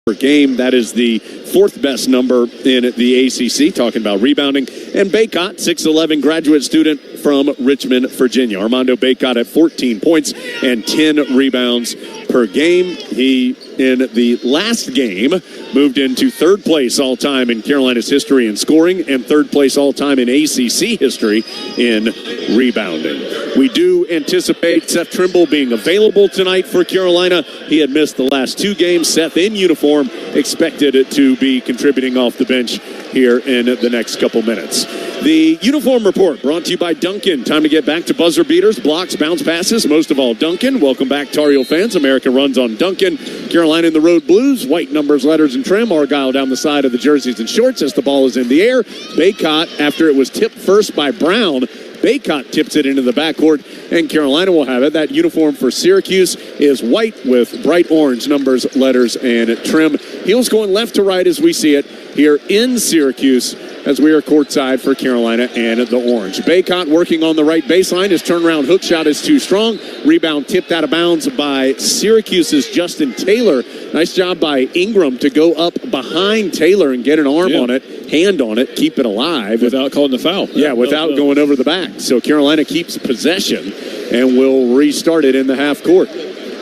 per game. That is the fourth best number in the ACC, talking about rebounding. And Baycott, 6'11", graduate student from Richmond, Virginia. Armando Baycott at 14 points and 10 rebounds per game. He, in the last game, moved into third place all-time in Carolina's history in scoring and third place all-time in ACC history in rebounding. We do anticipate Seth Trimble being available tonight for Carolina. He had missed the last two games. Seth, in uniform, expected to be contributing off the bench here in the next couple minutes. The Uniform Report brought to you by Duncan. Time to get back to buzzer beaters, blocks, bounce passes, most of all Duncan. Welcome back, Tar Heel fans. America runs on Duncan. Carolina in the road blues, white numbers, letters, and trim. Argyle down the side of the jerseys and shorts as the ball is in the air. Baycott, after it was tipped first by Brown, Baycott tips it into the backcourt, and Carolina will have it. That uniform for Syracuse is white with bright orange numbers, letters, and trim. Heels going left to right as we see it here in Syracuse as we are courtside for Carolina and the orange. Baycott working on the right baseline. His turnaround hook shot is too strong. Rebound tipped out of bounds by Syracuse's Justin Taylor. Nice job by Ingram to go up behind Taylor and get an arm on it, hand on it, keep it alive. Without calling the foul. Yeah, without going over the back. So Carolina keeps possession and will restart it in the half court.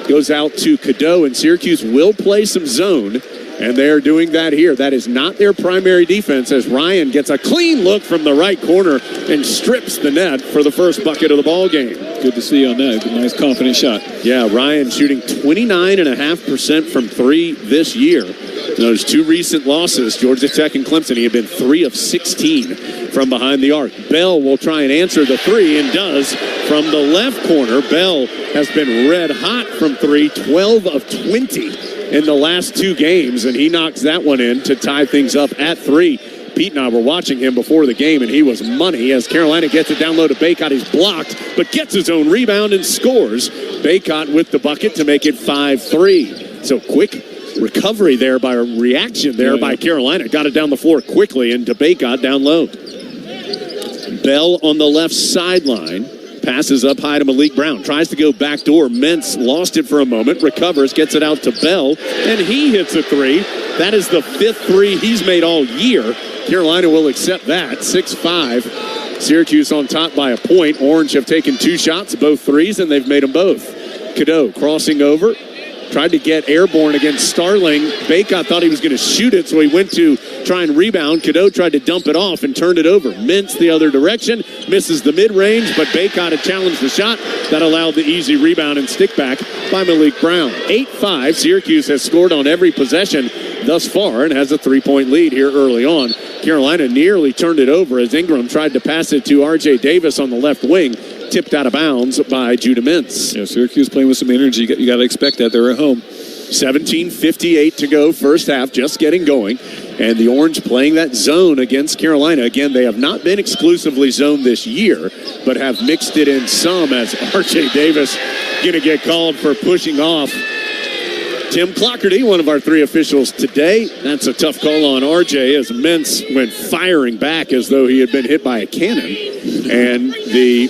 Goes out to Cadeau, and Syracuse will play some zone, and they're doing that here. That is not their primary defense as Ryan gets a clean look from the right corner and strips the net for the first bucket of the ball game. Good to see on that. Nice, confident shot. Yeah, Ryan shooting 29.5% from three this year. Those two recent losses, Georgia Tech and Clemson, he had been 3 of 16 from behind the arc. Bell will try and answer the three and does from the left corner. Bell has been red hot from three, 12 of 20 in the last two games, and he knocks that one in to tie things up at 3. Pete and I were watching him before the game, and he was money as Carolina gets it down low to Baycott. He's blocked, but gets his own rebound and scores. Baycott with the bucket to make it 5-3. So quick recovery there by a reaction there by Carolina. Got it down the floor quickly into Baycott down low. Bell on the left sideline. Passes up high to Malik Brown. Tries to go backdoor. Mintz lost it for a moment. Recovers. Gets it out to Bell. And he hits a three. That is the 5th three he's made all year. Carolina will accept that. 6-5. Syracuse on top by a point. Orange have taken 2 shots, both threes, and they've made them both. Cadeau crossing over. Tried to get airborne against Starling. Baycott thought he was going to shoot it, so he went to try and rebound. Cadeau tried to dump it off and turned it over. Mintz the other direction. Misses the mid-range, but Baycott had challenged the shot. That allowed the easy rebound and stick back by Malik Brown. 8-5. Syracuse has scored on every possession thus far and has a 3-point lead here early on. Carolina nearly turned it over as Ingram tried to pass it to R.J. Davis on the left wing. Tipped out of bounds by Judah Mintz. Yeah, Syracuse playing with some energy. You got to expect that. They're at home. 17:58 to go, first half, just getting going. And the Orange playing that zone against Carolina. Again, they have not been exclusively zone this year, but have mixed it in some as R.J. Davis going to get called for pushing off Tim Clockerty, one of our 3 officials today. That's a tough call on R.J. as Mintz went firing back as though he had been hit by a cannon. And the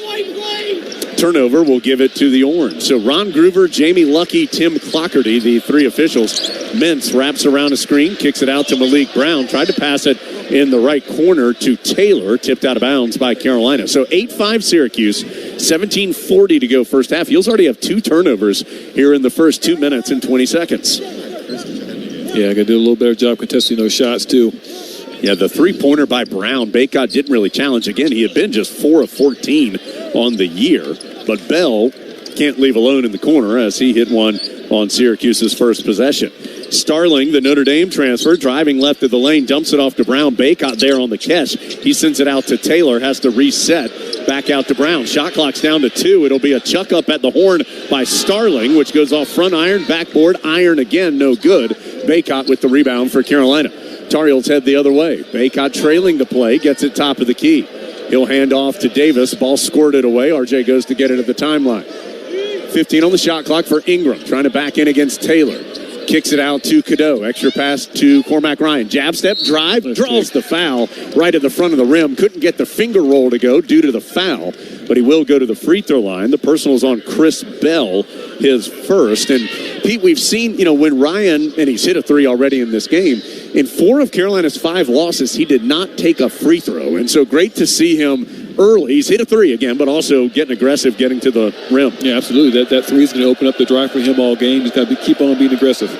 turnover will give it to the Orange. So Ron Groover, Jamie Lucky, Tim Clockerty, the 3 officials. Mintz wraps around a screen, kicks it out to Malik Brown. Tried to pass it in the right corner to Taylor, tipped out of bounds by Carolina. So 8-5 Syracuse, 17:40 to go first half. He'll already have 2 turnovers here in the first 2 minutes and 20 seconds. Yeah, got to do a little better job contesting those shots, too. Yeah, the three-pointer by Brown, Baycott didn't really challenge. Again, he had been just 4 of 14 on the year, but Bell can't leave alone in the corner as he hit one on Syracuse's first possession. Starling, the Notre Dame transfer, driving left of the lane, dumps it off to Brown. Baycott there on the catch. He sends it out to Taylor, has to reset. Back out to Brown. Shot clock's down to 2. It'll be a chuck up at the horn by Starling, which goes off front iron, backboard, iron again, no good. Baycott with the rebound for Carolina. Tar Heels head the other way. Baycott trailing the play, gets it top of the key. He'll hand off to Davis. Ball squirted away. RJ goes to get it at the timeline. 15 on the shot clock for Ingram, trying to back in against Taylor. Kicks it out to Cadeau. Extra pass to Cormac Ryan. Jab step, drive, draws the foul right at the front of the rim. Couldn't get the finger roll to go due to the foul but he will go to the free throw line. The personal's on Chris Bell, his first. And, Pete, we've seen, when Ryan, and he's hit a three already in this game, in 4 of Carolina's 5 losses, he did not take a free throw. And so great to see him early. He's hit a three again, but also getting aggressive, getting to the rim. Yeah, absolutely. That three is going to open up the drive for him all game. He's got to keep on being aggressive.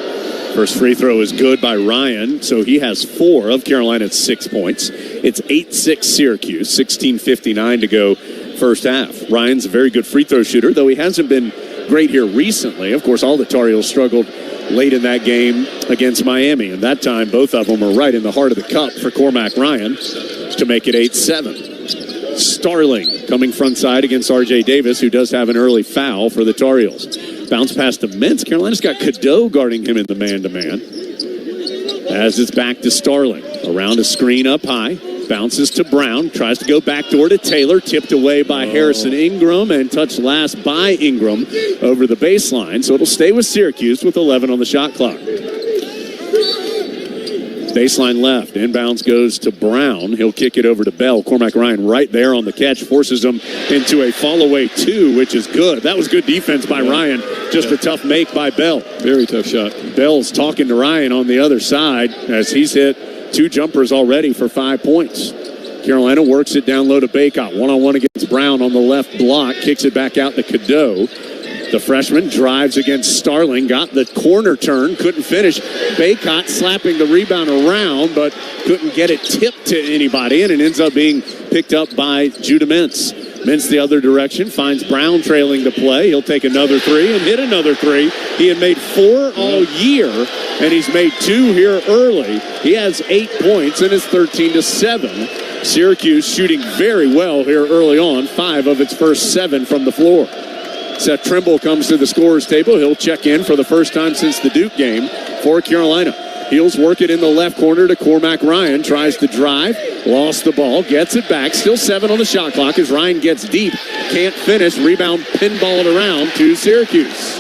First free throw is good by Ryan, so he has 4 of Carolina's 6 points. It's 8-6 Syracuse, 16:59 to go first half. Ryan's a very good free throw shooter, though he hasn't been great here recently. Of course, all the Tar Heels struggled late in that game against Miami, and that time both of them were right in the heart of the cup for Cormac Ryan to make it 8-7. Starling coming front side against R.J. Davis, who does have an early foul for the Tar Heels. Bounce pass to Mintz. Carolina's got Cadeau guarding him in the man-to-man. As it's back to Starling. Around a screen up high. Bounces to Brown. Tries to go backdoor to Taylor. Tipped away by Harrison Ingram and touched last by Ingram over the baseline. So it'll stay with Syracuse with 11 on the shot clock. Baseline left. Inbounds goes to Brown. He'll kick it over to Bell. Cormac Ryan right there on the catch. Forces him into a fall-away 2, which is good. That was good defense by Ryan. Just a tough make by Bell. Very tough shot. Bell's talking to Ryan on the other side as he's hit 2 jumpers already for 5 points. Carolina works it down low to Baycott. One-on-one against Brown on the left block. Kicks it back out to Cadeau. The freshman drives against Starling, got the corner turn, couldn't finish. Baycott slapping the rebound around, but couldn't get it tipped to anybody, and it ends up being picked up by Judah Mintz. Mintz the other direction, finds Brown trailing the play. He'll take another 3 and hit another 3. He had made 4 all year, and he's made 2 here early. He has 8 points and is 13-7. Syracuse shooting very well here early on, 5 of its first 7 from the floor. Seth Trimble comes to the scorer's table. He'll check in for the first time since the Duke game for Carolina. Heels work it in the left corner to Cormac Ryan. Tries to drive. Lost the ball. Gets it back. Still 7 on the shot clock as Ryan gets deep. Can't finish. Rebound pinballed around to Syracuse.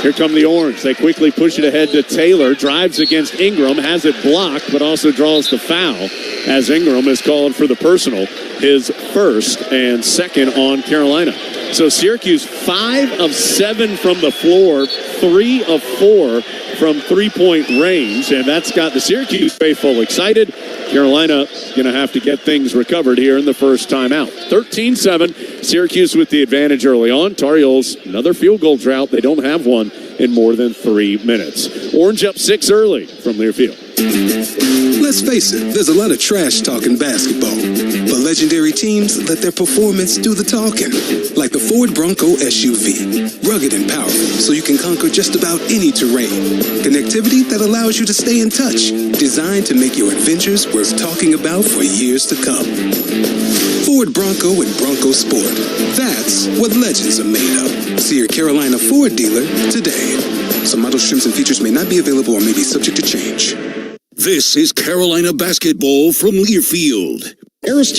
Here come the Orange. They quickly push it ahead to Taylor. Drives against Ingram. Has it blocked, but also draws the foul as Ingram is called for the personal. His first and second on Carolina. So Syracuse 5 of 7 from the floor, 3 of 4 from three-point range, and that's got the Syracuse faithful excited. Carolina going to have to get things recovered here in the first timeout. 13-7, Syracuse with the advantage early on. Tar Heels, another field goal drought. They don't have one in more than 3 minutes. Orange up 6 early from Learfield. Let's face it, there's a lot of trash talking basketball, but legendary teams let their performance do the talking. Like the Ford Bronco SUV, rugged and powerful so you can conquer just about any terrain. Connectivity that allows you to stay in touch, designed to make your adventures worth talking about for years to come. Ford Bronco and Bronco Sport. That's what legends are made of. See your Carolina Ford dealer today. Some models, trims, and features may not be available or may be subject to change. This is Carolina basketball from Learfield. Harris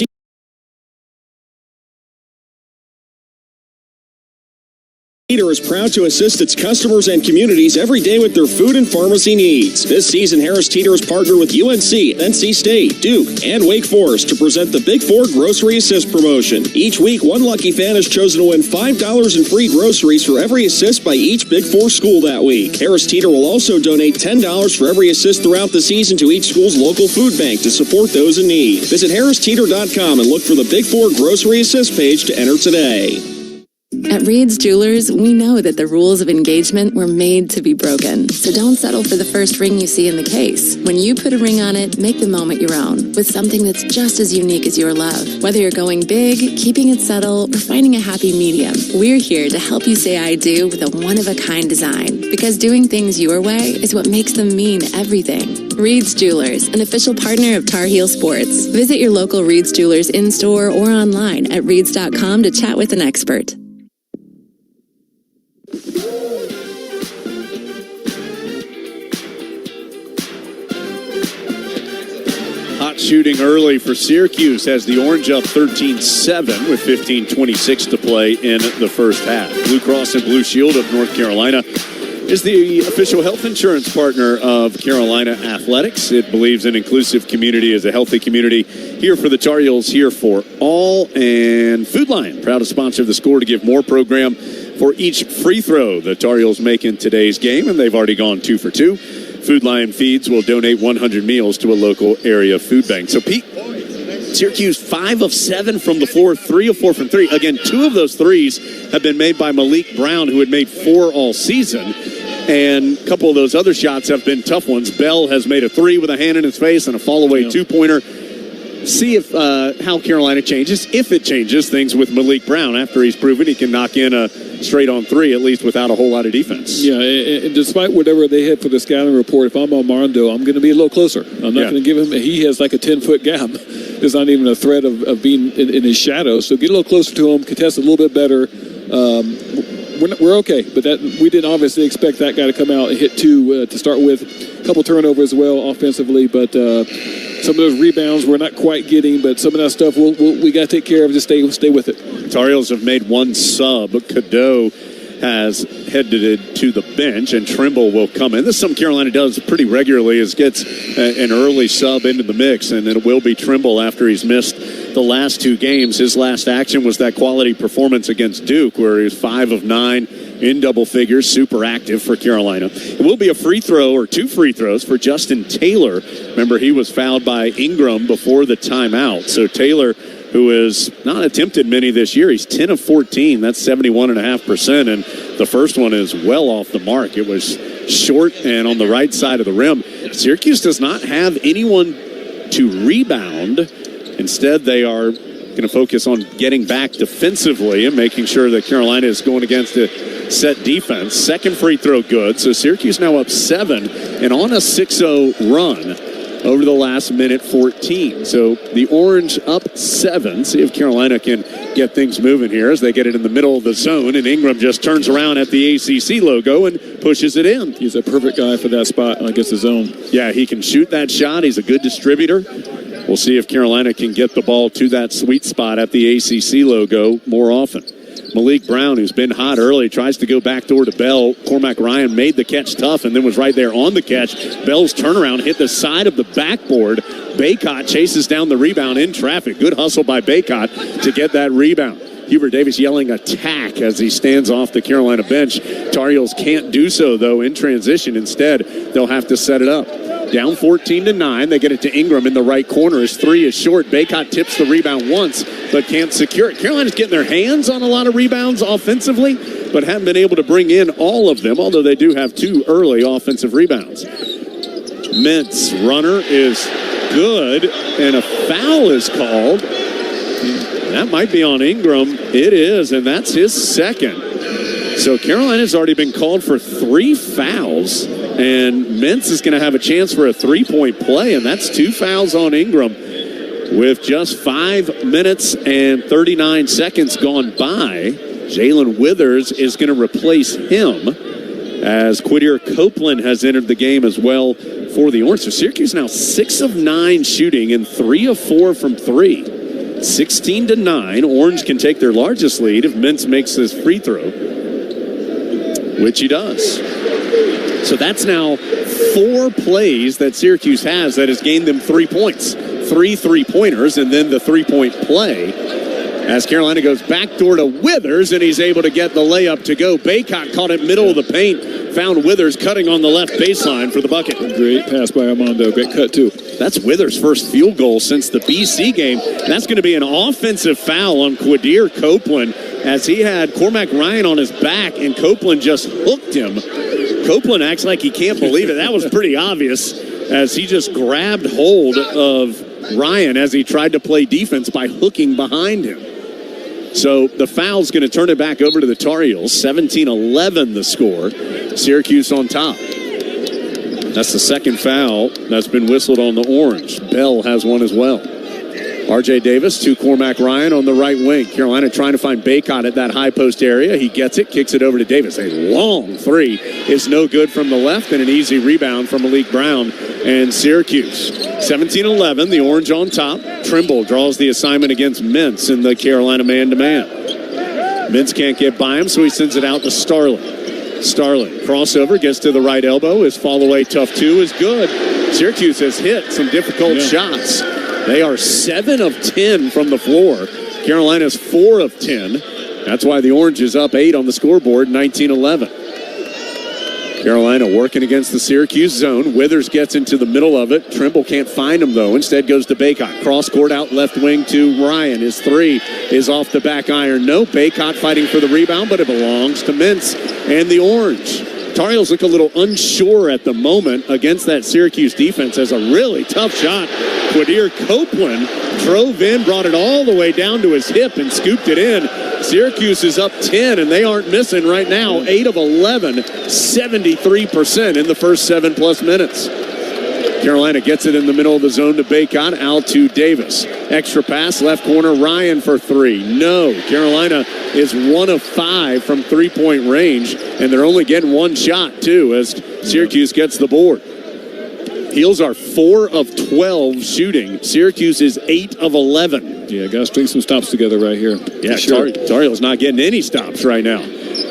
Teeter is proud to assist its customers and communities every day with their food and pharmacy needs. This season, Harris Teeter has partnered with UNC, NC State, Duke, and Wake Forest to present the Big Four Grocery Assist promotion. Each week, one lucky fan is chosen to win $5 in free groceries for every assist by each Big Four school that week. Harris Teeter will also donate $10 for every assist throughout the season to each school's local food bank to support those in need. Visit harristeeter.com and look for the Big Four Grocery Assist page to enter today. At Reed's Jewelers, we know that the rules of engagement were made to be broken. So don't settle for the first ring you see in the case. When you put a ring on it, make the moment your own with something that's just as unique as your love. Whether you're going big, keeping it subtle, or finding a happy medium, we're here to help you say I do with a one-of-a-kind design. Because doing things your way is what makes them mean everything. Reed's Jewelers, an official partner of Tar Heel Sports. Visit your local Reed's Jewelers in-store or online at reeds.com to chat with an expert. Hot shooting early for Syracuse has the Orange up 13-7 with 15:26 to play in the first half. Blue Cross and Blue Shield of North Carolina is the official health insurance partner of Carolina Athletics. It believes an inclusive community is a healthy community. Here for the Tar Heels, here for all. And Food Lion, proud to sponsor the Score to give more program for each free throw the Tar Heels make in today's game, and they've already gone 2 for 2. Food Lion Feeds will donate 100 meals to a local area food bank. So, Pete, Syracuse 5 of 7 from the floor, 3 of 4 from 3. Again, 2 of those threes have been made by Malik Brown, who had made 4 all season. And a couple of those other shots have been tough ones. Bell has made a 3 with a hand in his face and a fall-away 2-pointer. See if how Carolina changes, if it changes things with Malik Brown after he's proven he can knock in a straight-on 3, at least without a whole lot of defense. Yeah, and despite whatever they had for the scouting report, if I'm Armando, I'm going to be a little closer. I'm not going to give him – he has like a 10-foot gap. There's not even a threat of being in his shadow. So get a little closer to him, contest a little bit better. We're okay, but we didn't obviously expect that guy to come out and hit 2 to start with. A couple turnovers as well offensively, but some of those rebounds we're not quite getting, but some of that stuff we got to take care of. Just stay with it. Tar Heels have made 1 sub. Cadeau has headed to the bench, and Trimble will come in. This is something Carolina does pretty regularly, is gets an early sub into the mix, and it will be Trimble after he's missed the last 2 games. His last action was that quality performance against Duke, where he was 5 of 9 in double figures, super active for Carolina. It will be a free throw or 2 free throws for Justin Taylor. Remember, he was fouled by Ingram before the timeout. So Taylor, who has not attempted many this year, he's 10 of 14. That's 71.5%. And the first one is well off the mark. It was short and on the right side of the rim. Syracuse does not have anyone to rebound. Instead, they are going to focus on getting back defensively and making sure that Carolina is going against a set defense. Second free throw good. So Syracuse now up 7 and on a 6-0 run over the last minute 14. So the Orange up 7. See if Carolina can get things moving here as they get it in the middle of the zone, and Ingram just turns around at the ACC logo and pushes it in. He's a perfect guy for that spot against the zone. Yeah, he can shoot that shot. He's a good distributor. We'll see if Carolina can get the ball to that sweet spot at the ACC logo more often. Malik Brown, who's been hot early, tries to go backdoor to Bell. Cormac Ryan made the catch tough and then was right there on the catch. Bell's turnaround hit the side of the backboard. Baycott chases down the rebound in traffic. Good hustle by Baycott to get that rebound. Hubert Davis yelling attack as he stands off the Carolina bench. Tar Heels can't do so, though, in transition. Instead, they'll have to set it up. Down 14-9. They get it to Ingram in the right corner. His 3 is short. Baycott tips the rebound once, but can't secure it. Carolina's getting their hands on a lot of rebounds offensively, but haven't been able to bring in all of them, although they do have 2 early offensive rebounds. Mintz, runner is good, and a foul is called. That might be on Ingram. It is, and that's his second. So Carolina's already been called for 3 fouls, and Mintz is going to have a chance for a 3-point play, and that's 2 fouls on Ingram with just 5 minutes and 39 seconds gone by. Jalen Withers is going to replace him as Quadir Copeland has entered the game as well for the Orange. So Syracuse now 6 of 9 shooting and 3 of 4 from 3. 16-9. Orange can take their largest lead if Mintz makes his free throw, which he does. So that's now 4 plays that Syracuse has that has gained them 3 points. 3 3-pointers and then the 3-point play as Carolina goes backdoor to Withers, and he's able to get the layup to go. Baycott caught it middle of the paint, found Withers cutting on the left baseline for the bucket. Great pass by Armando. Great cut, too. That's Withers' first field goal since the BC game. That's going to be an offensive foul on Quadir Copeland as he had Cormac Ryan on his back, and Copeland just hooked him. Copeland acts like he can't believe it. That was pretty obvious as he just grabbed hold of Ryan as he tried to play defense by hooking behind him. So the foul's going to turn it back over to the Tar Heels. 17-11 the score. Syracuse on top. That's the second foul that's been whistled on the Orange. Bell has one as well. R.J. Davis to Cormac Ryan on the right wing. Carolina trying to find Baycott at that high post area. He gets it, kicks it over to Davis. A long 3 is no good from the left, and an easy rebound from Malik Brown and Syracuse. 17-11, the Orange on top. Trimble draws the assignment against Mintz in the Carolina man-to-man. Mintz can't get by him, so he sends it out to Starling. Starling, crossover, gets to the right elbow. His fall-away tough two is good. Syracuse has hit some difficult shots. They are 7 of 10 from the floor. Carolina's 4 of 10. That's why the Orange is up 8 on the scoreboard, 19-11. Carolina working against the Syracuse zone. Withers gets into the middle of it. Trimble can't find him, though. Instead goes to Baycott. Cross court out left wing to Ryan. His three is off the back iron. No, Baycott fighting for the rebound, but it belongs to Mintz and the Orange. Tar Heels look a little unsure at the moment against that Syracuse defense as a really tough shot. Quadir Copeland drove in, brought it all the way down to his hip and scooped it in. Syracuse is up 10, and they aren't missing right now. 8 of 11, 73% in the first 7+ minutes. Carolina gets it in the middle of the zone to Baycott, out to Davis. Extra pass, left corner, Ryan for 3. No, Carolina is 1 of 5 from three-point range, and they're only getting one shot, too, as Syracuse gets the board. Heels are 4 of 12 shooting. Syracuse is 8 of 11. Yeah, got to string some stops together right here. Yeah, sure. Tar Heels not getting any stops right now.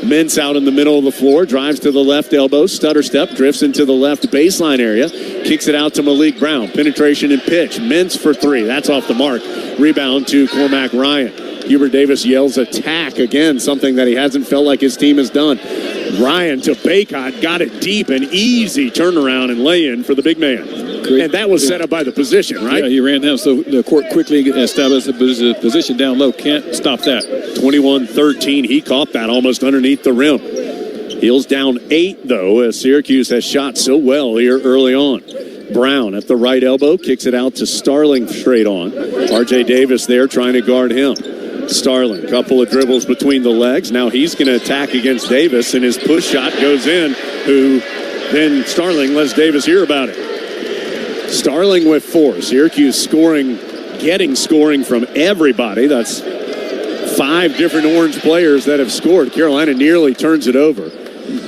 Mintz out in the middle of the floor, drives to the left elbow, stutter step, drifts into the left baseline area, kicks it out to Malik Brown. Penetration and pitch. Mintz for 3. That's off the mark. Rebound to Cormac Ryan. Hubert Davis yells attack again, something that he hasn't felt like his team has done. Ryan to Baycott, got it deep, an easy turnaround and lay-in for the big man. Great. And that was set up by the position, right? Yeah, he ran down, so the court quickly established the position down low. Can't stop that. 21-13, he caught that almost underneath the rim. Heels down 8, though, as Syracuse has shot so well here early on. Brown at the right elbow, kicks it out to Starling straight on. R.J. Davis there trying to guard him. Starling, couple of dribbles between the legs. Now he's going to attack against Davis, and his push shot goes in, who then Starling lets Davis hear about it. Starling with 4. Syracuse scoring, getting scoring from everybody. That's 5 different Orange players that have scored. Carolina nearly turns it over.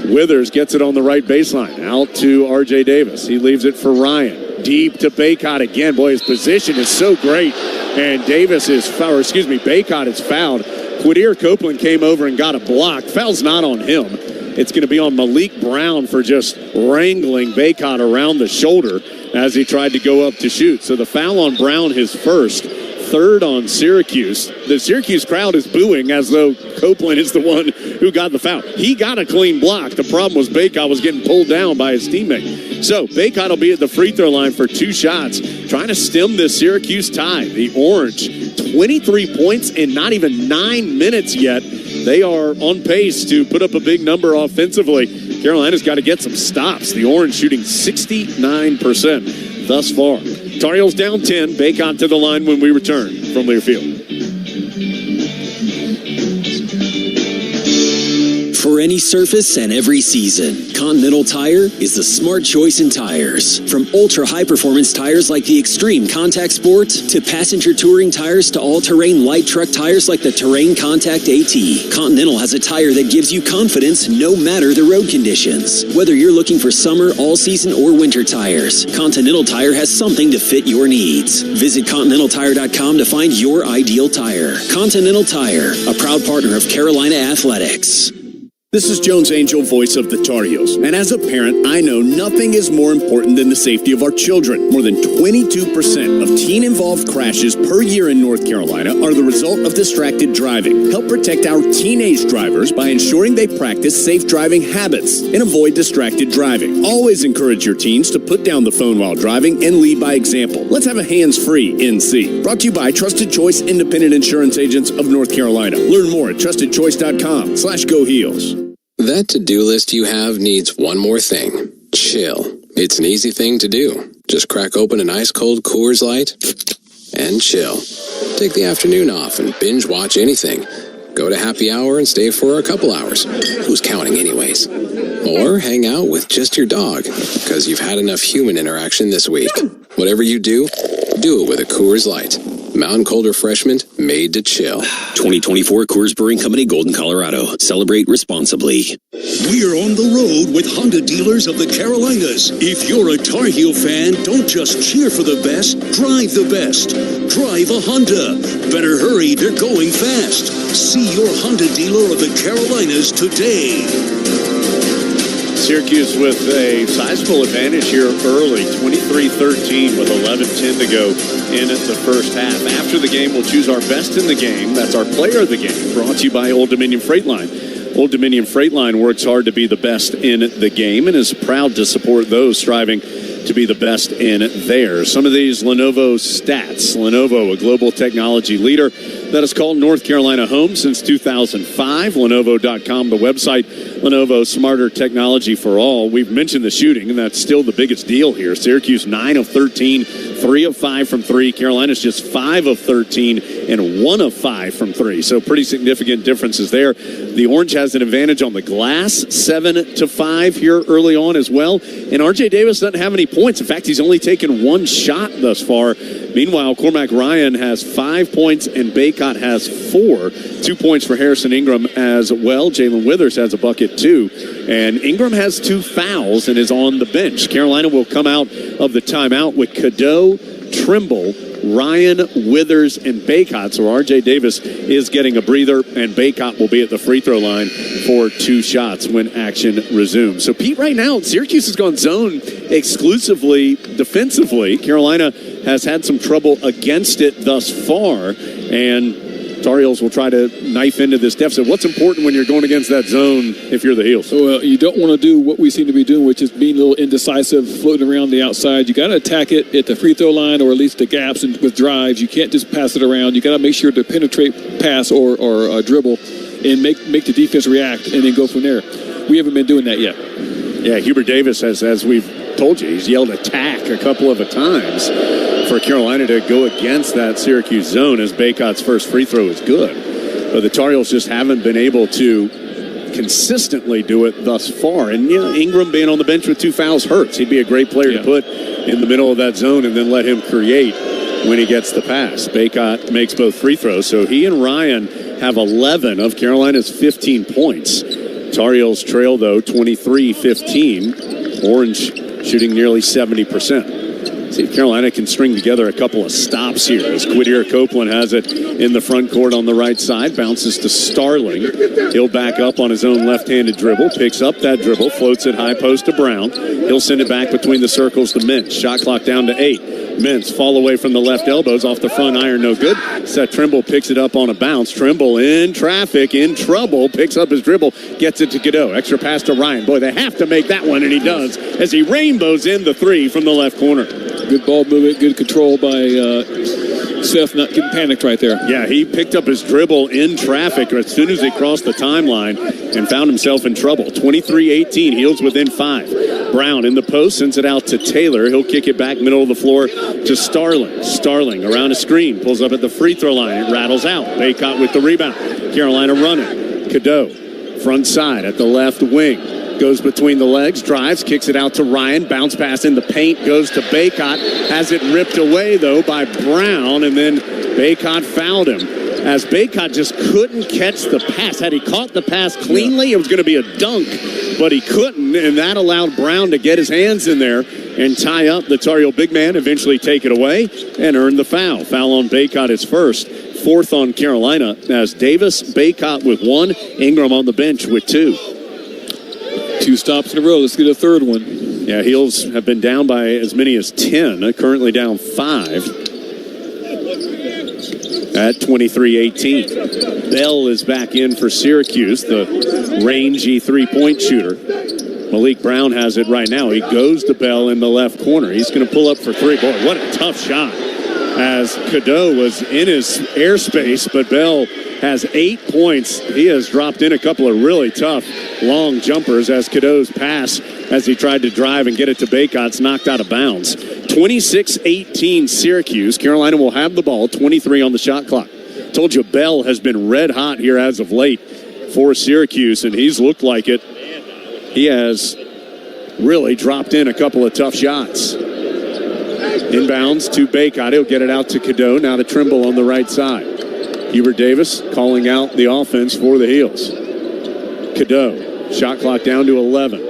Withers gets it on the right baseline. Out to R.J. Davis. He leaves it for Ryan. Deep to Baycott again. Boy, his position is so great. And Baycott is fouled. Quadir Copeland came over and got a block. Foul's not on him. It's going to be on Malik Brown for just wrangling Baycott around the shoulder as he tried to go up to shoot. So the foul on Brown, his first. 3rd on Syracuse. The Syracuse crowd is booing as though Copeland is the one who got the foul. He got a clean block. The problem was Baycott was getting pulled down by his teammate. So Baycott will be at the free throw line for 2 shots, trying to stem this Syracuse tide. The Orange, 23 points in not even 9 minutes yet. They are on pace to put up a big number offensively. Carolina's got to get some stops. The Orange shooting 69% thus far. Tar Heels down 10. Baycott to the line when we return from Learfield. For any surface and every season, Continental Tire is the smart choice in tires. From ultra-high-performance tires like the Extreme Contact Sport, to passenger touring tires to all-terrain light truck tires like the Terrain Contact AT, Continental has a tire that gives you confidence no matter the road conditions. Whether you're looking for summer, all-season, or winter tires, Continental Tire has something to fit your needs. Visit ContinentalTire.com to find your ideal tire. Continental Tire, a proud partner of Carolina Athletics. This is Jones Angel, voice of the Tar Heels. And as a parent, I know nothing is more important than the safety of our children. More than 22% of teen-involved crashes per year in North Carolina are the result of distracted driving. Help protect our teenage drivers by ensuring they practice safe driving habits and avoid distracted driving. Always encourage your teens to put down the phone while driving and lead by example. Let's have a hands-free NC. Brought to you by Trusted Choice Independent Insurance Agents of North Carolina. Learn more at trustedchoice.com/GoHeels. That to-do list you have needs one more thing. Chill. It's an easy thing to do. Just crack open an ice-cold Coors Light and chill. Take the afternoon off and binge watch anything. Go to happy hour and stay for a couple hours. Who's counting anyways? Or hang out with just your dog, because you've had enough human interaction this week. Whatever you do it with a Coors Light. Mountain Cold Refreshment made to chill. 2024 Coors Brewing Company, Golden, Colorado. Celebrate responsibly. We're on the road with Honda dealers of the Carolinas. If you're a Tar Heel fan, don't just cheer for the best, drive the best. Drive a Honda. Better hurry, they're going fast. See your Honda dealer of the Carolinas today. Syracuse with a sizable advantage here early, 23-13 with 11:10 to go in the first half. After the game, we'll choose our best in the game. That's our player of the game, brought to you by Old Dominion Freight Line. Old Dominion Freight Line works hard to be the best in the game and is proud to support those striving to be the best in theirs. Some of these Lenovo stats. Lenovo, a global technology leader that has called North Carolina home since 2005. Lenovo.com, the website. Lenovo, smarter technology for all. We've mentioned the shooting, and that's still the biggest deal here. Syracuse, 9 of 13, 3 of 5 from 3. Carolina's just 5 of 13 and 1 of 5 from 3. So pretty significant differences there. The Orange has an advantage on the glass, 7-5 here early on as well. And R.J. Davis doesn't have any points. In fact, he's only taken 1 shot thus far. Meanwhile, Cormac Ryan has 5 points and Baycott has 4. 2 points for Harrison Ingram as well. Jalen Withers has a bucket too. And Ingram has 2 fouls and is on the bench. Carolina will come out of the timeout with Cadeau, Trimble, Ryan, Withers, and Baycott. So R.J. Davis is getting a breather, and Baycott will be at the free throw line for 2 shots when action resumes. So, Pete, right now, Syracuse has gone zone exclusively defensively. Carolina has had some trouble against it thus far, and Tar Heels will try to knife into this deficit. What's important when you're going against that zone if you're the Heels? Well, you don't want to do what we seem to be doing, which is being a little indecisive, floating around the outside. You got to attack it at the free throw line or at least the gaps and with drives. You can't just pass it around. You got to make sure to penetrate, pass, or dribble and make the defense react and then go from there. We haven't been doing that yet. Yeah, Hubert Davis has, as we've told you, he's yelled attack a couple of times for Carolina to go against that Syracuse zone, as Baycott's first free throw is good. But the Tar Heels just haven't been able to consistently do it thus far. And, you know, Ingram being on the bench with 2 fouls hurts. He'd be a great player to put in the middle of that zone and then let him create when he gets the pass. Baycott makes both free throws, so he and Ryan have 11 of Carolina's 15 points. Tar Heels trail, though, 23-15. Orange shooting nearly 70%. See if Carolina can string together a couple of stops here as Quidere Copeland has it in the front court on the right side. Bounces to Starling. He'll back up on his own left-handed dribble. Picks up that dribble. Floats it high post to Brown. He'll send it back between the circles to Mintz. Shot clock down to 8. Mintz fall away from the left elbows off the front iron. No good. Seth Trimble picks it up on a bounce. Trimble in traffic, in trouble. Picks up his dribble. Gets it to Cadeau. Extra pass to Ryan. Boy, they have to make that one, and he does as he rainbows in the 3 from the left corner. Good ball movement, good control by Seth, not getting panicked right there. Yeah, he picked up his dribble in traffic as soon as he crossed the timeline and found himself in trouble. 23-18, Heels within 5. Brown in the post, sends it out to Taylor. He'll kick it back middle of the floor to Starling. Starling around a screen, pulls up at the free throw line. It rattles out. Baycott with the rebound. Carolina running. Cadeau, front side at the left wing. Goes between the legs, drives, kicks it out to Ryan. Bounce pass in the paint, goes to Baycott. Has it ripped away, though, by Brown, and then Baycott fouled him. As Baycott just couldn't catch the pass. Had he caught the pass cleanly, it was going to be a dunk, but he couldn't, and that allowed Brown to get his hands in there and tie up the Tar Heel big man, eventually take it away, and earn the foul. Foul on Baycott is first. 4th on Carolina, as Davis, Baycott with 1, Ingram on the bench with 2. 2 stops in a row. Let's get a third one. Yeah, Heels have been down by as many as 10, currently down 5 at 23-18. Bell is back in for Syracuse, the rangy 3-point shooter. Malik Brown has it right now. He goes to Bell in the left corner. He's going to pull up for 3. Boy, what a tough shot, as Cadeau was in his airspace, but Bell has 8 points. He has dropped in a couple of really tough long jumpers as Cadeau's pass, as he tried to drive and get it to Baycott's, knocked out of bounds. 26-18 Syracuse. Carolina will have the ball, 23 on the shot clock. Told you Bell has been red hot here as of late for Syracuse, and he's looked like it. He has really dropped in a couple of tough shots. Inbounds to Baycott. He'll get it out to Cadeau. Now to Trimble on the right side. Hubert Davis calling out the offense for the Heels. Cadeau, shot clock down to 11.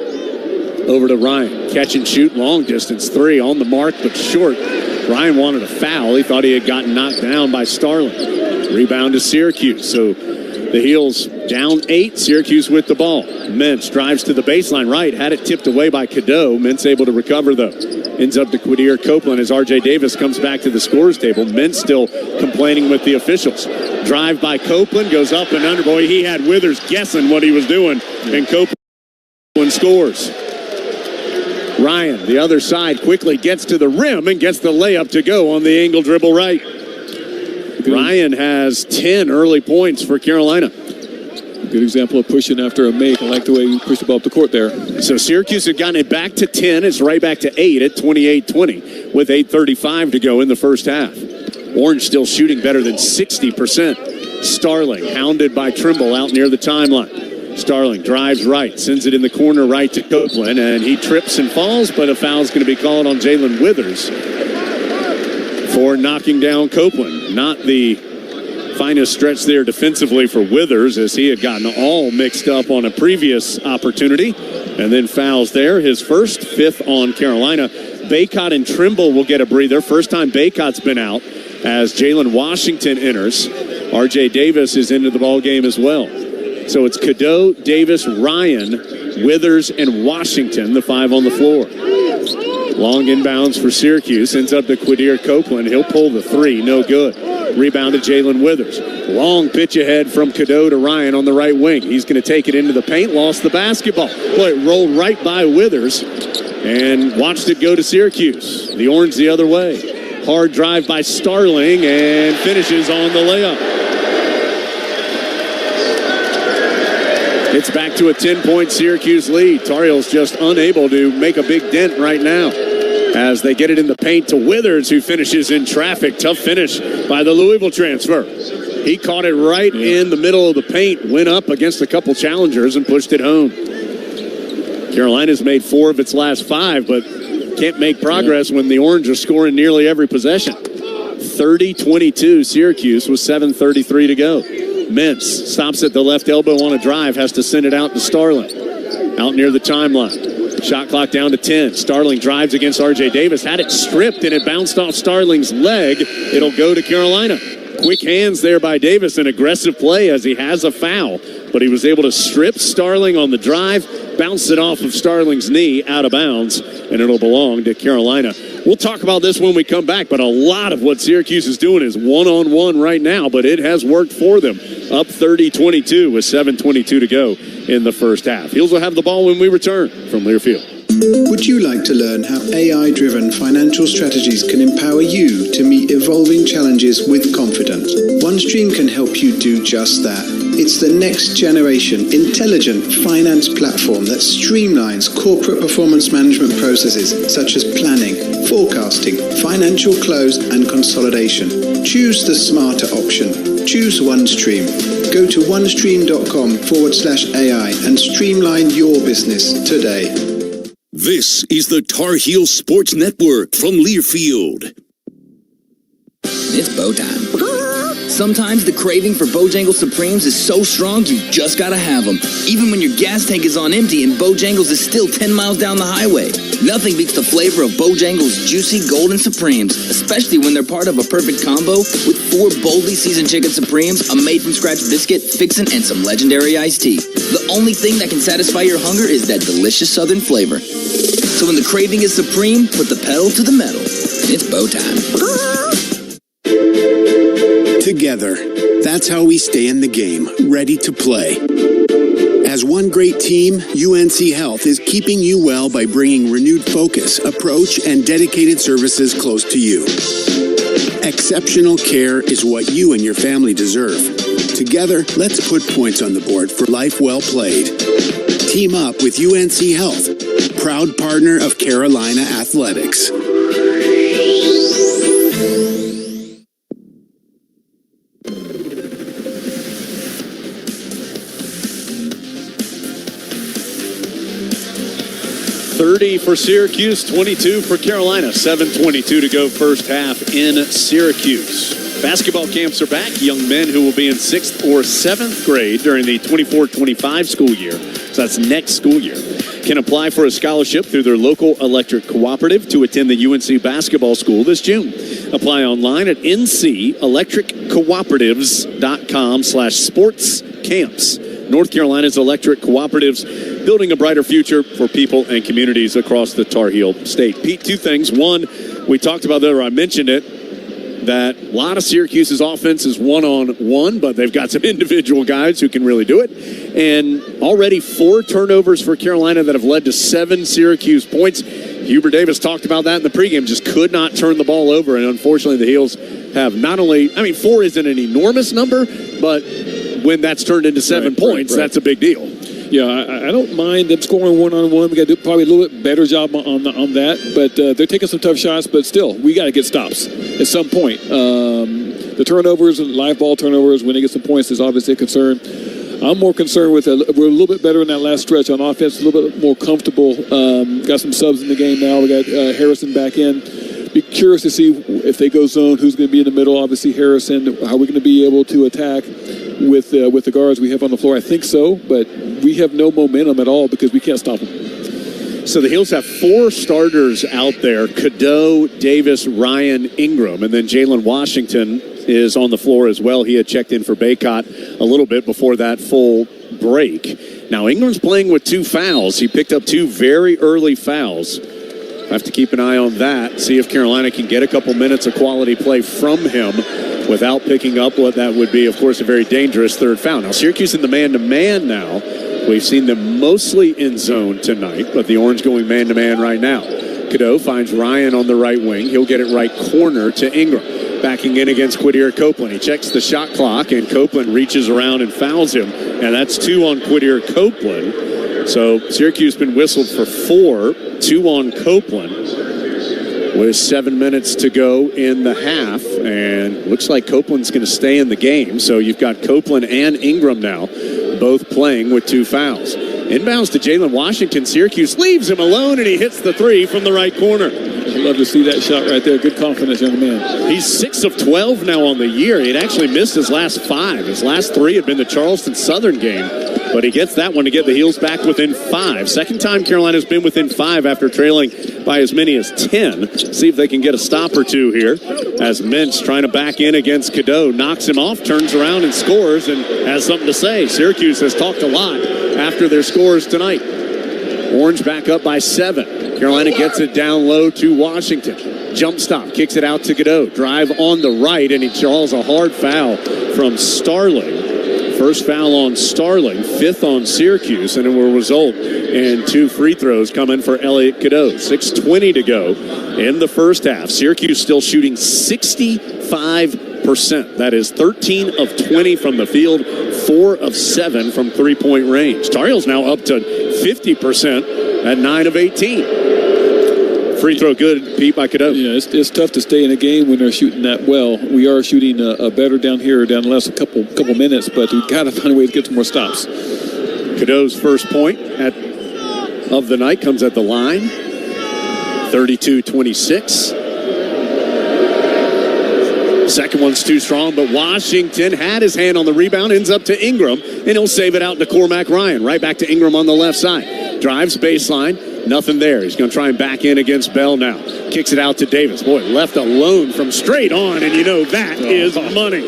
Over to Ryan. Catch and shoot, long distance 3 on the mark, but short. Ryan wanted a foul. He thought he had gotten knocked down by Starling. Rebound to Syracuse. So The Heels down 8. Syracuse with the ball. Mintz drives to the baseline right. Had it tipped away by Cadeau. Mintz able to recover, though. Ends up to Quadir Copeland as R.J. Davis comes back to the scorer's table. Mintz still complaining with the officials. Drive by Copeland. Goes up and under. Boy, he had Withers guessing what he was doing. And Copeland scores. Ryan, the other side, quickly gets to the rim and gets the layup to go on the angle dribble right. Ryan has 10 early points for Carolina. Good example of pushing after a make. I like the way you pushed the ball up the court there. So Syracuse had gotten it back to 10. It's right back to 8 at 28-20 with 8:35 to go in the first half. Orange still shooting better than 60%. Starling, hounded by Trimble out near the timeline. Starling drives right, sends it in the corner right to Copeland, and he trips and falls, but a foul's going to be called on Jalen Withers for knocking down Copeland. Not the finest stretch there defensively for Withers, as he had gotten all mixed up on a previous opportunity, and then fouls there. His first, 5th on Carolina. Baycott and Trimble will get a breather. First time Baycott's been out as Jalen Washington enters. R.J. Davis is into the ball game as well. So it's Cadeau, Davis, Ryan, Withers, and Washington, the 5 on the floor. Long inbounds for Syracuse. Ends up to Quadir Copeland. He'll pull the 3. No good. Rebounded Jalen Withers. Long pitch ahead from Cadeau to Ryan on the right wing. He's going to take it into the paint. Lost the basketball. Boy, it rolled right by Withers and watched it go to Syracuse. The Orange the other way. Hard drive by Starling and finishes on the layup. It's back to a 10-point Syracuse lead. Tar Heels just unable to make a big dent right now as they get it in the paint to Withers, who finishes in traffic. Tough finish by the Louisville transfer. He caught it right in the middle of the paint, went up against a couple challengers and pushed it home. Carolina's made 4 of its last 5, but can't make progress when the Orange are scoring nearly every possession. 30-22 Syracuse with 7:33 to go. Mintz stops at the left elbow on a drive, has to send it out to Starling. Out near the timeline. Shot clock down to 10. Starling drives against R.J. Davis. Had it stripped, and it bounced off Starling's leg. It'll go to Carolina. Quick hands there by Davis. An aggressive play as he has a foul. But he was able to strip Starling on the drive, bounce it off of Starling's knee out of bounds, and it'll belong to Carolina. We'll talk about this when we come back, but a lot of what Syracuse is doing is one-on-one right now, but it has worked for them. Up 30-22 with 7:22 to go in the first half. Heels will have the ball when we return from Learfield. Would you like to learn how AI-driven financial strategies can empower you to meet evolving challenges with confidence? OneStream can help you do just that. It's the next generation intelligent finance platform that streamlines corporate performance management processes such as planning, forecasting, financial close, and consolidation. Choose the smarter option. Choose OneStream. Go to onestream.com/AI and streamline your business today. This is the Tar Heel Sports Network from Learfield. It's bow time. Sometimes the craving for Bojangles Supremes is so strong you just gotta have them. Even when your gas tank is on empty and Bojangles is still 10 miles down the highway. Nothing beats the flavor of Bojangles Juicy Golden Supremes, especially when they're part of a perfect combo with 4 boldly seasoned chicken Supremes, a made-from-scratch biscuit, fixin', and some legendary iced tea. The only thing that can satisfy your hunger is that delicious southern flavor. So when the craving is supreme, put the pedal to the metal. It's bow time. Together, that's how we stay in the game, ready to play. As one great team, UNC Health is keeping you well by bringing renewed focus, approach, and dedicated services close to you. Exceptional care is what you and your family deserve. Together, let's put points on the board for life well played. Team up with UNC Health, proud partner of Carolina Athletics. $30 for Syracuse, 22 for Carolina. 7:22 to go first half in Syracuse. Basketball camps are back. Young men who will be in 6th or 7th grade during the 24-25 school year, so that's next school year, can apply for a scholarship through their local electric cooperative to attend the UNC basketball school this June. Apply online at ncelectriccooperatives.com/sports camps. North Carolina's electric cooperatives, building a brighter future for people and communities across the Tar Heel state. Pete, two things. One, we talked about that, or I mentioned it, that a lot of Syracuse's offense is one-on-one, but they've got some individual guys who can really do it. And already 4 turnovers for Carolina that have led to 7 Syracuse points. Hubert Davis talked about that in the pregame, just could not turn the ball over. And unfortunately, the Heels have not only, 4 isn't an enormous number, but when that's turned into 7 points, that's a big deal. Yeah, I don't mind them scoring one-on-one. We got to do probably a little bit better job on that. But they're taking some tough shots. But still, we got to get stops at some point. The turnovers and live ball turnovers, when they get some points, is obviously a concern. I'm more concerned with we're a little bit better in that last stretch on offense, a little bit more comfortable. Got some subs in the game now. We got Harrison back in. Be curious to see if they go zone, who's going to be in the middle. Obviously, Harrison. How are we going to be able to attack with the guards we have on the floor? I think so, but we have no momentum at all because we can't stop them. So the Heels have 4 starters out there: Cadeau, Davis, Ryan, Ingram, and then Jalen Washington is on the floor as well. He had checked in for Baycott a little bit before that full break. Now Ingram's playing with 2 fouls. He picked up 2 very early fouls. Have to keep an eye on that, see if Carolina can get a couple minutes of quality play from him without picking up what that would be, of course, a very dangerous 3rd foul. Now, Syracuse in the man-to-man now. We've seen them mostly in zone tonight, but the Orange going man-to-man right now. Cadeau finds Ryan on the right wing. He'll get it right corner to Ingram. Backing in against Quadir Copeland. He checks the shot clock, and Copeland reaches around and fouls him. And that's 2 on Quadir Copeland. So Syracuse been whistled for 4, 2 on Copeland, with 7 minutes to go in the half. And looks like Copeland's going to stay in the game. So you've got Copeland and Ingram now, both playing with 2 fouls. Inbounds to Jalen Washington. Syracuse leaves him alone, and he hits the 3 from the right corner. I'd love to see that shot right there. Good confidence, young man. He's 6 of 12 now on the year. He had actually missed his last 5. His last 3 had been the Charleston Southern game, but he gets that one to get the Heels back within 5. Second time Carolina's been within 5 after trailing by as many as 10. See if they can get a stop or 2 here, as Mintz trying to back in against Cadeau, knocks him off, turns around and scores, and has something to say. Syracuse has talked a lot after their scores tonight. Orange back up by 7. Carolina gets it down low to Washington. Jump stop, kicks it out to Cadeau. Drive on the right, and he draws a hard foul from Starling. First foul on Starling, 5th on Syracuse, and it will result in 2 free throws coming for Elliot Cadeau. 6:20 to go in the first half. Syracuse still shooting 65%. That is 13 of 20 from the field, 4 of 7 from three-point range. Tar Heels now up to 50% at 9 of 18. Free throw good, Pete, by Cadeau. Yeah, it's tough to stay in a game when they're shooting that well. We are shooting better down here, down the last couple minutes, but we've got to find a way to get some more stops. Cadeau's first point of the night comes at the line. 32-26. Second one's too strong, but Washington had his hand on the rebound, ends up to Ingram, and he'll save it out to Cormac Ryan. Right back to Ingram on the left side. Drives baseline. Nothing there. He's going to try and back in against Bell now. Kicks it out to Davis. Boy, left alone from straight on, and you know that is money.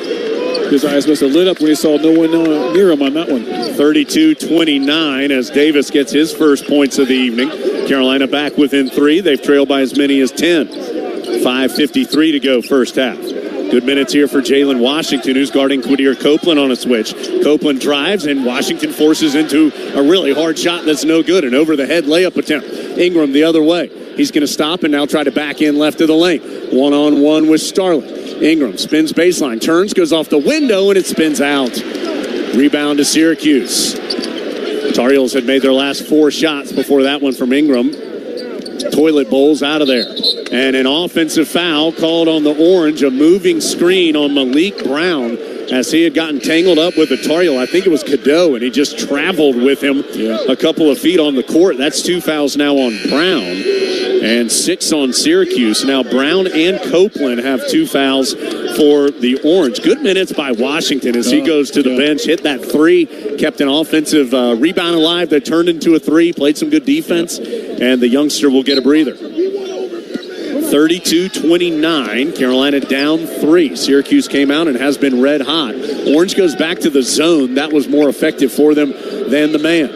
His eyes must have lit up when he saw no one near him on that one. 32-29 as Davis gets his first points of the evening. Carolina back within 3. They've trailed by as many as 10. 5:53 to go first half. Good minutes here for Jalen Washington, who's guarding Quadir Copeland on a switch. Copeland drives, and Washington forces into a really hard shot that's no good. An over-the-head layup attempt. Ingram the other way. He's going to stop and now try to back in left of the lane. One-on-one with Starling. Ingram spins baseline, turns, goes off the window, and it spins out. Rebound to Syracuse. Tar Heels had made their last 4 shots before that one from Ingram. Toilet bowls out of there. And an offensive foul called on the Orange, a moving screen on Malik Brown as he had gotten tangled up with a Tar Heel. I think it was Cadeau, and he just traveled with him a couple of feet on the court. That's 2 fouls now on Brown and 6 on Syracuse. Now Brown and Copeland have 2 fouls for the Orange. Good minutes by Washington as he goes to the bench, hit that 3, kept an offensive rebound alive that turned into a 3, played some good defense, and the youngster will get a breather. 32-29. Carolina down 3. Syracuse came out and has been red hot. Orange goes back to the zone. That was more effective for them than the man.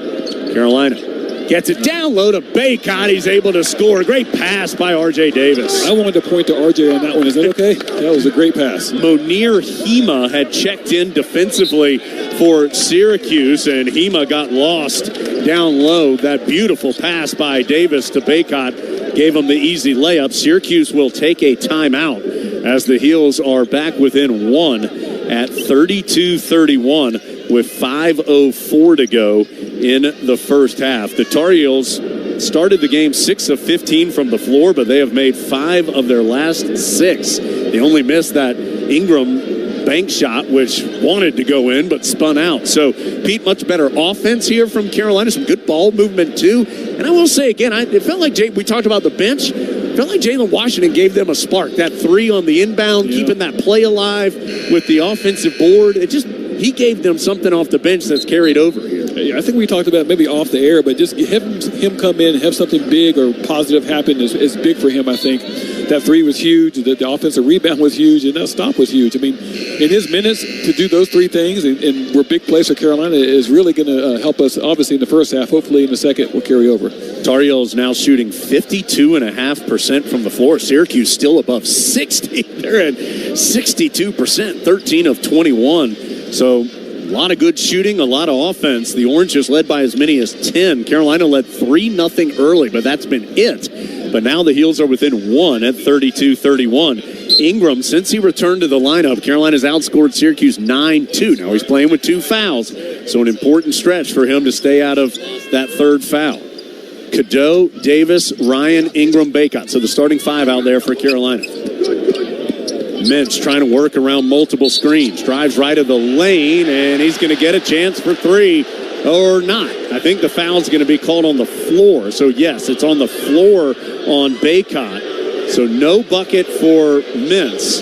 Carolina gets it down low to Baycott. He's able to score. A great pass by R.J. Davis. I wanted to point to R.J. on that one. Is that okay? That was a great pass. Monir Hema had checked in defensively for Syracuse, and Hema got lost down low. That beautiful pass by Davis to Baycott gave him the easy layup. Syracuse will take a timeout as the Heels are back within 1 at 32-31 with 5:04 to go in the first half. The Tar Heels started the game 6 of 15 from the floor, but they have made 5 of their last 6. They only missed that Ingram bank shot, which wanted to go in but spun out. So, Pete, much better offense here from Carolina. Some good ball movement, too. And I will say again, it felt like we talked about the bench. It felt like Jalen Washington gave them a spark. That 3 on the inbound, keeping that play alive with the offensive board. He gave them something off the bench that's carried over here. Yeah, I think we talked about maybe off the air, but just having him come in, have something big or positive happen is big for him, I think. That 3 was huge. The offensive rebound was huge, and that stop was huge. I mean, in his minutes to do those 3 things, and we're big plays for Carolina, is really going to help us, obviously, in the first half. Hopefully, in the second, we'll carry over. Tar Heels now shooting 52.5% from the floor. Syracuse still above 60. They're at 62%, 13 of 21. So, a lot of good shooting, a lot of offense. The Oranges led by as many as 10. Carolina led 3-0 early, but that's been it. But now the Heels are within 1 at 32-31. Ingram, since he returned to the lineup, Carolina's outscored Syracuse 9-2. Now he's playing with 2 fouls, so an important stretch for him to stay out of that 3rd foul. Cadeau, Davis, Ryan, Ingram, Baycott. So the starting 5 out there for Carolina. Mintz trying to work around multiple screens. Drives right of the lane, and he's going to get a chance for 3 or not. I think the foul's going to be called on the floor. So, yes, it's on the floor on Baycott. So no bucket for Mintz.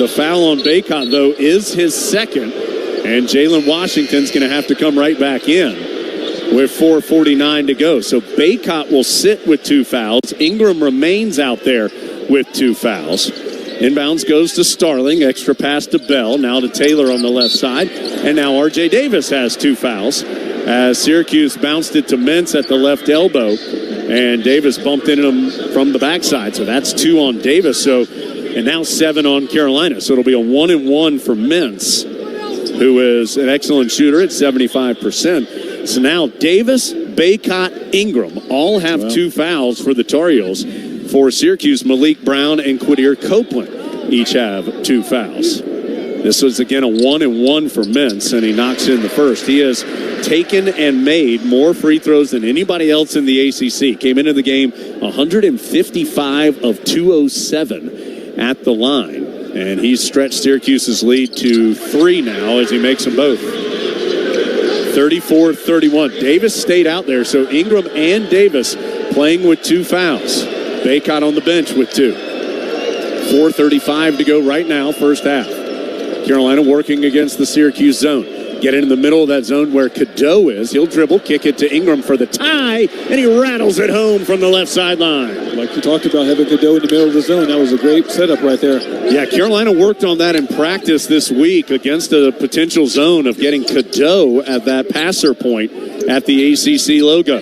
The foul on Baycott, though, is his second, and Jalen Washington's going to have to come right back in with 4:49 to go. So Baycott will sit with 2 fouls. Ingram remains out there with 2 fouls. Inbounds goes to Starling. Extra pass to Bell. Now to Taylor on the left side. And now R.J. Davis has 2 fouls as Syracuse bounced it to Mintz at the left elbow. And Davis bumped into him from the backside. So that's 2 on Davis. And now 7 on Carolina. So it'll be a 1-and-1 for Mintz, who is an excellent shooter at 75%. So now Davis, Baycott, Ingram all have 2 fouls for the Tar Heels. For Syracuse, Malik Brown and Quadir Copeland each have 2 fouls. This was, again, a 1-and-1 for Mintz, and he knocks in the first. He has taken and made more free throws than anybody else in the ACC. Came into the game 155 of 207 at the line. And he's stretched Syracuse's lead to 3 now as he makes them both. 34-31. Davis stayed out there, so Ingram and Davis playing with 2 fouls. Baycott on the bench with 2. 4:35 to go right now, first half. Carolina working against the Syracuse zone. Get in the middle of that zone where Cadeau is. He'll dribble, kick it to Ingram for the tie, and he rattles it home from the left sideline. Like you talked about, having Cadeau in the middle of the zone, that was a great setup right there. Yeah, Carolina worked on that in practice this week against a potential zone of getting Cadeau at that passer point at the ACC logo.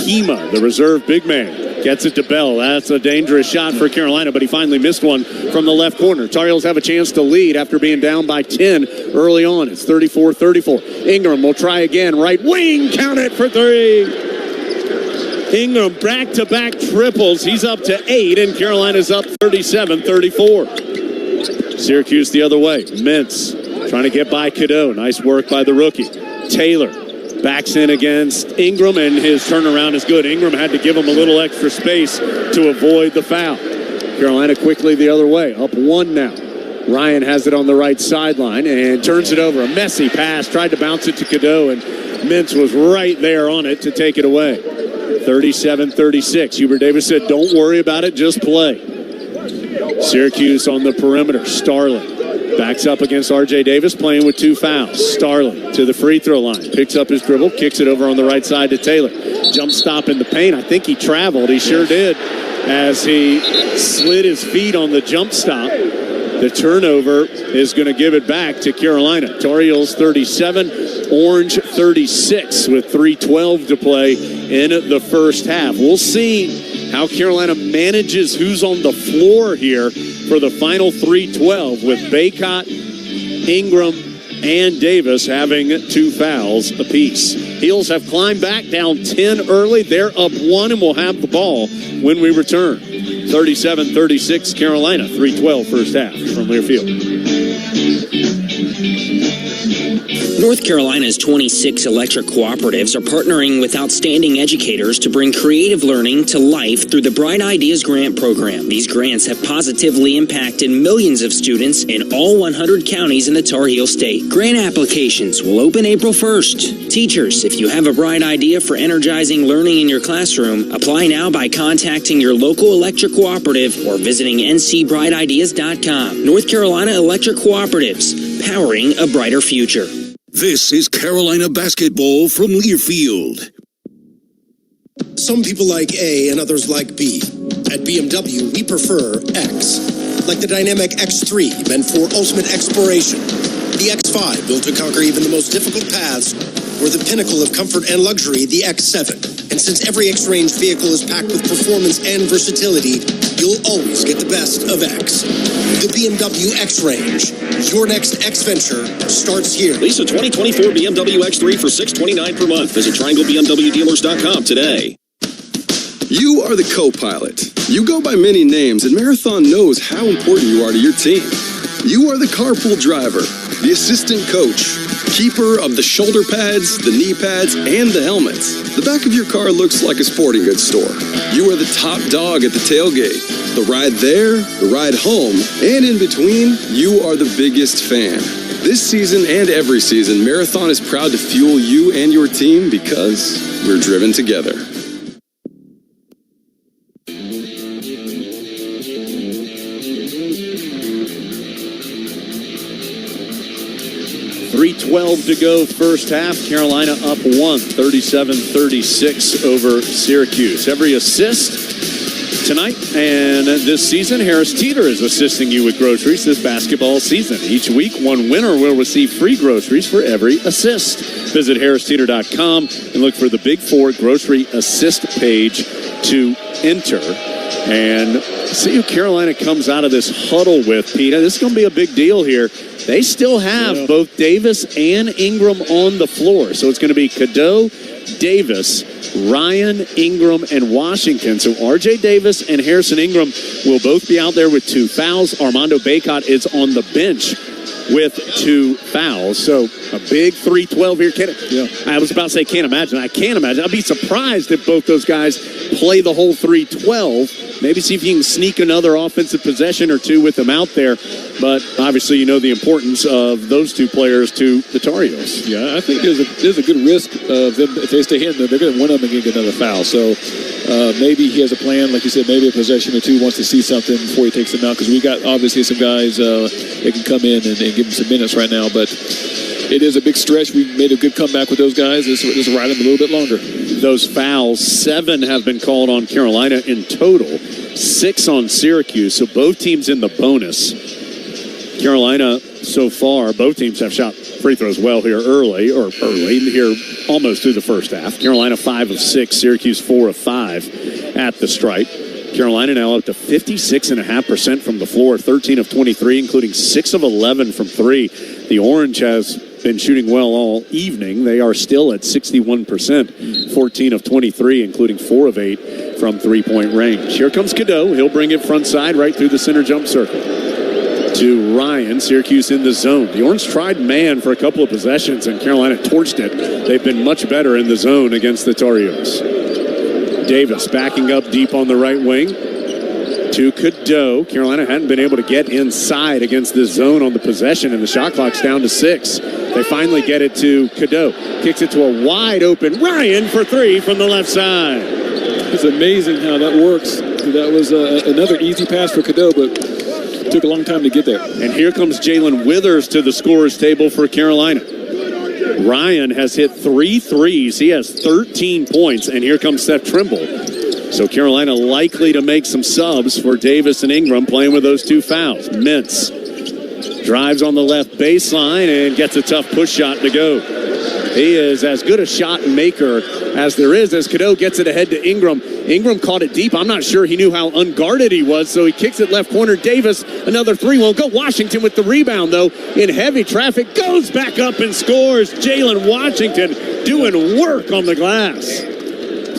Hema, the reserve big man, gets it to Bell. That's a dangerous shot for Carolina, but he finally missed one from the left corner. Tar Heels have a chance to lead after being down by 10 early on. It's 34-34. Ingram will try again. Right wing, count it for 3. Ingram back-to-back triples. He's up to 8, and Carolina's up 37-34. Syracuse the other way. Mintz trying to get by Cadeau. Nice work by the rookie. Taylor backs in against Ingram, and his turnaround is good. Ingram had to give him a little extra space to avoid the foul. Carolina quickly the other way, up 1 now. Ryan has it on the right sideline and turns it over. A messy pass, tried to bounce it to Cadeau, and Mintz was right there on it to take it away. 37-36. Hubert Davis said, don't worry about it, just play. Syracuse on the perimeter. Starling backs up against R.J. Davis, playing with 2 fouls. Starling to the free throw line. Picks up his dribble, kicks it over on the right side to Taylor. Jump stop in the paint. I think he traveled. He sure did. as he slid his feet on the jump stop. The turnover is going to give it back to Carolina. Tar Heels 37, Orange 36 with 3:12 to play in the first half. We'll see how Carolina manages who's on the floor here for the final 3:12 with Baycott, Ingram, and Davis having 2 fouls apiece. Heels have climbed back down 10 early. They're up 1 and will have the ball when we return. 37-36 Carolina, 3:12 first half from Learfield. North Carolina's 26 electric cooperatives are partnering with outstanding educators to bring creative learning to life through the Bright Ideas Grant Program. These grants have positively impacted millions of students in all 100 counties in the Tar Heel State. Grant applications will open April 1st. Teachers, if you have a bright idea for energizing learning in your classroom, apply now by contacting your local electric cooperative or visiting ncbrightideas.com. North Carolina Electric Cooperatives, powering a brighter future. This is Carolina basketball from Learfield. Some people like A and others like B. At BMW, we prefer X. Like the dynamic X3, meant for ultimate exploration. The X5, built to conquer even the most difficult paths. Or the pinnacle of comfort and luxury, the X7. And since every X-Range vehicle is packed with performance and versatility, you'll always get the best of X. The BMW X-Range. Your next X-Venture starts here. Lease a 2024 BMW X3 for $629 per month. Visit TriangleBMWDealers.com today. You are the co-pilot. You go by many names, and Marathon knows how important you are to your team. You are the carpool driver, the assistant coach, keeper of the shoulder pads, the knee pads, and the helmets. The back of your car looks like a sporting goods store. You are the top dog at the tailgate. The ride there, the ride home, and in between, you are the biggest fan. This season and every season, Marathon is proud to fuel you and your team because we're driven together. .312 to go first half. Carolina up 1, 37-36 over Syracuse. Every assist tonight and this season, Harris Teeter is assisting you with groceries this basketball season. Each week, one winner will receive free groceries for every assist. Visit harristeeter.com and look for the Big Four grocery assist page to enter. And see who Carolina comes out of this huddle with, Peter. This is going to be a big deal here. They still have both Davis and Ingram on the floor. So it's going to be Cadeau, Davis, Ryan, Ingram, and Washington. So R.J. Davis and Harrison Ingram will both be out there with 2 fouls. Armando Baycott is on the bench with 2 fouls. So a big 3-12 here. I was about to say can't imagine. I can't imagine. I'd be surprised if both those guys play the whole 3-12. Maybe see if you can sneak another offensive possession or 2 with them out there. But obviously, you know the importance of those 2 players to the Tar Heels. Yeah, I think there's a good risk of them, if they stay in, they're going to one of them and get another foul. So maybe he has a plan, like you said, maybe a possession or 2, wants to see something before he takes them out. Because we got obviously some guys that can come in and give them some minutes right now. But it is a big stretch. We made a good comeback with those guys. Let's ride them a little bit longer. Those fouls, 7 have been called on Carolina in total, 6 on Syracuse. So both teams in the bonus. Carolina, so far, both teams have shot free throws well here early here almost through the first half. Carolina 5 of 6, Syracuse 4 of 5 at the stripe. Carolina now up to 56.5% from the floor, 13 of 23, including 6 of 11 from 3. The Orange has been shooting well all evening. They are still at 61%, 14 of 23, including 4 of 8 from three-point range. Here comes Cadeau. He'll bring it front side right through the center jump circle to Ryan. Syracuse in the zone. The Orange tried man for a couple of possessions, and Carolina torched it. They've been much better in the zone against the Tar Heels. Davis backing up deep on the right wing to Cadeau. Carolina hadn't been able to get inside against this zone on the possession, and the shot clock's down to 6. They finally get it to Cadeau. Kicks it to a wide open Ryan for 3 from the left side. It's amazing how that works. That was another easy pass for Cadeau, but took a long time to get there. And here comes Jalen Withers to the scorer's table for Carolina. Ryan has hit 3 threes. He has 13 points, and here comes Seth Trimble. So Carolina likely to make some subs for Davis and Ingram playing with those two fouls. Mintz drives on the left baseline and gets a tough push shot to go. He is as good a shot maker as there is as Cadeau gets it ahead to Ingram. Ingram caught it deep. I'm not sure he knew how unguarded he was, so he kicks it left corner. Davis, another three won't go. Washington with the rebound, though, in heavy traffic. Goes back up and scores. Jalen Washington doing work on the glass.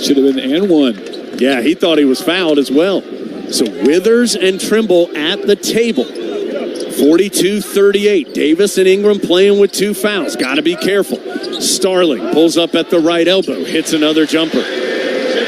Should have been and one. Yeah, he thought he was fouled as well. So Withers and Trimble at the table. 42-38. Davis and Ingram playing with two fouls. Got to be careful. Starling pulls up at the right elbow. Hits another jumper.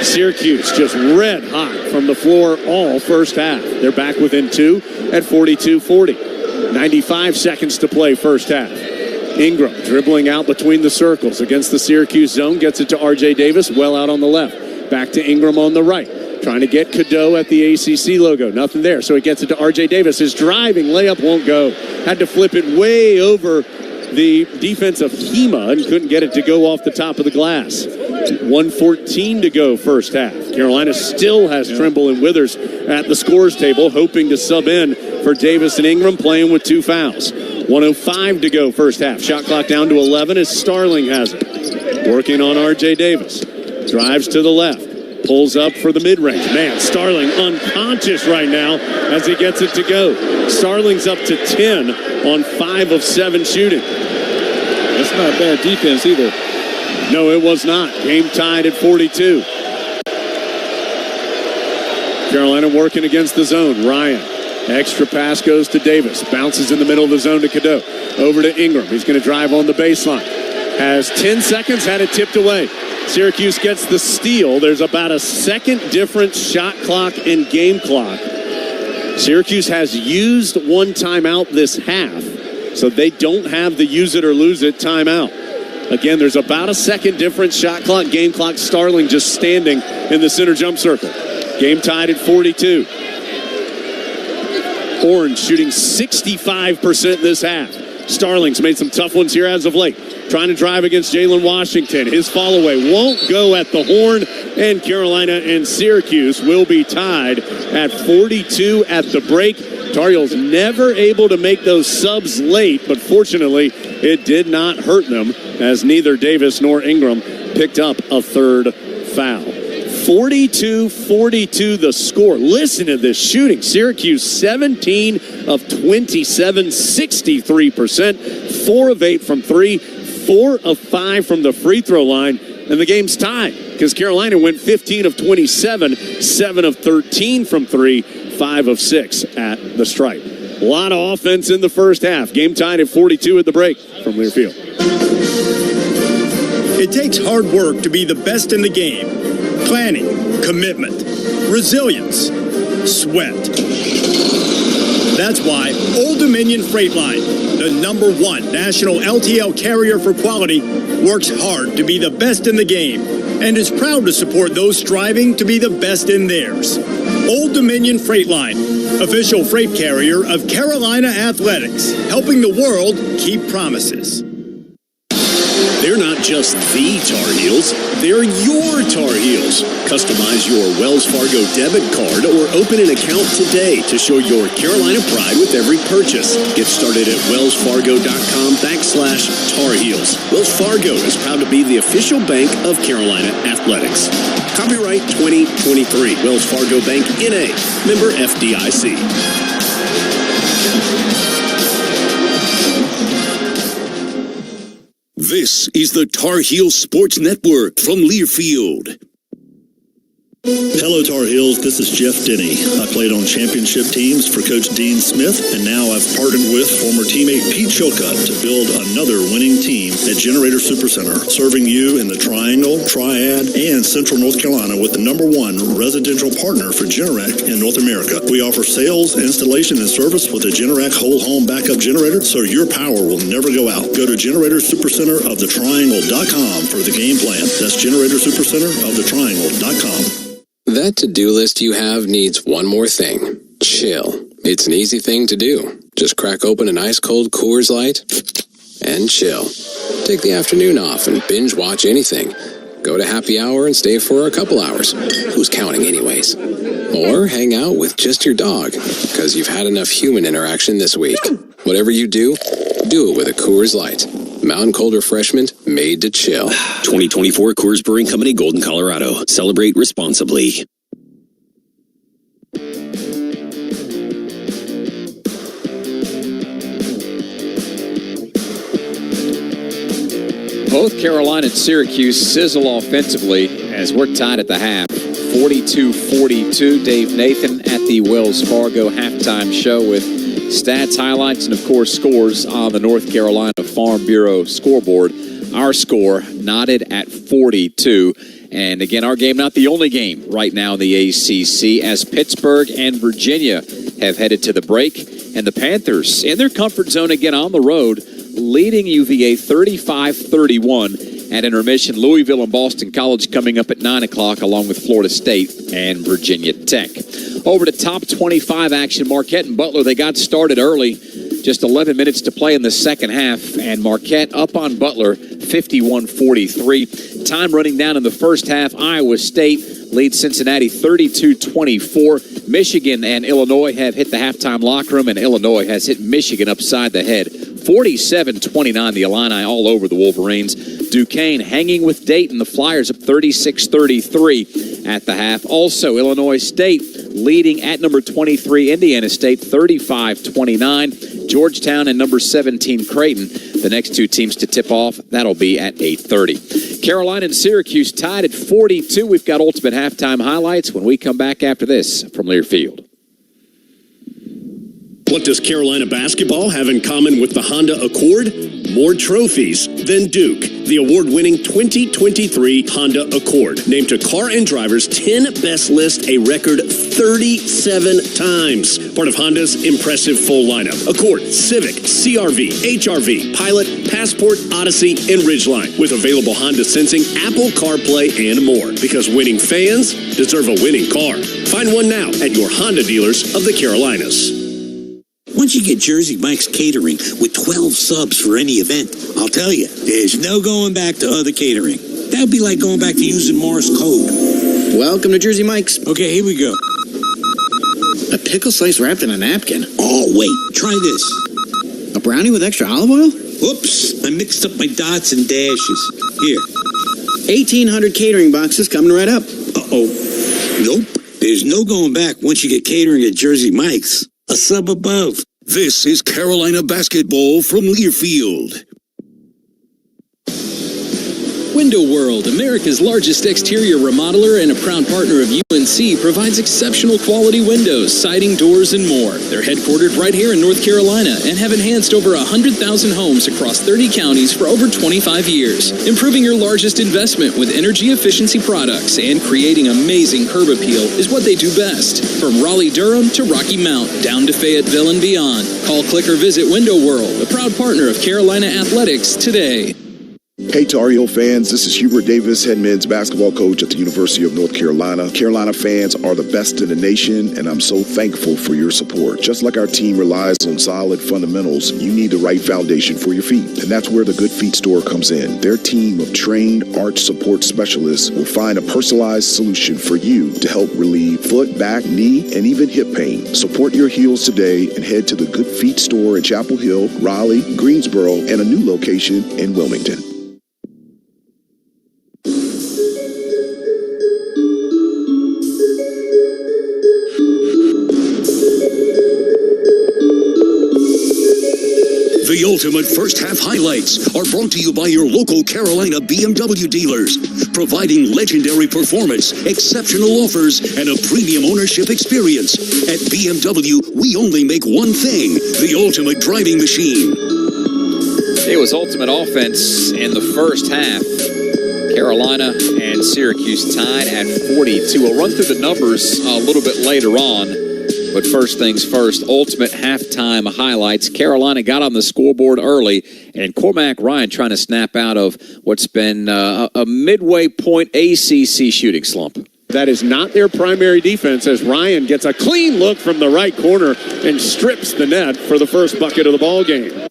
Syracuse just red hot from the floor all first half. They're back within two at 42-40. 95 seconds to play first half. Ingram dribbling out between the circles against the Syracuse zone. Gets it to R.J. Davis well out on the left. Back to Ingram on the right. Trying to get Cadeau at the ACC logo. Nothing there. So he gets it to R.J. Davis. His driving layup won't go. Had to flip it way over the defense of Hema and couldn't get it to go off the top of the glass. 1:14 to go first half. Carolina still has Trimble and Withers at the scores table, hoping to sub in for Davis and Ingram playing with two fouls. 1:05 to go first half. Shot clock down to 11 as Starling has it. Working on R.J. Davis. Drives to the left. Pulls up for the mid-range. Man, Starling unconscious right now as he gets it to go. Starling's up to 10 on 5 of 7 shooting. That's not bad defense either. No, it was not. Game tied at 42. Carolina working against the zone. Ryan. Extra pass goes to Davis. Bounces in the middle of the zone to Cadeau. Over to Ingram. He's going to drive on the baseline. Has 10 seconds, had it tipped away. Syracuse gets the steal. There's about a second difference shot clock and game clock. Syracuse has used one timeout this half, so they don't have the use it or lose it timeout. Again, there's about a second difference shot clock, game clock. Starling just standing in the center jump circle. Game tied at 42. Orange shooting 65% this half. Starling's made some tough ones here as of late. Trying to drive against Jalen Washington. His follow away won't go at the horn, and Carolina and Syracuse will be tied at 42 at the break. Tar Heels never able to make those subs late, but fortunately it did not hurt them as neither Davis nor Ingram picked up a third foul. 42-42 the score. Listen to this shooting. Syracuse 17 of 27, 63%, 4 of 8 from 3, 4 of 5 from the free throw line, and the game's tied because Carolina went 15 of 27, 7 of 13 from 3, 5 of 6 at the stripe. A lot of offense in the first half. Game tied at 42 at the break from Learfield. It takes hard work to be the best in the game. Planning, commitment, resilience, sweat. That's why Old Dominion Freight Line, the #1 national LTL carrier for quality, works hard to be the best in the game and is proud to support those striving to be the best in theirs. Old Dominion Freight Line, official freight carrier of Carolina Athletics, helping the world keep promises. They're not just the Tar Heels, they're your Tar Heels. Customize your Wells Fargo debit card or open an account today to show your Carolina pride with every purchase. Get started at wellsfargo.com/Tar Heels. Wells Fargo is proud to be the official bank of Carolina Athletics. Copyright 2023. Wells Fargo Bank, N.A. Member FDIC. This is the Tar Heel Sports Network from Learfield. Hello, Tar Heels. This is Jeff Denny. I played on championship teams for Coach Dean Smith, and now I've partnered with former teammate Pete Chilcutt to build another winning team at Generator Supercenter, serving you in the Triangle, Triad, and Central North Carolina with the #1 residential partner for Generac in North America. We offer sales, installation, and service with a Generac whole home backup generator, so your power will never go out. Go to Generator Supercenter of the Triangle.com for the game plan. That's Generator Supercenter of the Triangle.com. That to-do list you have needs one more thing. Chill. It's an easy thing to do. Just crack open an ice-cold Coors Light and chill. Take the afternoon off and binge watch anything. Go to happy hour and stay for a couple hours. Who's counting anyways? Or hang out with just your dog, because you've had enough human interaction this week. Whatever you do it with a Coors Light. Mountain Cold Refreshment made to chill. 2024 Coors Brewing Company, Golden, Colorado. Celebrate responsibly. Both Carolina and Syracuse sizzle offensively as we're tied at the half. 42-42. Dave Nathan at the Wells Fargo halftime show with stats, highlights, and, of course, scores on the North Carolina Farm Bureau scoreboard. Our score knotted at 42. And, again, our game not the only game right now in the ACC, as Pittsburgh and Virginia have headed to the break. And the Panthers in their comfort zone again on the road, leading UVA 35-31 at intermission. Louisville and Boston College coming up at 9 o'clock, along with Florida State and Virginia Tech. Over to top 25 action. Marquette and Butler, they got started early. Just 11 minutes to play in the second half, and Marquette up on Butler 51-43. Time running down in the first half. Iowa State leads Cincinnati 32-24. Michigan and Illinois have hit the halftime locker room, and Illinois has hit Michigan upside the head. 47-29, the Illini all over the Wolverines. Duquesne hanging with Dayton. The Flyers up 36-33 at the half. Also, Illinois State leading at number 23, Indiana State, 35-29. Georgetown and number 17, Creighton. The next two teams to tip off, that'll be at 8:30. Carolina and Syracuse tied at 42. We've got ultimate halftime highlights when we come back after this from Learfield. What does Carolina basketball have in common with the Honda Accord? More trophies than Duke. The award-winning 2023 Honda Accord, named to Car and Driver's 10 Best list a record 37 times. Part of Honda's impressive full lineup. Accord, Civic, CR-V, HR-V, Pilot, Passport, Odyssey, and Ridgeline. With available Honda sensing, Apple CarPlay, and more. Because winning fans deserve a winning car. Find one now at your Honda dealers of the Carolinas. Once you get Jersey Mike's catering with 12 subs for any event, I'll tell you, there's no going back to other catering. That would be like going back to using Morse code. Welcome to Jersey Mike's. Okay, here we go. A pickle slice wrapped in a napkin. Oh, wait, try this. A brownie with extra olive oil? Whoops, I mixed up my dots and dashes. Here. 1,800 catering boxes coming right up. Uh-oh. Nope, there's no going back once you get catering at Jersey Mike's. A sub above. This is Carolina basketball from Learfield. Window World, America's largest exterior remodeler and a proud partner of UNC, provides exceptional quality windows, siding, doors, and more. They're headquartered right here in North Carolina and have enhanced over 100,000 homes across 30 counties for over 25 years. Improving your largest investment with energy efficiency products and creating amazing curb appeal is what they do best. From Raleigh-Durham to Rocky Mount, down to Fayetteville and beyond. Call, click, or visit Window World, a proud partner of Carolina Athletics, today. Hey Tar Heel fans, this is Hubert Davis, head men's basketball coach at the University of North Carolina. Carolina fans are the best in the nation, and I'm so thankful for your support. Just like our team relies on solid fundamentals, you need the right foundation for your feet. And that's where the Good Feet store comes in. Their team of trained arch support specialists will find a personalized solution for you to help relieve foot, back, knee, and even hip pain. Support your heels today and head to the Good Feet store in Chapel Hill, Raleigh, Greensboro, and a new location in Wilmington. The ultimate first-half highlights are brought to you by your local Carolina BMW dealers, providing legendary performance, exceptional offers, and a premium ownership experience. At BMW, we only make one thing, the ultimate driving machine. It was ultimate offense in the first half. Carolina and Syracuse tied at 42. We'll run through the numbers a little bit later on. But first things first, ultimate halftime highlights. Carolina got on the scoreboard early, and Cormac Ryan trying to snap out of what's been a midway point ACC shooting slump. That is not their primary defense, as Ryan gets a clean look from the right corner and strips the net for the first bucket of the ball game.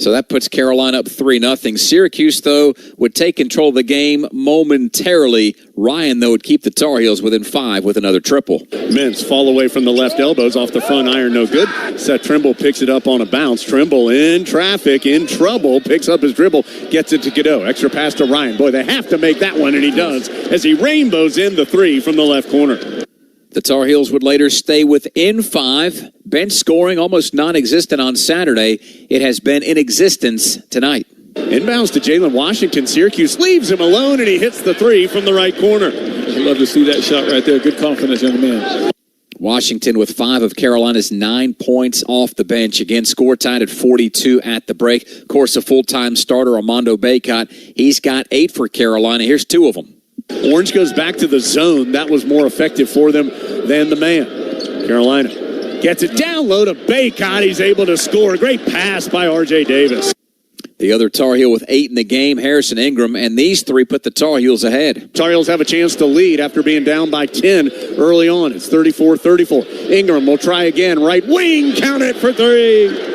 So that puts Carolina up 3-0. Syracuse, though, would take control of the game momentarily. Ryan, though, would keep the Tar Heels within 5 with another triple. Mintz fall away from the left elbows off the front iron, no good. Seth Trimble picks it up on a bounce. Trimble in traffic, in trouble, picks up his dribble, gets it to Godot. Extra pass to Ryan. Boy, they have to make that one, and he does, as he rainbows in the 3 from the left corner. The Tar Heels would later stay within 5. Bench scoring almost non-existent on Saturday. It has been in existence tonight. Inbounds to Jalen Washington. Syracuse leaves him alone, and he hits the 3 from the right corner. I'd love to see that shot right there. Good confidence, young man. Washington with 5 of Carolina's 9 points off the bench. Again, score tied at 42 at the break. Of course, a full-time starter, Armando Bacot. He's got 8 for Carolina. Here's 2 of them. Orange goes back to the zone. That was more effective for them than the man. Carolina gets it down low to Bacot. He's able to score. Great pass by R.J. Davis. The other Tar Heel with 8 in the game, Harrison Ingram, and these 3 put the Tar Heels ahead. Tar Heels have a chance to lead after being down by 10 early on. It's 34-34. Ingram will try again. Right wing, count it for 3.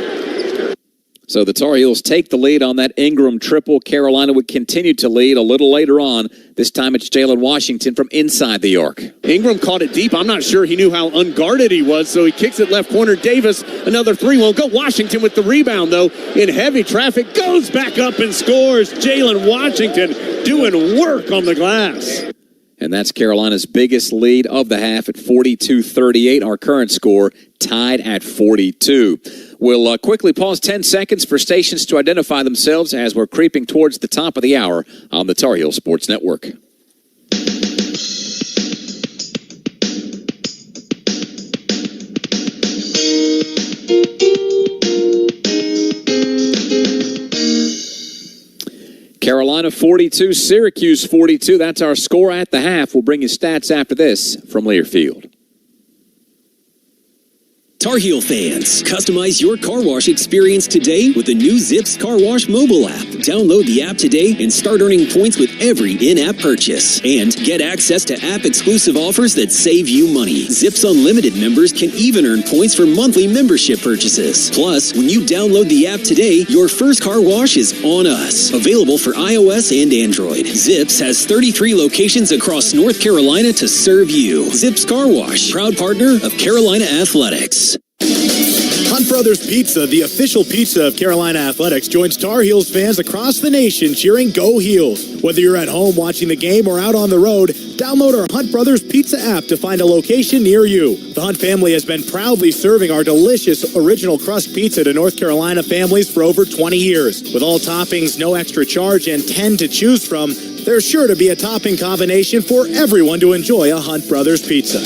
So the Tar Heels take the lead on that Ingram triple. Carolina would continue to lead a little later on. This time it's Jalen Washington from inside the arc. Ingram caught it deep. I'm not sure he knew how unguarded he was, so he kicks it left corner. Davis, another 3 won't go. Washington with the rebound, though, in heavy traffic. Goes back up and scores. Jalen Washington doing work on the glass. And that's Carolina's biggest lead of the half at 42-38. Our current score tied at 42. We'll quickly pause 10 seconds for stations to identify themselves as we're creeping towards the top of the hour on the Tar Heel Sports Network. Carolina 42, Syracuse 42. That's our score at the half. We'll bring you stats after this from Learfield. Tar Heel fans, customize your car wash experience today with the new Zips Car Wash mobile app. Download the app today and start earning points with every in-app purchase. And get access to app-exclusive offers that save you money. Zips Unlimited members can even earn points for monthly membership purchases. Plus, when you download the app today, your first car wash is on us. Available for iOS and Android. Zips has 33 locations across North Carolina to serve you. Zips Car Wash, proud partner of Carolina Athletics. Hunt Brothers Pizza, the official pizza of Carolina Athletics, joins Tar Heels fans across the nation cheering Go Heels. Whether you're at home watching the game or out on the road, download our Hunt Brothers Pizza app to find a location near you. The Hunt family has been proudly serving our delicious original crust pizza to North Carolina families for over 20 years. With all toppings, no extra charge, and 10 to choose from, there's sure to be a topping combination for everyone to enjoy a Hunt Brothers Pizza.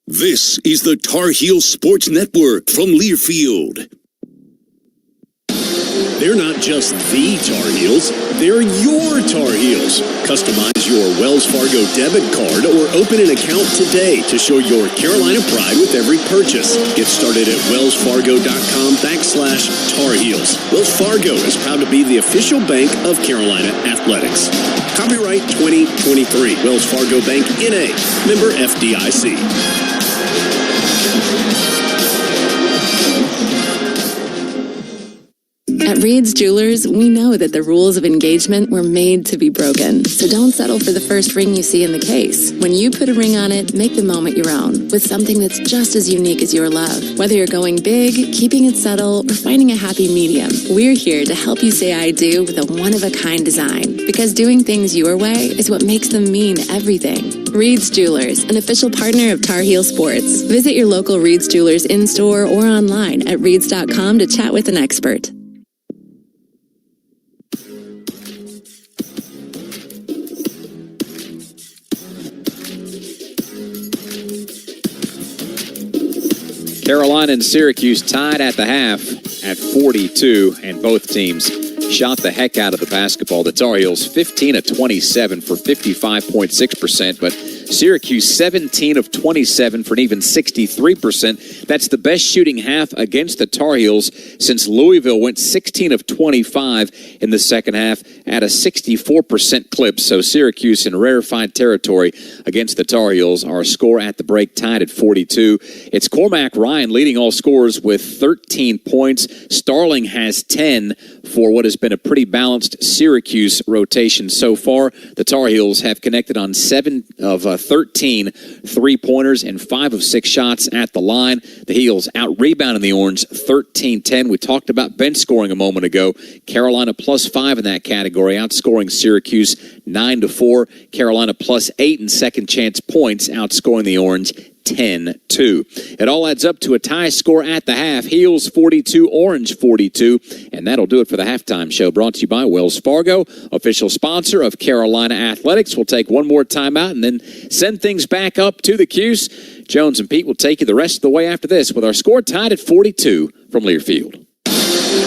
This is the Tar Heel Sports Network from Learfield. They're not just the Tar Heels, they're your Tar Heels. Customize your Wells Fargo debit card or open an account today to show your Carolina pride with every purchase. Get started at wellsfargo.com/Tar Heels. Wells Fargo is proud to be the official bank of Carolina Athletics. Copyright 2023. Wells Fargo Bank, N.A. Member FDIC. At Reed's Jewelers, we know that the rules of engagement were made to be broken. So don't settle for the first ring you see in the case. When you put a ring on it, make the moment your own with something that's just as unique as your love. Whether you're going big, keeping it subtle, or finding a happy medium, we're here to help you say I do with a one-of-a-kind design. Because doing things your way is what makes them mean everything. Reed's Jewelers, an official partner of Tar Heel Sports. Visit your local Reed's Jewelers in-store or online at reeds.com to chat with an expert. Carolina and Syracuse tied at the half at 42, and both teams shot the heck out of the basketball. The Tar Heels 15 of 27 for 55.6%, but Syracuse 17 of 27 for an even 63%. That's the best shooting half against the Tar Heels since Louisville went 16 of 25 in the second half at a 64% clip. So Syracuse in rarefied territory against the Tar Heels. Our score at the break tied at 42. It's Cormac Ryan leading all scorers with 13 points. Starling has 10 for what has been a pretty balanced Syracuse rotation so far. The Tar Heels have connected on 7 of 13 three-pointers and 5 of 6 shots at the line. The Heels out-rebounding the Orange 13-10. We talked about bench scoring a moment ago. Carolina +5 in that category, outscoring Syracuse 9-4. Carolina +8 in second chance points, outscoring the Orange 10-2. It all adds up to a tie score at the half. Heels 42, Orange 42. And that'll do it for the halftime show, brought to you by Wells Fargo, official sponsor of Carolina Athletics. We'll take one more timeout and then send things back up to the Cuse. Jones and Pete will take you the rest of the way after this with our score tied at 42 from Learfield.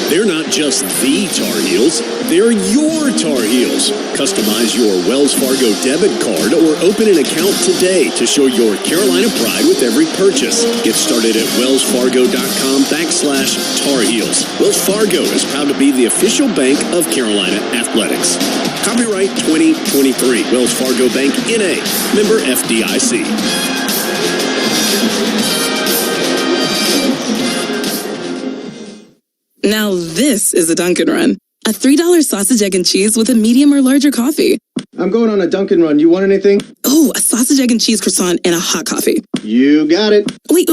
They're not just the Tar Heels, they're your Tar Heels. Customize your Wells Fargo debit card or open an account today to show your Carolina pride with every purchase. Get started at wellsfargo.com/Tar Heels. Wells Fargo is proud to be the official bank of Carolina Athletics. Copyright 2023. Wells Fargo Bank, N.A. Member FDIC. Now this is a Dunkin' Run. A $3 sausage, egg, and cheese with a medium or larger coffee. I'm going on a Dunkin' Run. You want anything? Oh, a sausage, egg, and cheese croissant and a hot coffee. You got it. Wait,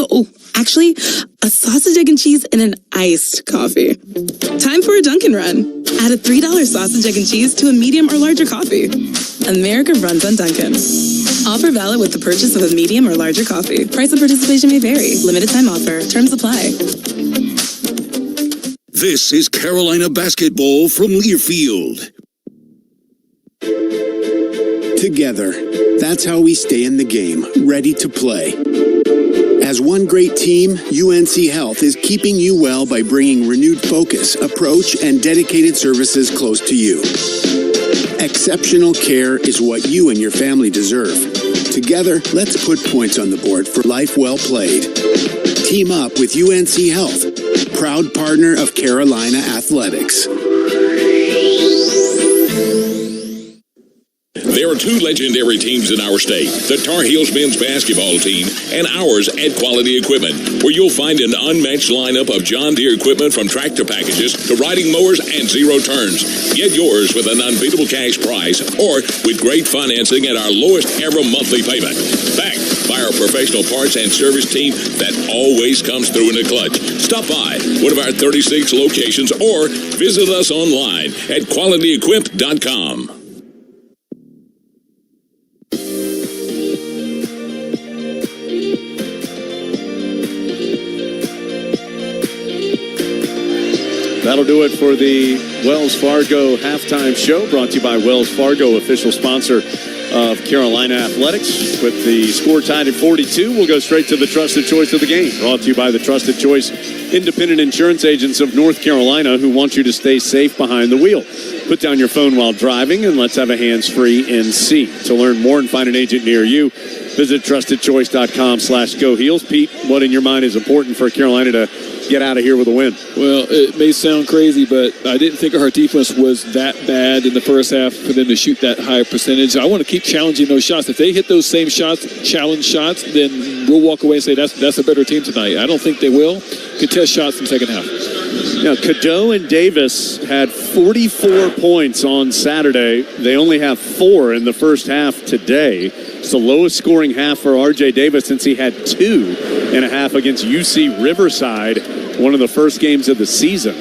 actually, a sausage, egg, and cheese and an iced coffee. Time for a Dunkin' Run. Add a $3 sausage, egg, and cheese to a medium or larger coffee. America runs on Dunkin'. Offer valid with the purchase of a medium or larger coffee. Price of participation may vary. Limited time offer. Terms apply. This is Carolina basketball from Learfield. Together, that's how we stay in the game, ready to play. As one great team, UNC Health is keeping you well by bringing renewed focus, approach, and dedicated services close to you. Exceptional care is what you and your family deserve. Together, let's put points on the board for life well played. Team up with UNC Health, proud partner of Carolina Athletics. There are two legendary teams in our state, the Tar Heels men's basketball team and ours at Quality Equipment, where you'll find an unmatched lineup of John Deere equipment from tractor packages to riding mowers and zero turns. Get yours with an unbeatable cash price or with great financing at our lowest ever monthly payment. Backed by our professional parts and service team that always comes through in the clutch. Stop by one of our 36 locations or visit us online at qualityequip.com. That'll do it for the Wells Fargo halftime show, brought to you by Wells Fargo, official sponsor of Carolina Athletics. With the score tied at 42, we'll go straight to the trusted choice of the game, brought to you by the Trusted Choice Independent Insurance Agents of North Carolina, who want you to stay safe behind the wheel. Put down your phone while driving, and let's have a hands-free NC. To learn more and find an agent near you, visit trustedchoice.com/GoHeels. Pete, what in your mind is important for Carolina to get out of here with a win? Well, it may sound crazy, but I didn't think our defense was that bad in the first half for them to shoot that high percentage. I want to keep challenging those shots. If they hit those same shots, challenge shots, then we'll walk away and say that's a better team tonight. I don't think they will contest shots in the second half. Now, Cadeau and Davis had 44 points on Saturday. They only have 4 in the first half today. It's the lowest scoring half for R.J. Davis since he had 2.5 against UC Riverside, one of the first games of the season.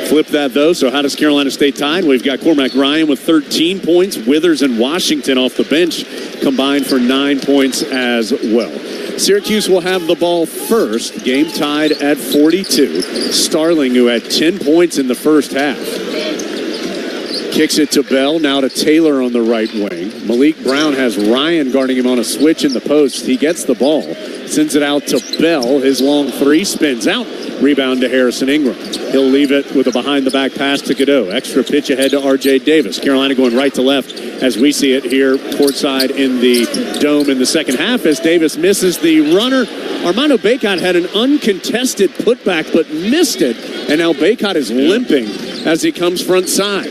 Flip that, though. So how does Carolina stay tied? We've got Cormac Ryan with 13 points. Withers and Washington off the bench combined for 9 points as well. Syracuse will have the ball first. Game tied at 42. Starling, who had 10 points in the first half, kicks it to Bell, now to Taylor on the right wing. Malik Brown has Ryan guarding him on a switch in the post. He gets the ball, sends it out to Bell. His long three spins out. Rebound to Harrison Ingram. He'll leave it with a behind-the-back pass to Cadeau. Extra pitch ahead to R.J. Davis. Carolina going right to left as we see it here courtside in the Dome in the second half as Davis misses the runner. Armando Bacot had an uncontested putback but missed it, and now Bacot is limping as he comes front side.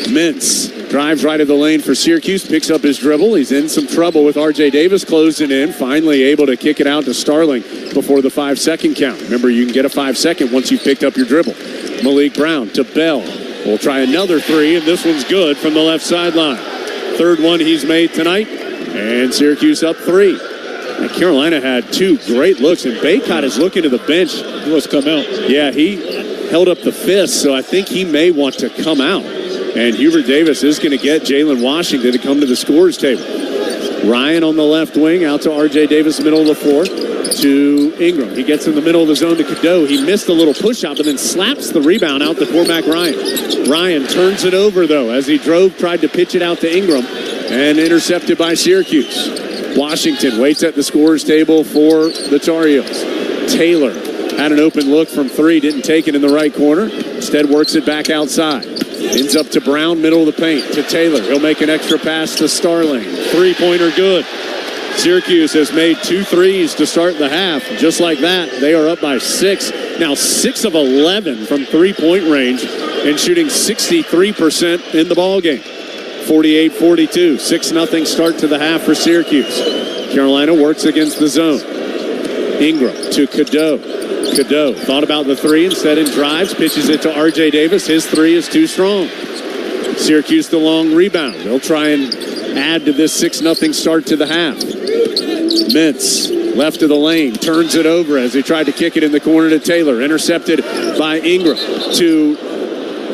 Mintz drives right of the lane for Syracuse, picks up his dribble. He's in some trouble with R.J. Davis closing in, finally able to kick it out to Starling before the 5-second count. Remember, you can get a 5-second once you've picked up your dribble. Malik Brown to Bell. We'll try another three, and this one's good from the left sideline. Third one he's made tonight, and Syracuse up 3. And Carolina had 2 great looks, and Bacot is looking to the bench. He wants to come out. Yeah, he held up the fist, so I think he may want to come out. And Hubert Davis is going to get Jalen Washington to come to the scorer's table. Ryan on the left wing, out to R.J. Davis, middle of the floor, to Ingram. He gets in the middle of the zone to Cadeau. He missed a little push-up and then slaps the rebound out to Cormac Ryan. Ryan turns it over, though, as he tried to pitch it out to Ingram, and intercepted by Syracuse. Washington waits at the scorer's table for the Tar Heels. Taylor had an open look from 3, didn't take it in the right corner. Instead works it back outside. Ends up to Brown, middle of the paint, to Taylor. He'll make an extra pass to Starling. Three-pointer good. Syracuse has made 2 threes to start the half. Just like that, they are up by 6. Now 6 of 11 from three-point range and shooting 63% in the ballgame. 48-42, 6-0 start to the half for Syracuse. Carolina works against the zone. Ingram to Cadeau. Cadeau thought about the 3 instead and drives, pitches it to R.J. Davis. His 3 is too strong. Syracuse the long rebound. They'll try and add to this 6-0 start to the half. Mintz, left of the lane, turns it over as he tried to kick it in the corner to Taylor. Intercepted by Ingram to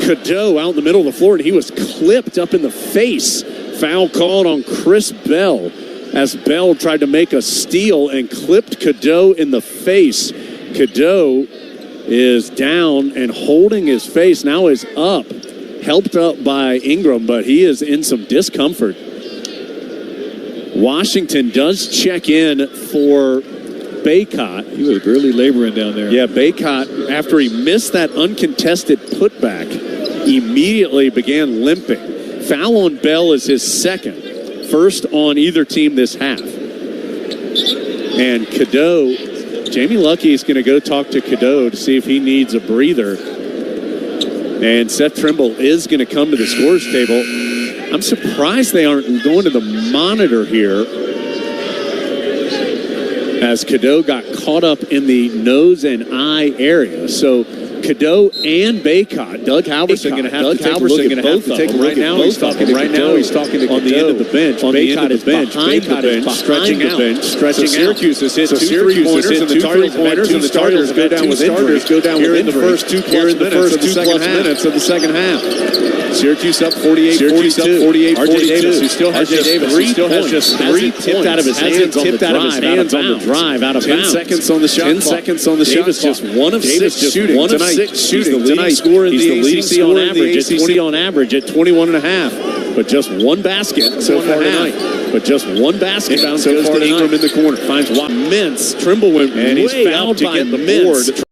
Cadeau out in the middle of the floor, and he was clipped up in the face. Foul called on Chris Bell as Bell tried to make a steal and clipped Cadeau in the face. Cadeau is down and holding his face, now is up, helped up by Ingram, but he is in some discomfort. Washington does check in for Bacot. He was really laboring down there. Yeah, Bacot, after he missed that uncontested putback, immediately began limping. Foul on Bell is his second. First on either team this half. And Cadeau, Jamie Luckey is going to go talk to Cadeau to see if he needs a breather. And Seth Trimble is going to come to the scorer's table. I'm surprised they aren't going to the monitor here, as Cadeau got caught up in the nose and eye area. So Cadeau and Bacot, Doug Halverson going to have to take a look at both of them. Right now he's talking to Cadeau on the end of the bench. Bacot is behind the bench, stretching out. So Syracuse has hit 2 3-pointers, and the Tar Heels go down with injury here in the first 2+ minutes of the second half. Syracuse up 48-42. R.J. Davis, who still has just 3 tipped out of his hands on the drive, out of bounds. 10 seconds on the shot. 10 seconds on the shot. Davis just 1 of 6 shooting tonight. He's the leading scorer in the ACC on average at 20 on average at 21.5. But just 1 basket so far tonight. But just 1 basket so far to Ingram in the corner. Finds Mintz. Trimble went and he's fouled to get the board.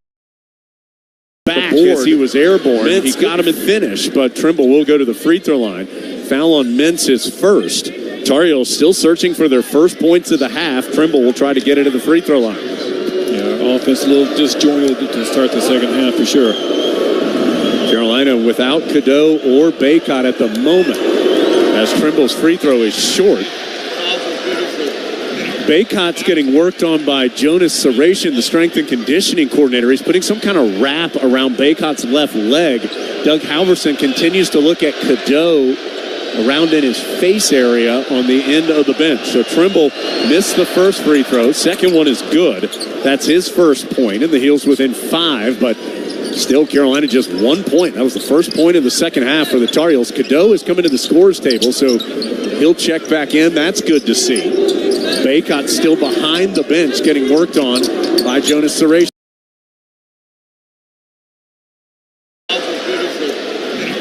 Back as he was airborne. He got him in finish, but Trimble will go to the free throw line. Foul on Mintz is first. Tar Heels still searching for their first points of the half. Trimble will try to get it to the free throw line. Yeah, offense a little disjointed to start the second half for sure. Carolina without Cadeau or Bacot at the moment, as Trimble's free throw is short. Bacot's getting worked on by Jonas Saratian, the strength and conditioning coordinator. He's putting some kind of wrap around Bacot's left leg. Doug Halverson continues to look at Cadeau around in his face area on the end of the bench. So Trimble missed the first free throw. Second one is good. That's his first point, and the Heels within 5, but still Carolina just 1 point. That was the first point of the second half for the Tar Heels. Cadeau is coming to the scorer's table, so he'll check back in. That's good to see. Bacot still behind the bench getting worked on by Jonas Saratian.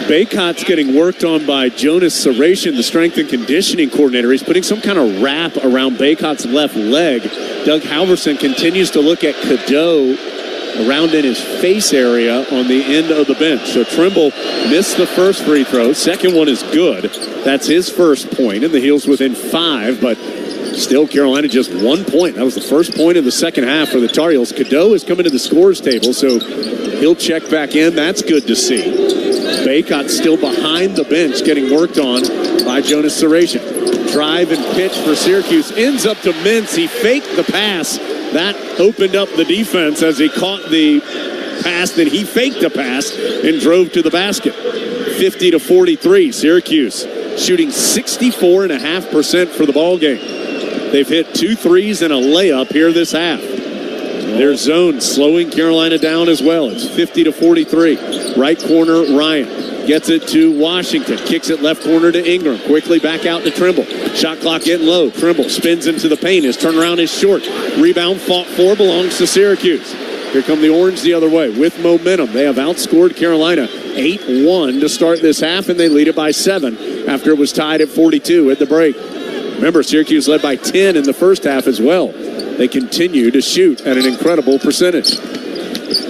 Bacot's getting worked on by Jonas Saratian, the strength and conditioning coordinator. He's putting some kind of wrap around Bacot's left leg. Doug Halverson continues to look at Cadeau around in his face area on the end of the bench. So Trimble missed the first free throw. Second one is good. That's his first point, and the Heels within 5, but still Carolina just 1 point. That was the first point of the second half for the Tar Heels. Cadeau is coming to the scores table, so he'll check back in. That's good to see. Baycott still behind the bench getting worked on by Jonas Sarasian. Drive and pitch for Syracuse. Ends up to Mintz. He faked the pass. That opened up the defense as he caught the pass. Then he faked the pass and drove to the basket. 50-43. Syracuse shooting 64.5% for the ball game. They've hit 2 threes and a layup here this half. Their zone slowing Carolina down as well. It's 50-43. Right corner, Ryan gets it to Washington. Kicks it left corner to Ingram. Quickly back out to Trimble. Shot clock getting low. Trimble spins into the paint. His turnaround is short. Rebound fought for belongs to Syracuse. Here come the Orange the other way with momentum. They have outscored Carolina 8-1 to start this half, and they lead it by 7 after it was tied at 42 at the break. Remember, Syracuse led by 10 in the first half as well. They continue to shoot at an incredible percentage.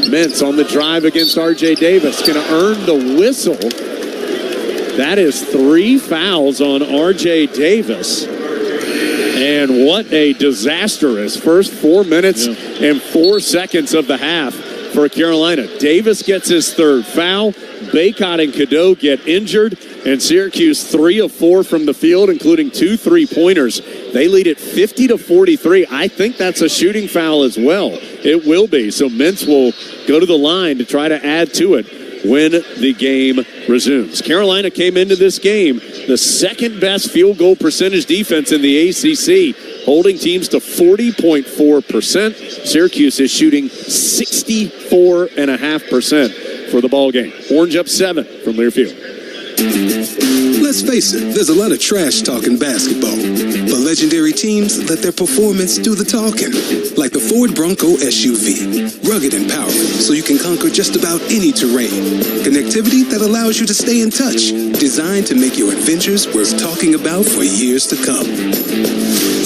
Mintz on the drive against R.J. Davis. Going to earn the whistle. That is 3 fouls on R.J. Davis. And what a disastrous first 4 minutes and 4 seconds of the half for Carolina. Davis gets his 3rd foul. Baycott and Cadeau get injured. And Syracuse 3 of 4 from the field, including 2 3-pointers. They lead it 50-43. I think that's a shooting foul as well. It will be. So Mintz will go to the line to try to add to it when the game resumes. Carolina came into this game the second best field goal percentage defense in the ACC, holding teams to 40.4%. Syracuse is shooting 64.5% for the ball game. Orange up 7 from Learfield. Let's face it, there's a lot of trash talking basketball. But legendary teams let their performance do the talking. Like the Ford Bronco SUV. Rugged and powerful, so you can conquer just about any terrain. Connectivity that allows you to stay in touch. Designed to make your adventures worth talking about for years to come.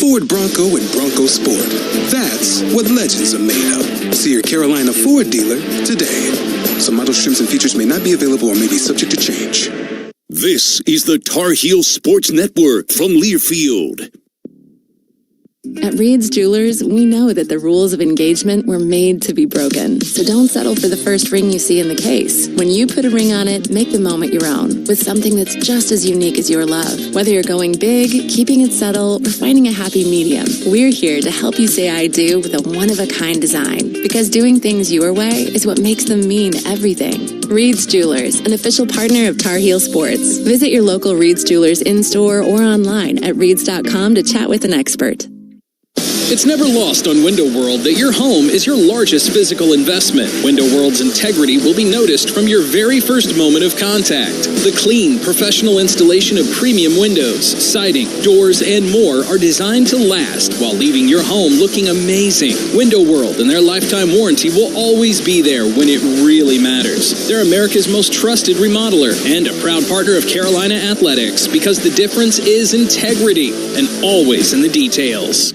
Ford Bronco and Bronco Sport. That's what legends are made of. See your Carolina Ford dealer today. Some model trims and features may not be available or may be subject to change. This is the Tar Heel Sports Network from Learfield. At Reed's Jewelers, we know that the rules of engagement were made to be broken. So don't settle for the first ring you see in the case. When you put a ring on it, make the moment your own with something that's just as unique as your love. Whether you're going big, keeping it subtle, or finding a happy medium, we're here to help you say I do with a one-of-a-kind design. Because doing things your way is what makes them mean everything. Reed's Jewelers, an official partner of Tar Heel Sports. Visit your local Reed's Jewelers in-store or online at reeds.com to chat with an expert. It's never lost on Window World that your home is your largest physical investment. Window World's integrity will be noticed from your very first moment of contact. The clean, professional installation of premium windows, siding, doors, and more are designed to last while leaving your home looking amazing. Window World and their lifetime warranty will always be there when it really matters. They're America's most trusted remodeler and a proud partner of Carolina Athletics because the difference is integrity and always in the details.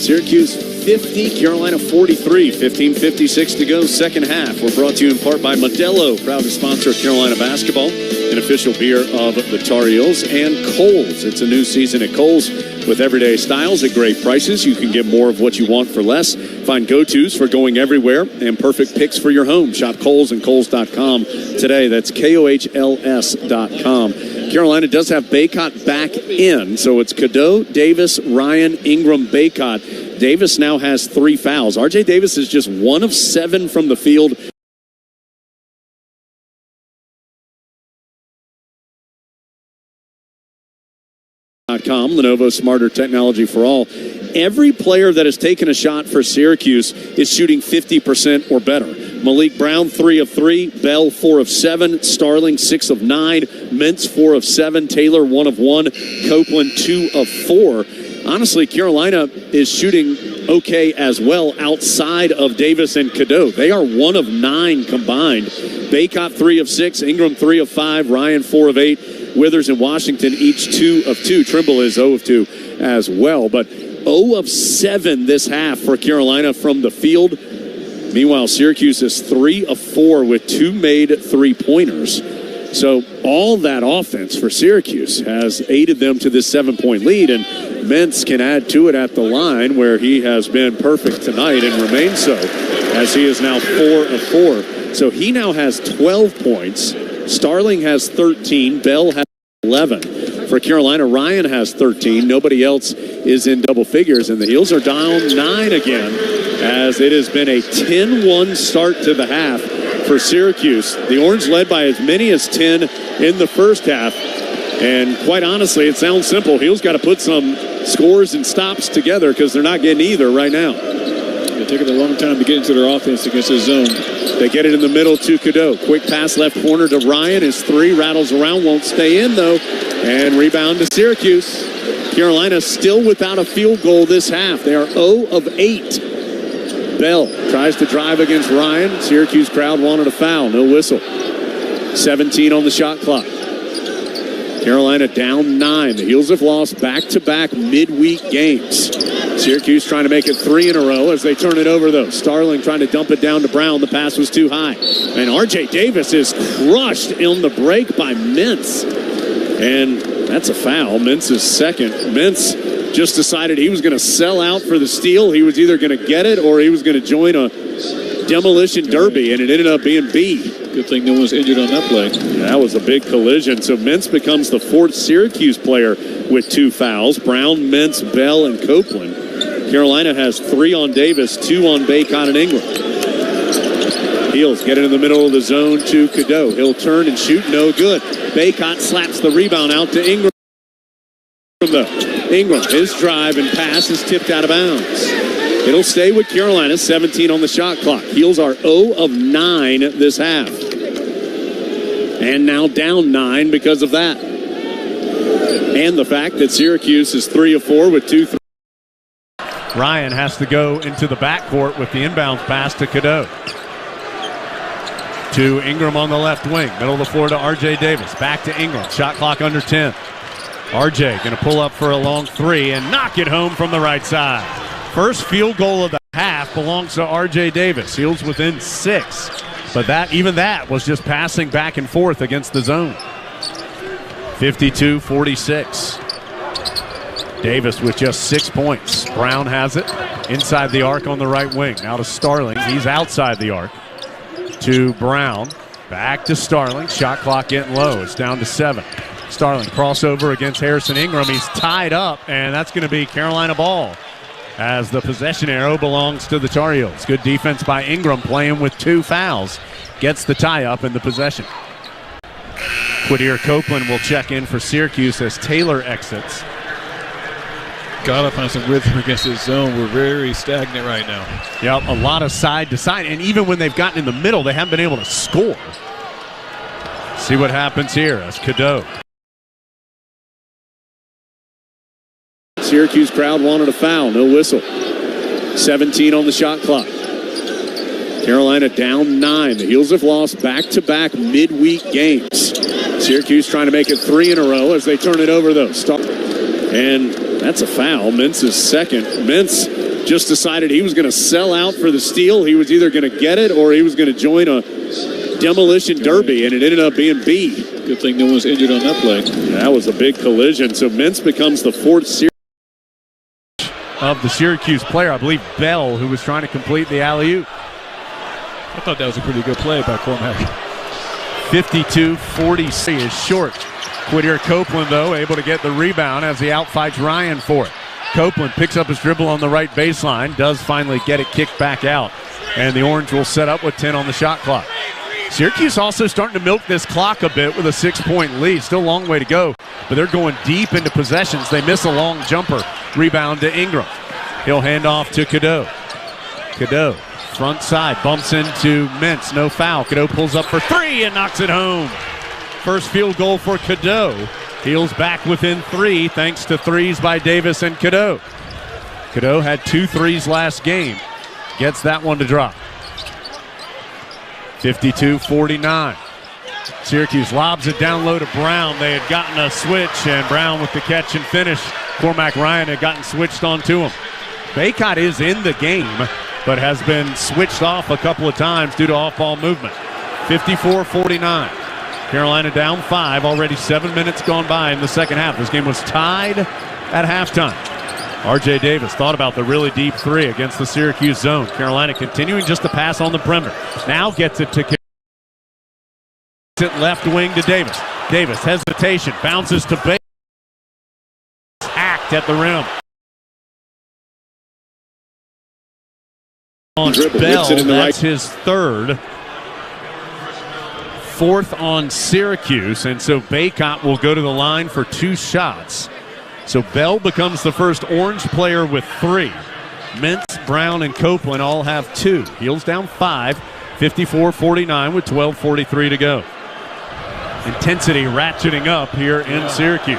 Syracuse 50, Carolina 43, 15:56 to go, second half. We're brought to you in part by Modelo, proud sponsor of Carolina basketball, an official beer of the Tar Heels, and Kohl's. It's a new season at Kohl's with everyday styles at great prices. You can get more of what you want for less. Find go-tos for going everywhere and perfect picks for your home. Shop Kohl's and Kohl's.com today. That's KOHLS.com. Carolina does have Baycott back in, so it's Cadeau, Davis, Ryan, Ingram, Baycott. Davis now has 3 fouls. R.J. Davis is just 1 of 7 from the field. Lenovo Smarter Technology for All. Every player that has taken a shot for Syracuse is shooting 50% or better. Malik Brown, 3 of 3. Bell, 4 of 7. Starling, 6 of 9. Mintz, 4 of 7. Taylor, 1 of 1. Copeland, 2 of 4. Honestly, Carolina is shooting okay as well outside of Davis and Cadeau. They are 1 of 9 combined. Baycott, 3 of 6. Ingram, 3 of 5. Ryan, 4 of 8. Withers and Washington each 2 of 2. Trimble is 0 of 2 as well. But 0 of 7 this half for Carolina from the field. Meanwhile, Syracuse is 3 of 4 with 2 made 3-pointers. So all that offense for Syracuse has aided them to this 7-point lead, and Mintz can add to it at the line where he has been perfect tonight and remains so, as he is now 4 of 4. So he now has 12 points. Starling has 13. Bell has 11. For Carolina, Ryan has 13. Nobody else is in double figures, and the Heels are down 9 again, as it has been a 10-1 start to the half for Syracuse. The Orange led by as many as 10 in the first half. And quite honestly, it sounds simple. Heels got to put some scores and stops together because they're not getting either right now. It's taking a long time to get into their offense against the zone. They get it in the middle to Cadeau. Quick pass left corner to Ryan. His 3 rattles around, won't stay in though. And rebound to Syracuse. Carolina still without a field goal this half. They are 0 of 8. Bell tries to drive against Ryan. Syracuse crowd wanted a foul. No whistle. 17 on the shot clock. Carolina down 9. The Heels have lost back-to-back midweek games. Syracuse trying to make it 3 in a row as they turn it over, though. Starling trying to dump it down to Brown. The pass was too high. And R.J. Davis is crushed on the break by Mintz. And that's a foul. Mintz is second. Mintz just decided he was going to sell out for the steal. He was either going to get it or he was going to join a demolition derby, and it ended up being B. Good thing no one's injured on that play. That was a big collision. So Mintz becomes the 4th Syracuse player with 2 fouls. Brown, Mintz, Bell, and Copeland. Carolina has 3 on Davis, 2 on Bacon and Ingram. Heels get it in the middle of the zone to Cadeau. He'll turn and shoot, no good. Bacon slaps the rebound out to Ingram. Ingram, his drive and pass is tipped out of bounds. It'll stay with Carolina, 17 on the shot clock. Heels are 0 of 9 this half. And now down 9 because of that. And the fact that Syracuse is 3 of 4 with 2 threes. Ryan has to go into the backcourt with the inbounds pass to Cadeau. To Ingram on the left wing. Middle of the floor to R.J. Davis. Back to Ingram. Shot clock under 10. R.J. going to pull up for a long 3 and knock it home from the right side. First field goal of the half belongs to R.J. Davis. Heels within 6. But even that was just passing back and forth against the zone. 52-46. Davis with just 6 points. Brown has it inside the arc on the right wing. Now to Starling. He's outside the arc. To Brown. Back to Starling. Shot clock getting low. It's down to 7. Starling crossover against Harrison Ingram. He's tied up, and that's going to be Carolina ball as the possession arrow belongs to the Tar Heels. Good defense by Ingram, playing with 2 fouls. Gets the tie up in the possession. Quadir Copeland will check in for Syracuse as Taylor exits. Got to find some rhythm against this zone. We're very stagnant right now. Yep, a lot of side to side, and even when they've gotten in the middle, they haven't been able to score. See what happens here as Cadeau. Syracuse crowd wanted a foul, no whistle. 17 on the shot clock. Carolina down 9. The Heels have lost back-to-back midweek games. Syracuse trying to make it 3 in a row as they turn it over, though. And that's a foul. Mintz is second. Mintz just decided he was going to sell out for the steal. He was either going to get it or he was going to join a demolition derby, and it ended up being B. Good thing no one's injured on that play. That was a big collision. So Mintz becomes the 4th Syracuse of the Syracuse player. I believe Bell, who was trying to complete the alley-oop. I thought that was a pretty good play by Cormac. 52-40 is short. Quadir Copeland, though, able to get the rebound as he outfights Ryan for it. Copeland picks up his dribble on the right baseline, does finally get it kicked back out, and the Orange will set up with 10 on the shot clock. Syracuse also starting to milk this clock a bit with a 6-point lead. Still a long way to go, but they're going deep into possessions. They miss a long jumper. Rebound to Ingram. He'll hand off to Cadeau. Cadeau, front side, bumps into Mintz. No foul. Cadeau pulls up for 3 and knocks it home. First field goal for Cadeau. Heels back within 3 thanks to threes by Davis and Cadeau. Cadeau had 2 threes last game. Gets that one to drop. 52-49. Syracuse lobs it down low to Brown. They had gotten a switch, and Brown with the catch and finish. Cormac Ryan had gotten switched onto him. Baycott is in the game, but has been switched off a couple of times due to off-ball movement. 54-49. Carolina down 5, already 7 minutes gone by in the second half. This game was tied at halftime. R.J. Davis thought about the really deep three against the Syracuse zone. Carolina continuing just to pass on the perimeter. Now gets it to left wing to Davis. Davis, hesitation, bounces to Bates. Hacked at the rim. On Bell, that's his third. Fourth on Syracuse, and so Baycott will go to the line for 2 shots. So Bell becomes the first Orange player with 3. Mintz, Brown, and Copeland all have 2. Heels down 5, 54-49 with 12:43 to go. Intensity ratcheting up here in Syracuse.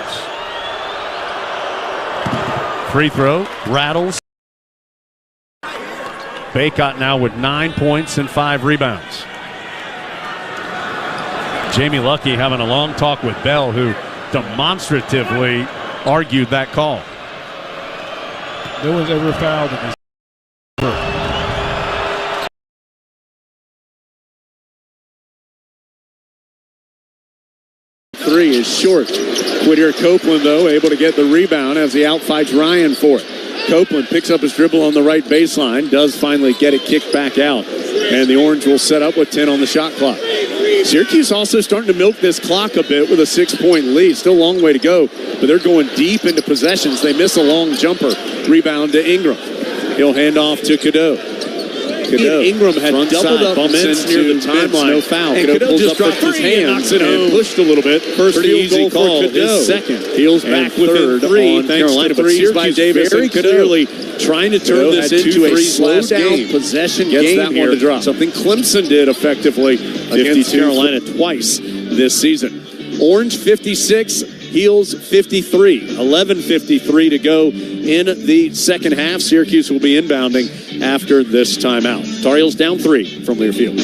Free throw, rattles. Baycott now with 9 points and 5 rebounds. Jamie Luckey having a long talk with Bell, who demonstratively argued that call. No one's ever fouled in this. Three is short. Whittier Copeland, though, able to get the rebound as he outfights Ryan for it. Copeland picks up his dribble on the right baseline, does finally get it kicked back out. And the Orange will set up with 10 on the shot clock. Syracuse also starting to milk this clock a bit with a 6-point lead. Still a long way to go, but they're going deep into possessions. They miss a long jumper. Rebound to Ingram. He'll hand off to Cadeau. Ingram had doubled up Mintz near the timeline. No foul. And Cadeau just dropped his hands and pushed a little bit. First field goal call, his second. Heels back with third on Carolina. But Syracuse by Davis very clearly trying to turn this into a slow-down possession game that one to drop. Something Clemson did effectively against Carolina twice this season. Orange 56, Heels 53. 11:53 to go in the second half. Syracuse will be inbounding after this timeout. Tar Heels down 3 from Learfield.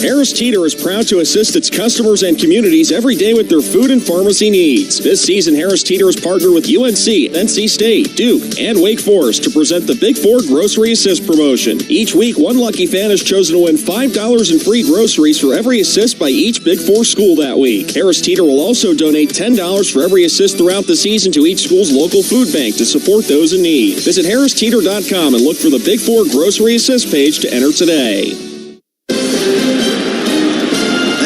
Harris Teeter is proud to assist its customers and communities every day with their food and pharmacy needs. This season, Harris Teeter has partnered with UNC, NC State, Duke, and Wake Forest to present the Big Four Grocery Assist promotion. Each week, one lucky fan is chosen to win $5 in free groceries for every assist by each Big Four school that week. Harris Teeter will also donate $10 for every assist throughout the season to each school's local food bank to support those in need. Visit harristeeter.com and look for the Big Four Grocery Assist page to enter today.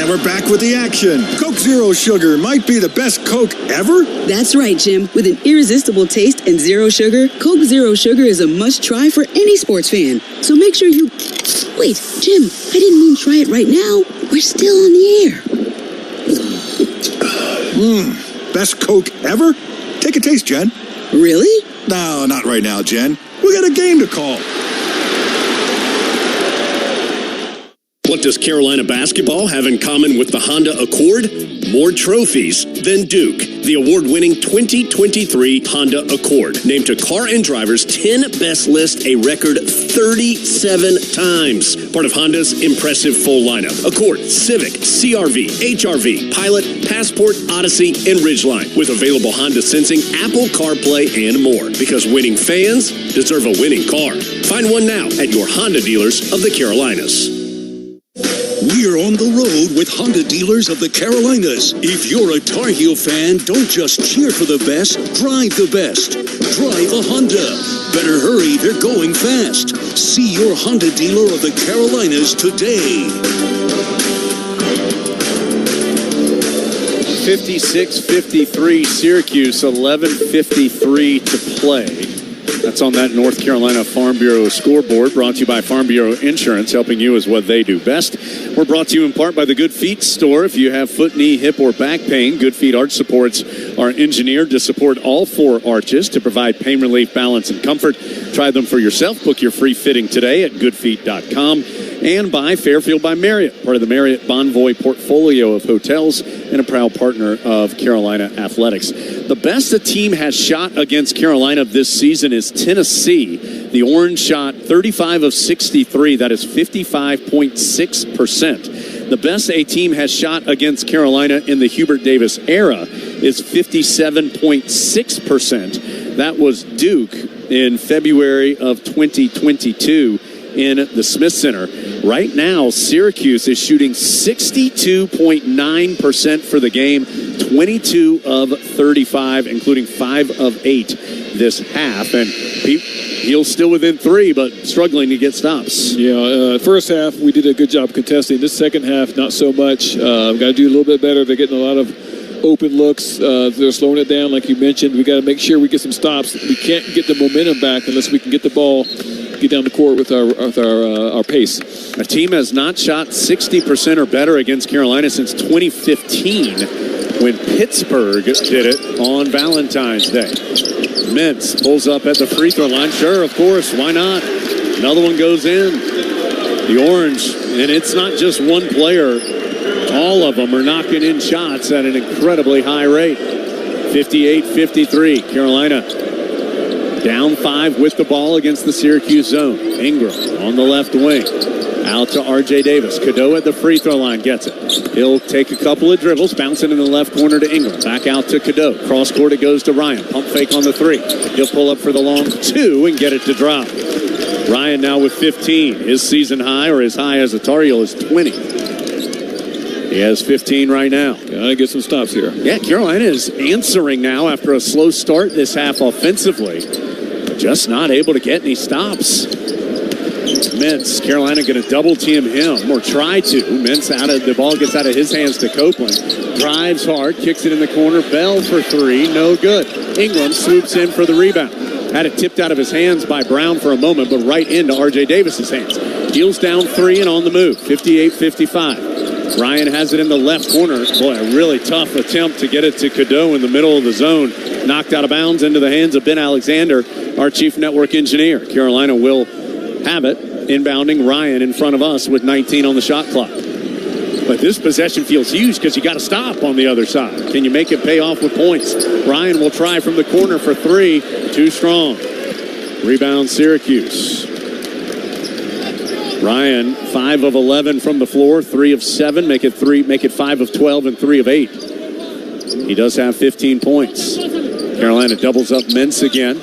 We're back with the action. Coke Zero Sugar might be the best Coke ever. That's right, Jim. With an irresistible taste and zero sugar, Coke Zero Sugar is a must-try for any sports fan. So make sure you... Wait, Jim, I didn't mean try it right now. We're still on the air. Best Coke ever? Take a taste, Jen. Really? No, not right now, Jen. We got a game to call. What does Carolina basketball have in common with the Honda Accord? More trophies than Duke. The award-winning 2023 Honda Accord, named to Car and Driver's 10 Best list a record 37 times. Part of Honda's impressive full lineup. Accord, Civic, CR-V, HR-V, Pilot, Passport, Odyssey, and Ridgeline. With available Honda Sensing, Apple CarPlay, and more. Because winning fans deserve a winning car. Find one now at your Honda dealers of the Carolinas. We're on the road with Honda dealers of the Carolinas. If you're a Tar Heel fan, don't just cheer for the best, drive the best. Drive a Honda. Better hurry, they're going fast. See your Honda dealer of the Carolinas today. 56-53 Syracuse, 11:53 to play. That's on that North Carolina Farm Bureau scoreboard, brought to you by Farm Bureau Insurance, helping you is what they do best. We're brought to you in part by the Good Feet store. If you have foot, knee, hip, or back pain, Good Feet arch supports are engineered to support all 4 arches to provide pain relief, balance, and comfort. Try them for yourself. Book your free fitting today at goodfeet.com. And by Fairfield by Marriott, part of the Marriott Bonvoy portfolio of hotels and a proud partner of Carolina Athletics. The best a team has shot against Carolina this season is Tennessee. The Orange shot 35 of 63. That is 55.6%. The best a team has shot against Carolina in the Hubert Davis era is 57.6%. That was Duke in February of 2022 in the Smith Center. Right now, Syracuse is shooting 62.9% for the game, 22 of 35, including 5 of 8 this half. And he's still within 3, but struggling to get stops. Yeah, first half, we did a good job contesting. This second half, not so much. We've got to do a little bit better. They're getting a lot of open looks. They're slowing it down, like you mentioned. We got to make sure we get some stops. We can't get the momentum back unless we can get the ball, get down the court with our pace. A team has not shot 60% or better against Carolina since 2015 when Pittsburgh did it on Valentine's Day. Mintz pulls up at the free throw line. Sure, of course, why not? Another one goes in. The Orange, and it's not just one player. All of them are knocking in shots at an incredibly high rate. 58-53. Carolina down 5 with the ball against the Syracuse zone. Ingram on the left wing. Out to R.J. Davis. Cadeau at the free throw line gets it. He'll take a couple of dribbles, bouncing in the left corner to Ingram. Back out to Cadeau. Cross court it goes to Ryan. Pump fake on the 3. He'll pull up for the long 2 and get it to drop. Ryan now with 15. His season high, or as high as a Tar Heel, is 20. He has 15 right now. Gotta get some stops here. Yeah, Carolina is answering now after a slow start this half offensively. Just not able to get any stops. Mintz, Carolina going to double team him, or try to. Mintz the ball gets out of his hands to Copeland. Drives hard, kicks it in the corner. Bell for 3, no good. Ingram swoops in for the rebound. Had it tipped out of his hands by Brown for a moment, but right into R.J. Davis's hands. Deals down 3 and on the move. 58-55. Ryan has it in the left corner. Boy, a really tough attempt to get it to Cadeau in the middle of the zone. Knocked out of bounds into the hands of Ben Alexander, our chief network engineer. Carolina will have it, inbounding Ryan in front of us with 19 on the shot clock. But this possession feels huge because you got to stop on the other side. Can you make it pay off with points? Ryan will try from the corner for 3. Too strong. Rebound Syracuse. Ryan, 5 of 11 from the floor, 3 of 7, make it 5 of 12 and 3 of 8. He does have 15 points. Carolina doubles up Mintz again.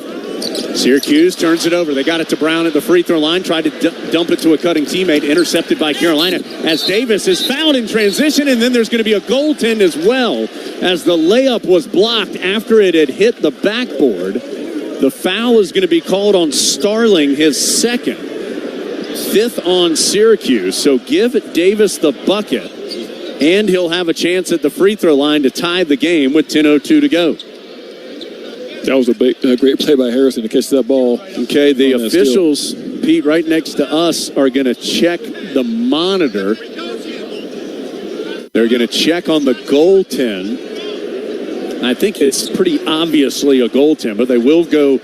Syracuse turns it over. They got it to Brown at the free throw line, tried to dump it to a cutting teammate, intercepted by Carolina as Davis is fouled in transition, and then there's going to be a goaltend as well as the layup was blocked after it had hit the backboard. The foul is going to be called on Starling, his second. 5th on Syracuse, so give Davis the bucket, and he'll have a chance at the free throw line to tie the game with 10:02 to go. That was a great play by Harrison to catch that ball. Okay, the officials, Pete, right next to us, are going to check the monitor. They're going to check on the goaltend. I think it's pretty obviously a goaltend, but they will go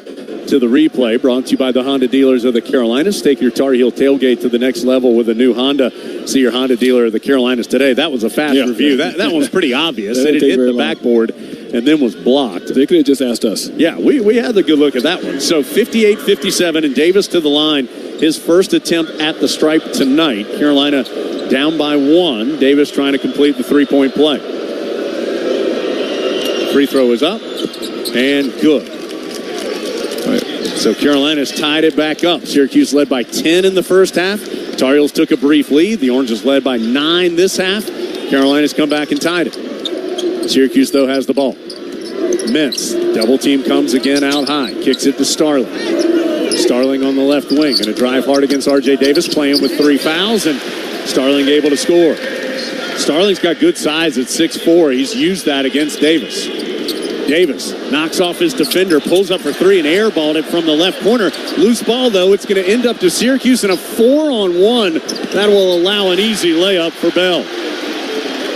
to the replay, brought to you by the Honda dealers of the Carolinas. Take your Tar Heel tailgate to the next level with a new Honda. See your Honda dealer of the Carolinas today. That was a fast review. That one's pretty obvious. It hit the backboard and then was blocked. They could have just asked us. Yeah, we had the good look at that one. So 58-57, and Davis to the line. His first attempt at the stripe tonight. Carolina down by 1. Davis trying to complete the three-point play. Free throw is up and good. So Carolina's tied it back up. Syracuse led by 10 in the first half. Tar Heels took a brief lead. The Oranges led by 9 this half. Carolina's come back and tied it. Syracuse, though, has the ball. Mintz, double team comes again out high. Kicks it to Starling. Starling on the left wing. Going to drive hard against R.J. Davis, playing with 3 fouls, and Starling able to score. Starling's got good size at 6'4". He's used that against Davis. Davis knocks off his defender, pulls up for 3 and airballed it from the left corner. Loose ball, though. It's going to end up to Syracuse in a 4-on-1. That will allow an easy layup for Bell.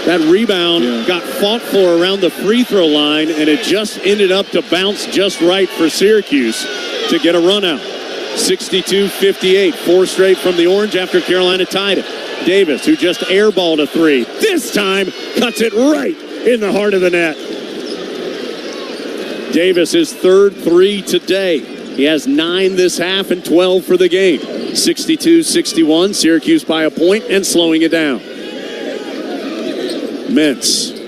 That rebound got fought for around the free throw line, and it just ended up to bounce just right for Syracuse to get a run out. 62-58, 4 straight from the Orange after Carolina tied it. Davis, who just airballed a 3, this time cuts it right in the heart of the net. Davis, his third 3 today. He has 9 this half and 12 for the game. 62-61, Syracuse by a point and slowing it down. Mintz.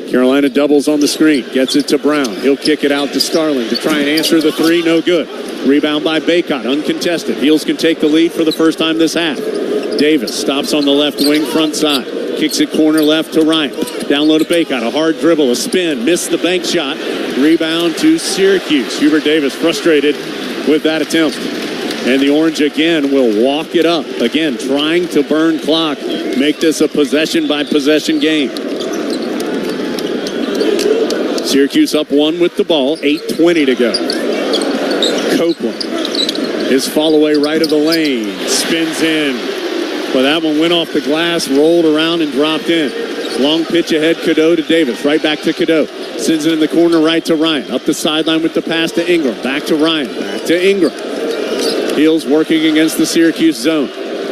Carolina doubles on the screen. Gets it to Brown. He'll kick it out to Starling to try and answer the three. No good. Rebound by Baycott. Uncontested. Heels can take the lead for the first time this half. Davis stops on the left wing, front side. Kicks it corner left to Ryan. Down low to Baycott. A hard dribble. A spin. Missed the bank shot. Rebound to Syracuse. Hubert Davis frustrated with that attempt. And the Orange again will walk it up. Again, trying to burn clock. Make this a possession-by-possession game. Syracuse up 1 with the ball. 8:20 to go. Copeland. His fall away right of the lane. Spins in. But that one went off the glass, rolled around, and dropped in. Long pitch ahead, Cadeau to Davis. Right back to Cadeau. Sends it in the corner right to Ryan. Up the sideline with the pass to Ingram. Back to Ryan. Back to Ingram. Heels working against the Syracuse zone.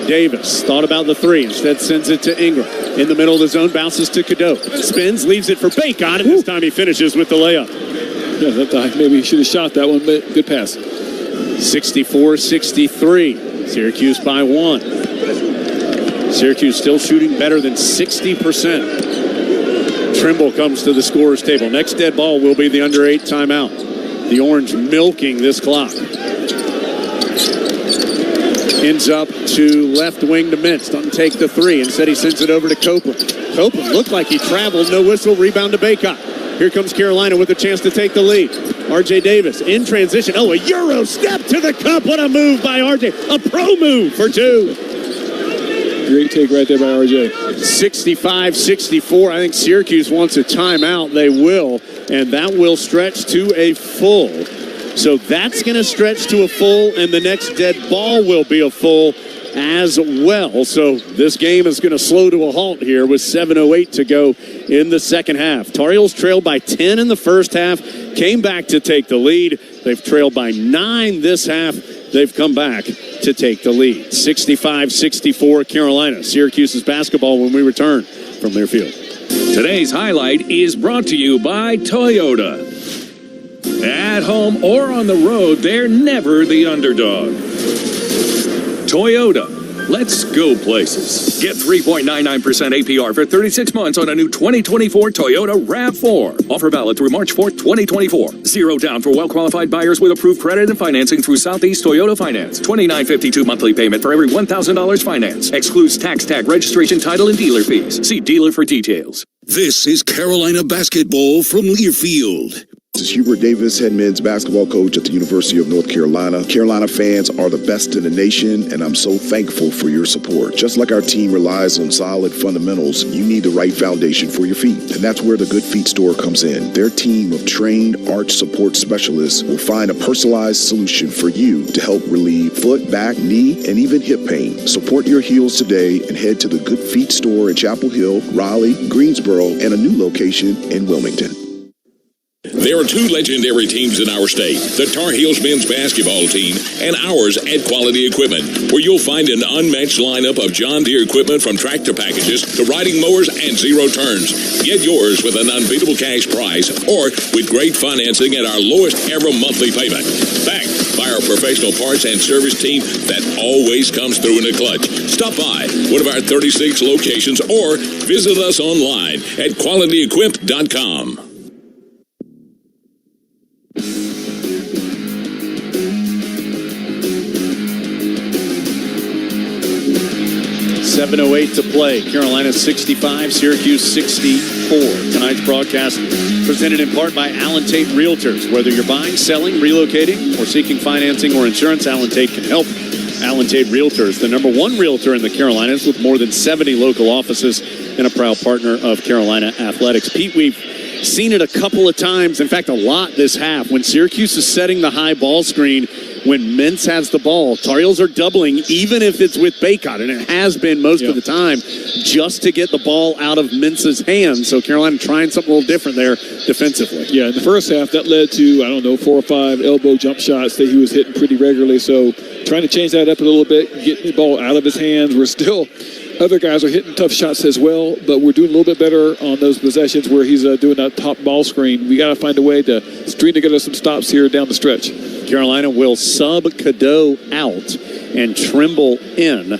Davis thought about the three. Instead sends it to Ingram. In the middle of the zone, bounces to Cadeau. Spins, leaves it for Baycott, and this time he finishes with the layup. Yeah, that time maybe he should have shot that one, but good pass. 64-63. Syracuse by 1. Syracuse still shooting better than 60%. Trimble comes to the scorer's table. Next dead ball will be the under 8 timeout. The Orange milking this clock. Ends up to left wing to Mintz. Doesn't take the three. Instead, he sends it over to Copeland. Copeland looked like he traveled. No whistle. Rebound to Baycott. Here comes Carolina with a chance to take the lead. R.J. Davis in transition. Oh, a Euro step to the cup. What a move by R.J. A pro move for 2. Great take right there by R.J. 65-64. I think Syracuse wants a timeout. They will. And that will stretch to a full. So that's going to stretch to a full, and the next dead ball will be a full as well. So this game is going to slow to a halt here with 7:08 to go in the second half. Tar Heels trailed by 10 in the first half, came back to take the lead. They've trailed by 9 this half. They've come back to take the lead. 65-64 Carolina. Syracuse's basketball when we return from Learfield. Today's highlight is brought to you by Toyota. At home or on the road, they're never the underdog. Toyota. Let's go places. Get 3.99% APR for 36 months on a new 2024 Toyota RAV4. Offer valid through March 4th, 2024. Zero down for well-qualified buyers with approved credit and financing through Southeast Toyota Finance. $29.52 monthly payment for every $1,000 finance. Excludes tax tag, registration, title, and dealer fees. See dealer for details. This is Carolina basketball from Learfield. This is Hubert Davis, head men's basketball coach at the University of North Carolina. Carolina fans are the best in the nation, and I'm so thankful for your support. Just like our team relies on solid fundamentals, you need the right foundation for your feet. And that's where the Good Feet store comes in. Their team of trained arch support specialists will find a personalized solution for you to help relieve foot, back, knee, and even hip pain. Support your heels today and head to the Good Feet store in Chapel Hill, Raleigh, Greensboro, and a new location in Wilmington. There are 2 legendary teams in our state, the Tar Heels men's basketball team and ours at Quality Equipment, where you'll find an unmatched lineup of John Deere equipment from tractor packages to riding mowers and zero turns. Get yours with an unbeatable cash price or with great financing at our lowest ever monthly payment. Backed by our professional parts and service team that always comes through in a clutch. Stop by one of our 36 locations or visit us online at qualityequip.com. 7:08 to play. Carolina 65, Syracuse 64. Tonight's broadcast presented in part by Allen Tate Realtors. Whether you're buying, selling, relocating, or seeking financing or insurance, Allen Tate can help. Allen Tate Realtors, the #1 realtor in the Carolinas with more than 70 local offices and a proud partner of Carolina Athletics. Pete, we've seen it a couple of times, in fact a lot this half, when Syracuse is setting the high ball screen. When Mintz has the ball, Tar Heels are doubling, even if it's with Baycott, and it has been most of the time, just to get the ball out of Mintz's hands. So Carolina trying something a little different there defensively. Yeah, in the first half, that led to, 4 or 5 elbow jump shots that he was hitting pretty regularly. So trying to change that up a little bit, get the ball out of his hands. We're still Other guys are hitting tough shots as well, but we're doing a little bit better on those possessions where he's doing that top ball screen. We got to find a way to string together some stops here down the stretch. Carolina will sub Cadeau out and Trimble in.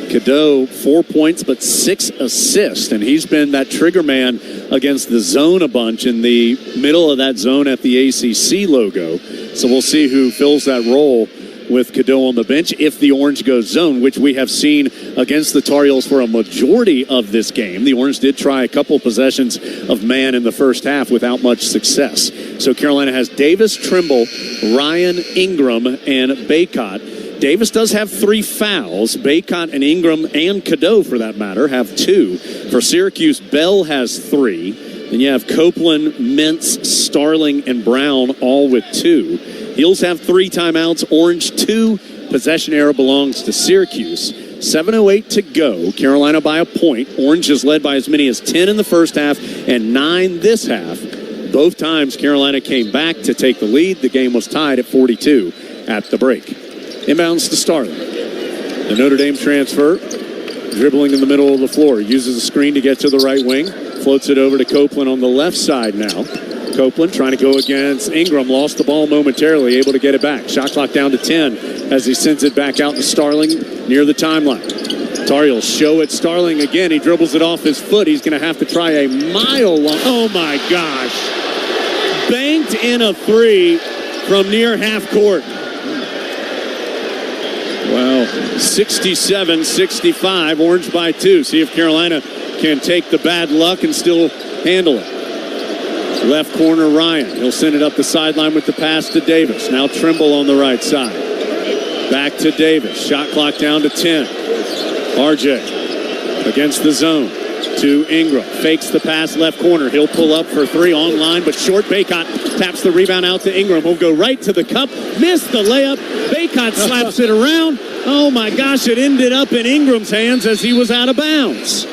Cadeau, 4 points, but 6 assists, and he's been that trigger man against the zone a bunch in the middle of that zone at the ACC logo. So we'll see who fills that role with Cadeau on the bench if the Orange goes zone, which we have seen against the Tar Heels for a majority of this game. The Orange did try a couple possessions of man in the first half without much success. So Carolina has Davis, Trimble, Ryan, Ingram, and Baycott. Davis does have 3 fouls. Baycott and Ingram and Cadeau, for that matter, have 2. For Syracuse, Bell has 3. Then you have Copeland, Mintz, Starling, and Brown all with 2. Heels have 3 timeouts. Orange 2. Possession arrow belongs to Syracuse. 7:08 to go. Carolina by a point. Orange is led by as many as 10 in the first half and 9 this half. Both times Carolina came back to take the lead. The game was tied at 42 at the break. Inbounds to Starling. The Notre Dame transfer, dribbling in the middle of the floor. Uses a screen to get to the right wing. Floats it over to Copeland on the left side now. Copeland trying to go against Ingram. Lost the ball momentarily, able to get it back. Shot clock down to 10 as he sends it back out to Starling near the timeline. Tar Heels show it. Starling again. He dribbles it off his foot. He's going to have to try a mile long. Oh, my gosh. Banked in a 3 from near half court. Wow. 67-65. Orange by 2. See if Carolina can take the bad luck and still handle it. Left corner, Ryan. He'll send it up the sideline with the pass to Davis. Now Trimble on the right side. Back to Davis. Shot clock down to 10. RJ against the zone to Ingram. Fakes the pass left corner. He'll pull up for 3 online, but short. Baycott taps the rebound out to Ingram. He'll go right to the cup. Missed the layup. Baycott slaps it around. Oh, my gosh. It ended up in Ingram's hands as he was out of bounds.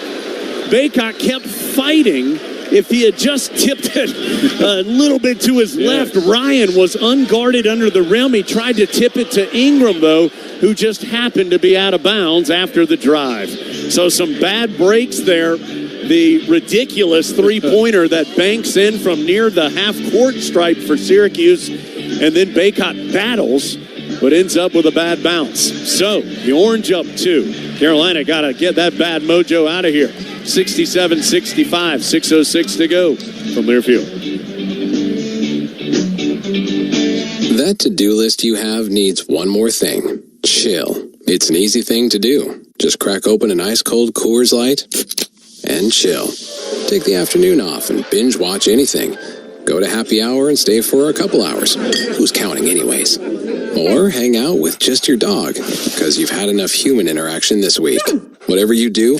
Baycott kept fighting. If he had just tipped it a little bit to his left, Ryan was unguarded under the rim. He tried to tip it to Ingram, though, who just happened to be out of bounds after the drive. So some bad breaks there. The ridiculous three-pointer that banks in from near the half-court stripe for Syracuse, and then Baycott battles, but ends up with a bad bounce. So the Orange up 2. Carolina got to get that bad mojo out of here. 67-65, 6:06 to go from Learfield. That to-do list you have needs one more thing. Chill. It's an easy thing to do. Just crack open an ice-cold Coors Light and chill. Take the afternoon off and binge watch anything. Go to happy hour and stay for a couple hours. Who's counting anyways? Or hang out with just your dog, because you've had enough human interaction this week. Whatever you do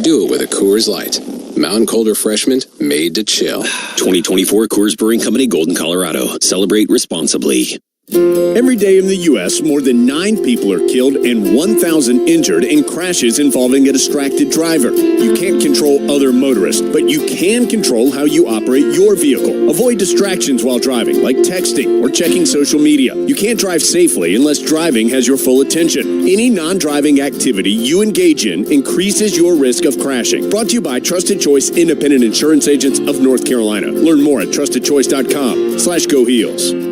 it with a Coors Light. Mountain Cold Refreshment made to chill. 2024 Coors Brewing Company, Golden, Colorado. Celebrate responsibly. Every day in the U.S., more than 9 people are killed and 1,000 injured in crashes involving a distracted driver. You can't control other motorists, but you can control how you operate your vehicle. Avoid distractions while driving, like texting or checking social media. You can't drive safely unless driving has your full attention. Any non-driving activity you engage in increases your risk of crashing. Brought to you by Trusted Choice Independent Insurance Agents of North Carolina. Learn more at trustedchoice.com/GoHeels.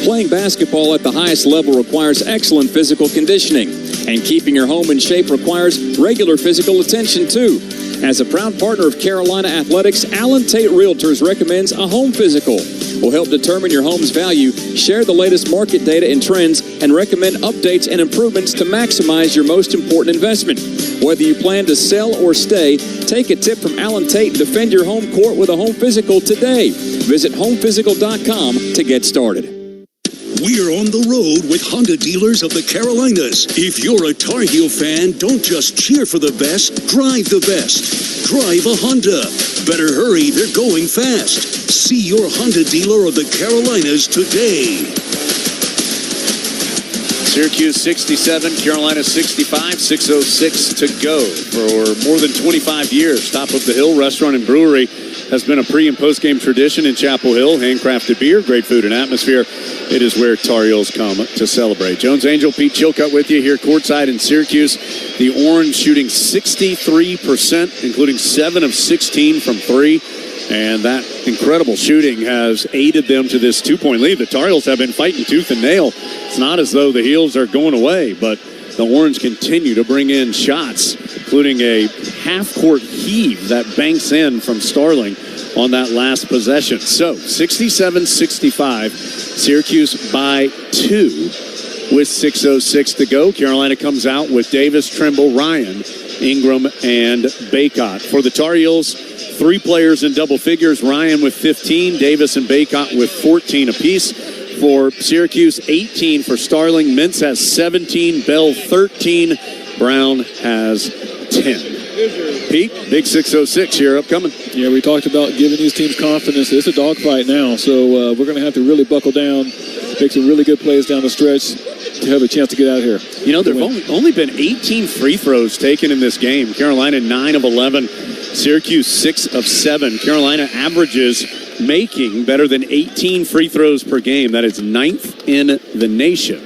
Playing basketball at the highest level requires excellent physical conditioning, and keeping your home in shape requires regular physical attention, too. As a proud partner of Carolina Athletics, Allen Tate Realtors recommends a home physical. Will help determine your home's value, share the latest market data and trends, and recommend updates and improvements to maximize your most important investment. Whether you plan to sell or stay, take a tip from Allen Tate and defend your home court with a home physical today. Visit homephysical.com to get started. We're on the road with Honda dealers of the Carolinas. If you're a Tar Heel fan, don't just cheer for the best, drive the best. Drive a Honda. Better hurry, they're going fast. See your Honda dealer of the Carolinas today. Syracuse 67, Carolina 65, 6:06 to go. For more than 25 years, Top of the Hill Restaurant and Brewery has been a pre- and post-game tradition in Chapel Hill. Handcrafted beer, great food and atmosphere. It is where Tar Heels come to celebrate. Jones Angel, Pete Chilcutt with you here courtside in Syracuse. The Orange shooting 63%, including 7 of 16 from 3. And that incredible shooting has aided them to this 2-point lead. The Tar Heels have been fighting tooth and nail. It's not as though the Heels are going away, but the Orange continue to bring in shots, including a half-court heave that banks in from Starling on that last possession. So, 67-65, Syracuse by 2 with 6:06 to go. Carolina comes out with Davis, Trimble, Ryan, Ingram, and Baycott. For the Tar Heels, 3 players in double figures, Ryan with 15, Davis and Baycott with 14 apiece. For Syracuse, 18 for Starling. Mintz has 17, Bell 13, Brown has 10. Pete, big 6:06 here upcoming. Yeah, we talked about giving these teams confidence. It's a dogfight now, so we're going to have to really buckle down, make some really good plays down the stretch to have a chance to get out of here. You know, there have only been 18 free throws taken in this game. Carolina 9 of 11, Syracuse 6 of 7. Carolina averages making better than 18 free throws per game. That is 9th in the nation,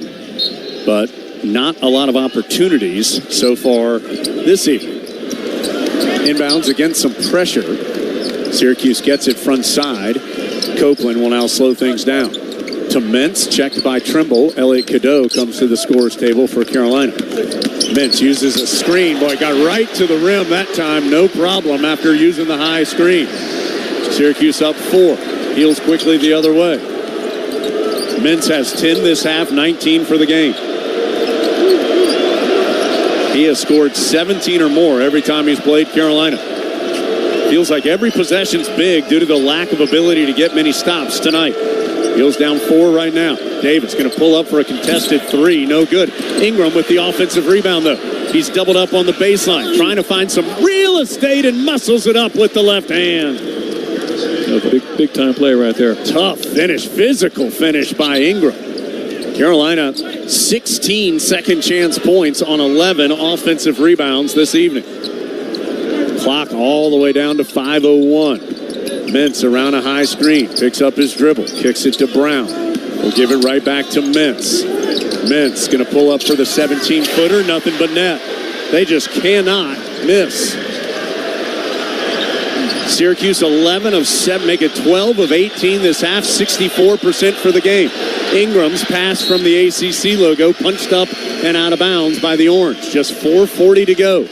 but not a lot of opportunities so far this evening. Inbounds against some pressure. Syracuse gets it front side. Copeland will now slow things down. To Mintz, checked by Trimble. Elliot Cadeau comes to the scorer's table for Carolina. Mintz uses a screen. Boy, got right to the rim that time. No problem after using the high screen. Syracuse up 4. Heels quickly the other way. Mintz has 10 this half, 19 for the game. He has scored 17 or more every time he's played Carolina. Feels like every possession's big due to the lack of ability to get many stops tonight. Heels down 4 right now. Davis going to pull up for a contested 3. No good. Ingram with the offensive rebound, though. He's doubled up on the baseline, trying to find some real estate and muscles it up with the left hand. Big time play right there. Tough finish, physical finish by Ingram. Carolina, 16 second chance points on 11 offensive rebounds this evening. Clock all the way down to 5:01. Mintz around a high screen, picks up his dribble, kicks it to Brown. We'll give it right back to Mintz. Mintz going to pull up for the 17-footer, nothing but net. They just cannot miss. Syracuse 11 of 7, make it 12 of 18 this half, 64% for the game. Ingram's pass from the ACC logo, punched up and out of bounds by the Orange. Just 4:40 to go.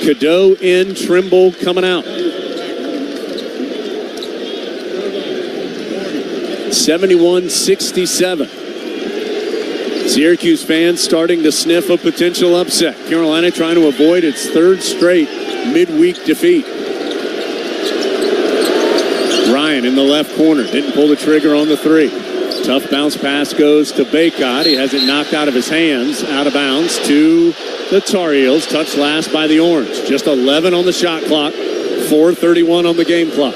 Cadeau in, Trimble coming out. 71-67. Syracuse fans starting to sniff a potential upset. Carolina trying to avoid its 3rd straight midweek defeat. Ryan in the left corner, didn't pull the trigger on the 3. Tough bounce pass goes to Baycott. He has it knocked out of his hands, out of bounds to the Tar Heels. Touched last by the Orange. Just 11 on the shot clock, 4:31 on the game clock.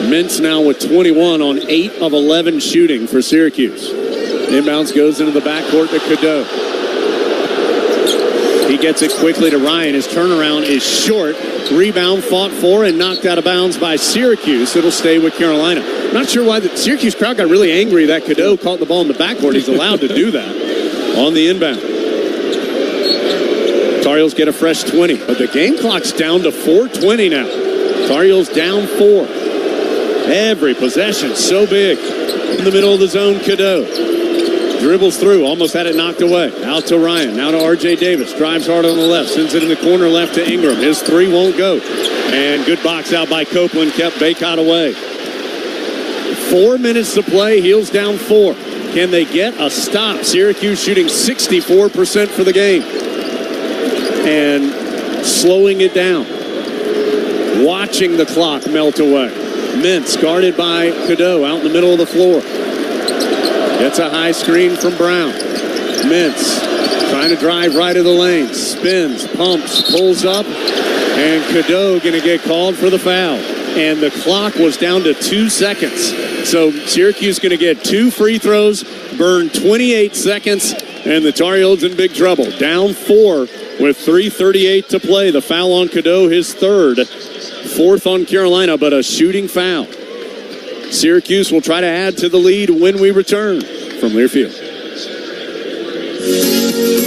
Mintz now with 21 on 8 of 11 shooting for Syracuse. Inbounds goes into the backcourt to Cadeau. He gets it quickly to Ryan. His turnaround is short. Rebound fought for and knocked out of bounds by Syracuse. It'll stay with Carolina. Not sure why the Syracuse crowd got really angry that Cadeau caught the ball in the backcourt. He's allowed to do that on the inbound. Tar Heels get a fresh 20, but the game clock's down to 4:20 now. Tar Heels down 4. Every possession so big. In the middle of the zone, Cadeau dribbles through, almost had it knocked away. Out to Ryan, now to R.J. Davis. Drives hard on the left, sends it in the corner left to Ingram. His 3 won't go. And good box out by Copeland, kept Baycott away. 4 minutes to play, Heels down 4. Can they get a stop? Syracuse shooting 64% for the game. And slowing it down. Watching the clock melt away. Mintz guarded by Cadeau out in the middle of the floor. Gets a high screen from Brown. Mintz trying to drive right of the lane. Spins, pumps, pulls up. And Cadeau going to get called for the foul. And the clock was down to 2 seconds. So Syracuse going to get 2 free throws, burn 28 seconds, and the Tar Heels in big trouble. Down 4 with 3:38 to play. The foul on Cadeau, his third. Fourth on Carolina, but a shooting foul. Syracuse will try to add to the lead when we return from Learfield.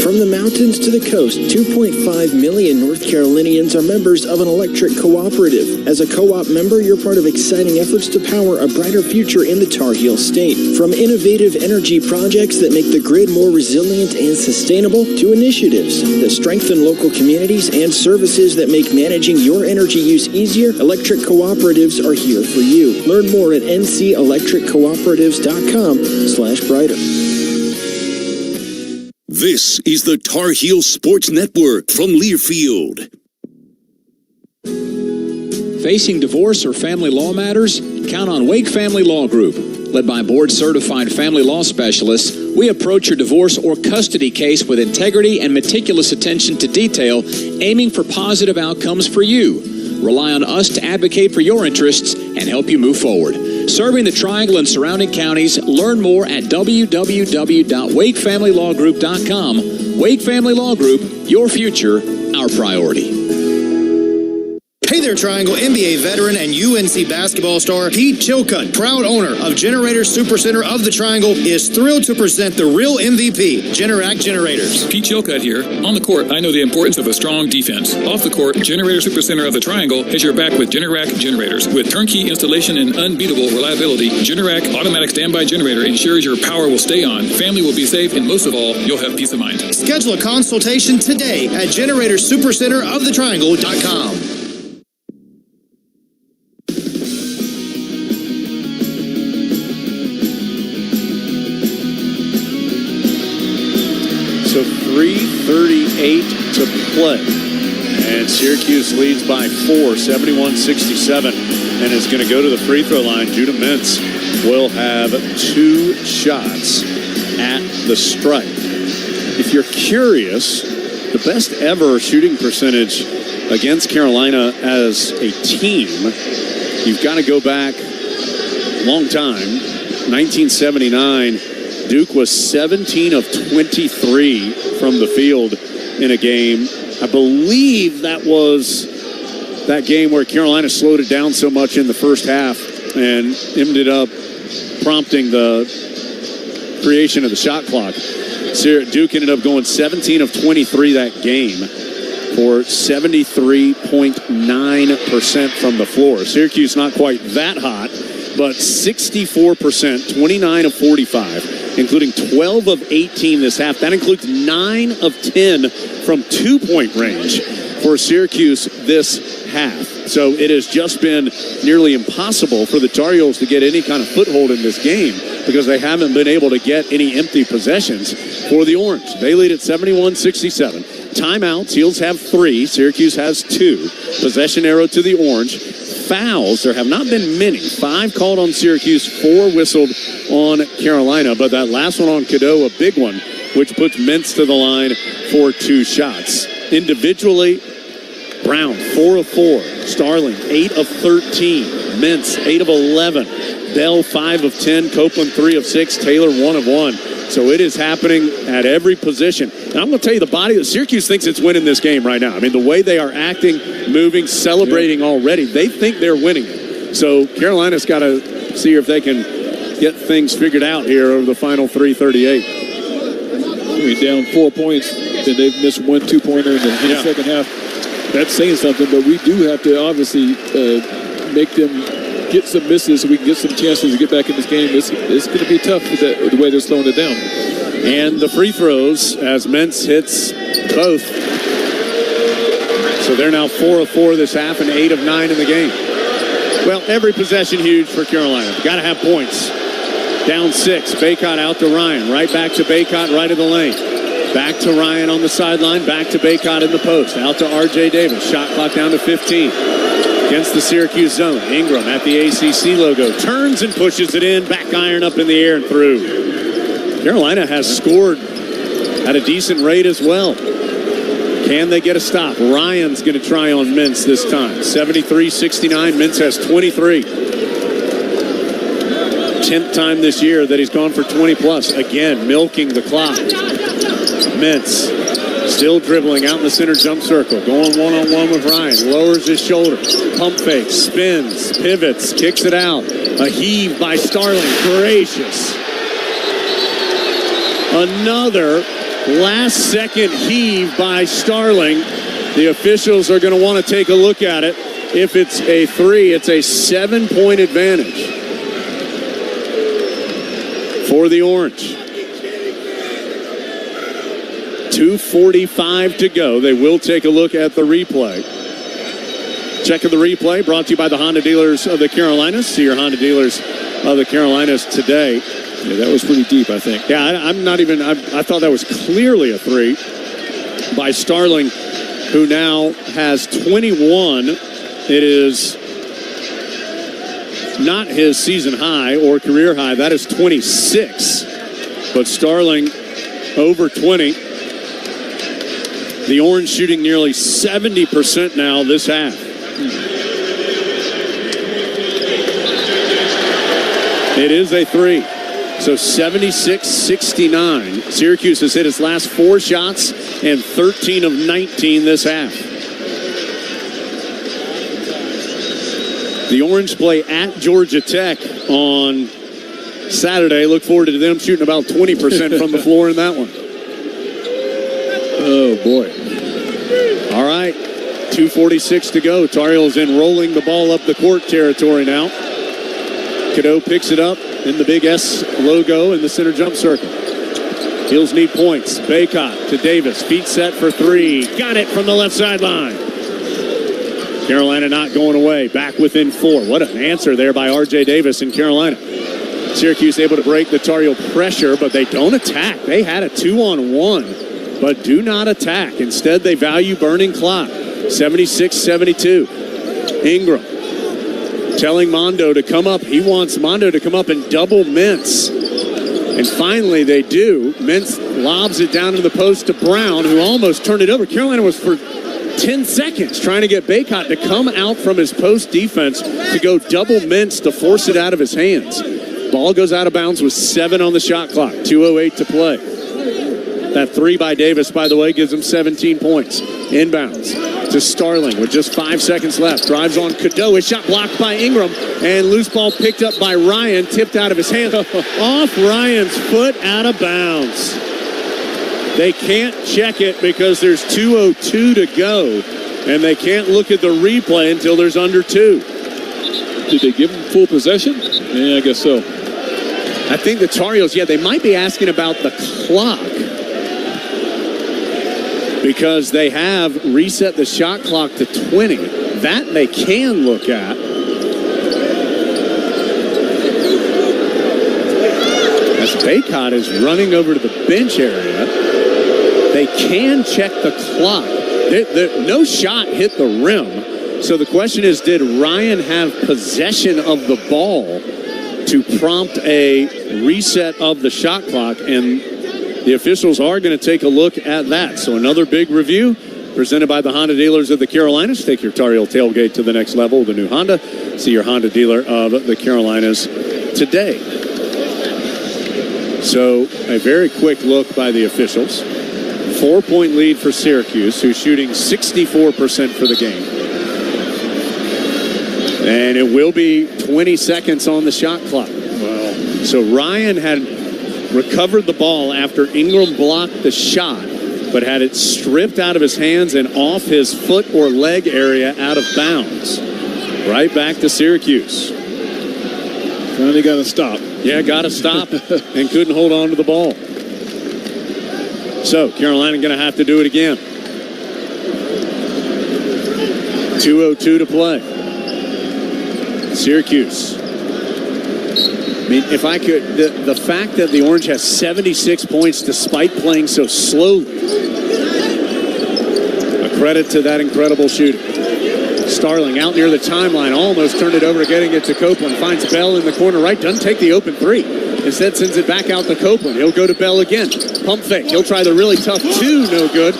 From the mountains to the coast, 2.5 million North Carolinians are members of an electric cooperative. As a co-op member, you're part of exciting efforts to power a brighter future in the Tar Heel state. From innovative energy projects that make the grid more resilient and sustainable, to initiatives that strengthen local communities and services that make managing your energy use easier, electric cooperatives are here for you. Learn more at ncelectriccooperatives.com/brighter. This is the Tar Heel Sports Network from Learfield. Facing divorce or family law matters? Count on Wake Family Law Group. Led by board-certified family law specialists, we approach your divorce or custody case with integrity and meticulous attention to detail, aiming for positive outcomes for you. Rely on us to advocate for your interests and help you move forward. Serving the Triangle and surrounding counties, learn more at www.wakefamilylawgroup.com. Wake Family Law Group, your future, our priority. Hey there, Triangle NBA veteran and UNC basketball star Pete Chilcutt, proud owner of Generator Supercenter of the Triangle, is thrilled to present the real MVP, Generac Generators. Pete Chilcutt here. On the court, I know the importance of a strong defense. Off the court, Generator Supercenter of the Triangle has your back with Generac Generators. With turnkey installation and unbeatable reliability, Generac Automatic Standby Generator ensures your power will stay on, family will be safe, and most of all, you'll have peace of mind. Schedule a consultation today at GeneratorSupercenteroftheTriangle.com. So 3:38 to play. And Syracuse leads by 4, 71-67, and is going to go to the free throw line. Judah Mintz will have 2 shots at the stripe. If you're curious, the best ever shooting percentage against Carolina as a team, you've got to go back a long time, 1979. Duke was 17 of 23 from the field in a game. I believe that was that game where Carolina slowed it down so much in the first half and ended up prompting the creation of the shot clock. Duke ended up going 17 of 23 that game for 73.9% from the floor. Syracuse not quite that hot, but 64%, 29 of 45. Including 12 of 18 this half. That includes 9 of 10 from two-point range for Syracuse this half. So it has just been nearly impossible for the Tar Heels to get any kind of foothold in this game because they haven't been able to get any empty possessions for the Orange. They lead at 71-67. Timeouts, Heels have 3, Syracuse has 2. Possession arrow to the Orange. Fouls, there have not been many. 5 called on Syracuse, 4 whistled on Carolina, but that last one on Cadeau, a big one, which puts Mintz to the line for 2 shots. Individually, Brown, 4 of 4. Starling, 8 of 13. Mintz, 8 of 11. Bell, 5 of 10. Copeland, 3 of 6. Taylor, 1 of 1. So it is happening at every position. And I'm going to tell you, the body of Syracuse thinks it's winning this game right now. I mean, the way they are acting, moving, celebrating already, they think they're winning it. So Carolina's got to see if they can get things figured out here over the final 3:38. We're down 4 points, and they've missed 1 2-pointer in the second half. That's saying something, but we do have to obviously make them get some misses so we can get some chances to get back in this game. It's going to be tough with the way they're slowing it down. And the free throws as Mintz hits both. So they're now 4 of 4 this half and 8 of 9 in the game. Well, every possession huge for Carolina. Got to have points. Down 6. Baycott out to Ryan. Right back to Baycott, right of the lane. Back to Ryan on the sideline. Back to Baycott in the post. Out to R.J. Davis. Shot clock down to 15. Against the Syracuse zone. Ingram at the ACC logo. Turns and pushes it in. Back iron up in the air and through. Carolina has scored at a decent rate as well. Can they get a stop? Ryan's going to try on Mintz this time. 73-69. Mintz has 23. 10th time this year that he's gone for 20-plus. Again, milking the clock. Mintz Still dribbling out in the center jump circle. Going one-on-one with Ryan. Lowers his shoulder. Pump fake. Spins. Pivots. Kicks it out. A heave by Starling. Gracious. Another last-second heave by Starling. The officials are going to want to take a look at it. If it's a 3, it's a 7-point advantage for the Orange. 2:45 to go. They will take a look at the replay. Checking the replay brought to you by the Honda dealers of the Carolinas. See your Honda dealers of the Carolinas today. Yeah, that was pretty deep, I think. Yeah, I thought that was clearly a 3 by Starling, who now has 21. It is not his season high or career high. That is 26. But Starling over 20. The Orange shooting nearly 70% now this half. It is a 3. So 76-69. Syracuse has hit its last 4 shots and 13 of 19 this half. The Orange play at Georgia Tech on Saturday. Look forward to them shooting about 20% from the floor in that one. Oh, boy. All right. 2:46 to go. Tar Heels in rolling the ball up the court territory now. Cadeau picks it up in the big S logo in the center jump circle. Heels need points. Baycott to Davis. Feet set for 3. Got it from the left sideline. Carolina not going away. Back within 4. What an answer there by R.J. Davis in Carolina. Syracuse able to break the Tar Heel pressure, but they don't attack. They had a 2-on-1. But do not attack. Instead, they value burning clock. 76-72. Ingram telling Mondo to come up. He wants Mondo to come up and double Mintz. And finally, they do. Mintz lobs it down to the post to Brown, who almost turned it over. Carolina was for 10 seconds trying to get Baycott to come out from his post defense to go double Mintz to force it out of his hands. Ball goes out of bounds with 7 on the shot clock. 2:08 to play. That 3 by Davis, by the way, gives him 17 points. Inbounds to Starling with just 5 seconds left. Drives on Cadeau. His shot blocked by Ingram. And loose ball picked up by Ryan. Tipped out of his hand. Off Ryan's foot, out of bounds. They can't check it because there's 2:02 to go. And they can't look at the replay until there's under 2. Did they give him full possession? Yeah, I guess so. I think the Tar Heels, they might be asking about the clock. Because they have reset the shot clock to 20. That they can look at. As Baycott is running over to the bench area, they can check the clock. No shot hit the rim. So the question is, did Ryan have possession of the ball to prompt a reset of the shot clock? And the officials are going to take a look at that. So another big review presented by the Honda dealers of the Carolinas. Take your Tar Heel tailgate to the next level with the new Honda. See your Honda dealer of the Carolinas today. So a very quick look by the officials. 4-point lead for Syracuse, who's shooting 64% for the game. And it will be 20 seconds on the shot clock. Wow. So Ryan had recovered the ball after Ingram blocked the shot, but had it stripped out of his hands and off his foot or leg area out of bounds. Right back to Syracuse. Finally got to stop. Yeah, got to stop and couldn't hold on to the ball. So Carolina going to have to do it again. 2:02 to play. Syracuse. I mean, if I could, the fact that the Orange has 76 points despite playing so slowly, a credit to that incredible shooting. Starling out near the timeline, almost turned it over, getting it to Copeland. Finds Bell in the corner right, doesn't take the open 3. Instead sends it back out to Copeland. He'll go to Bell again. Pump fake. He'll try the really tough 2, no good.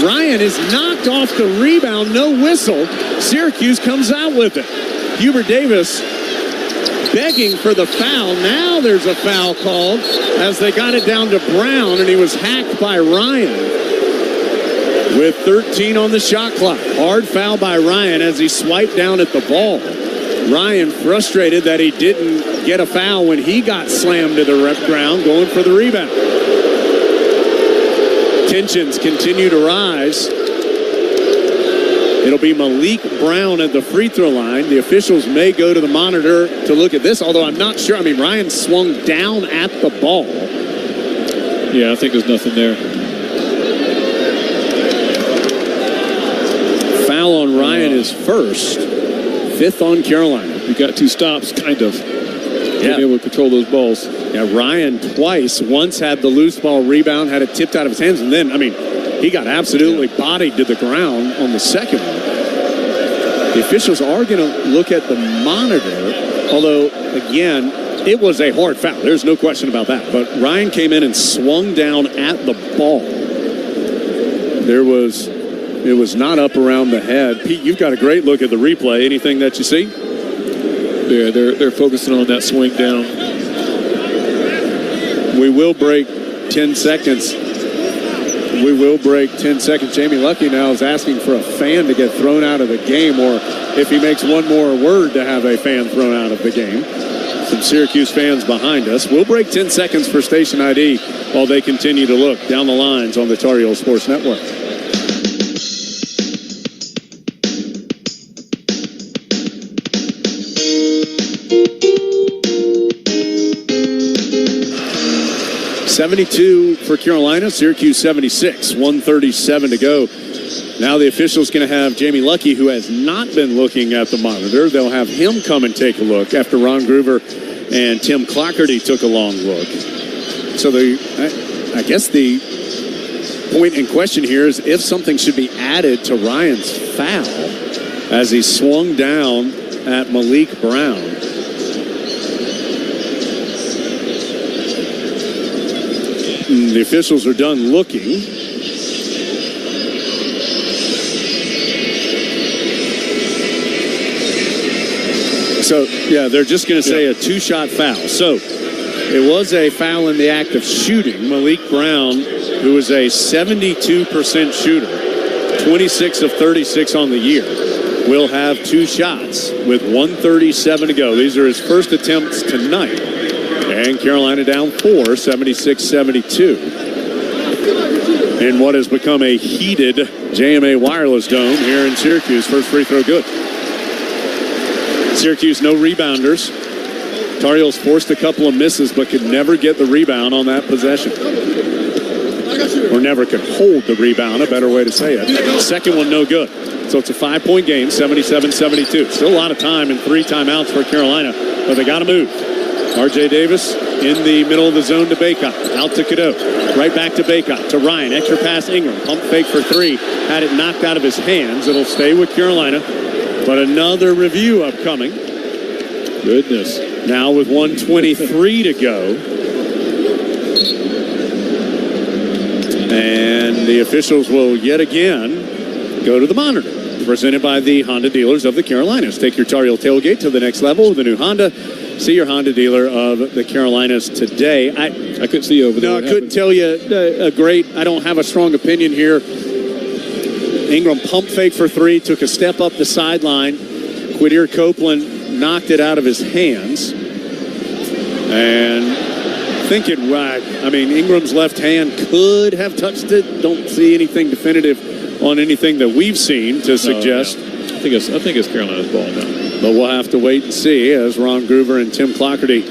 Ryan is knocked off the rebound, no whistle. Syracuse comes out with it. Hubert Davis begging for the foul. Now there's a foul called as they got it down to Brown, and he was hacked by Ryan. with 13 on the shot clock. Hard foul by Ryan as he swiped down at the ball. Ryan frustrated that he didn't get a foul when he got slammed to the ground going for the rebound. Tensions continue to rise. It'll be Malik Brown at the free throw line. The officials may go to the monitor to look at this, although I'm not sure. I mean, Ryan swung down at the ball. Yeah, I think there's nothing there. Foul on Ryan is first. Fifth on Carolina. You got two stops, kind of. Yeah. Being able to control those balls. Yeah, Ryan twice. Once had the loose ball rebound, had it tipped out of his hands, and then, I mean, he got absolutely bodied to the ground on the second one. The officials are going to look at the monitor, although, again, it was a hard foul. There's no question about that. But Ryan came in and swung down at the ball. It was not up around the head. Pete, you've got a great look at the replay. Anything that you see? Yeah, they're focusing on that swing down. We will break 10 seconds. Jamie Lucky now is asking for a fan to get thrown out of the game, or if he makes one more word, to have a fan thrown out of the game. Some Syracuse fans behind us. We'll break 10 seconds for station ID while they continue to look down the lines on the Tar Heel Sports Network. .72 for Carolina, Syracuse 76, 1:37 to go. Now the official's going to have Jamie Lucky, who has not been looking at the monitor. They'll have him come and take a look after Ron Groover and Tim Clockerty took a long look. So I guess the point in question here is if something should be added to Ryan's foul as he swung down at Malik Brown. The officials are done looking. So, yeah, they're just going to say a two-shot foul. So, it was a foul in the act of shooting. Malik Brown, who is a 72% shooter, 26 of 36 on the year, will have two shots with 1:37 to go. These are his first attempts tonight. And Carolina down 4, 76-72. In what has become a heated JMA Wireless Dome here in Syracuse. First free throw good. Syracuse no rebounders. Tar Heels forced a couple of misses but could never get the rebound on that possession. Or never could hold the rebound, a better way to say it. Second one no good. So it's a 5-point game, 77-72. Still a lot of time and 3 timeouts for Carolina, but they got to move. R.J. Davis in the middle of the zone to Baycott. Out to Cadeau. Right back to Baycott. To Ryan. Extra pass Ingram. Pump fake for 3. Had it knocked out of his hands. It'll stay with Carolina. But another review upcoming. Goodness. Now with 1:23 to go. And the officials will yet again go to the monitor. Presented by the Honda dealers of the Carolinas. Take your Tar Heel tailgate to the next level with a new Honda. See your Honda dealer of the Carolinas today. I couldn't see you over there. No, I couldn't tell you I don't have a strong opinion here. Ingram pump fake for 3, took a step up the sideline. Quadir Copeland knocked it out of his hands. And Ingram's left hand could have touched it. Don't see anything definitive on anything that we've seen to suggest. No. I think it's Carolina's ball now. But we'll have to wait and see as Ron Groover and Tim Clockerty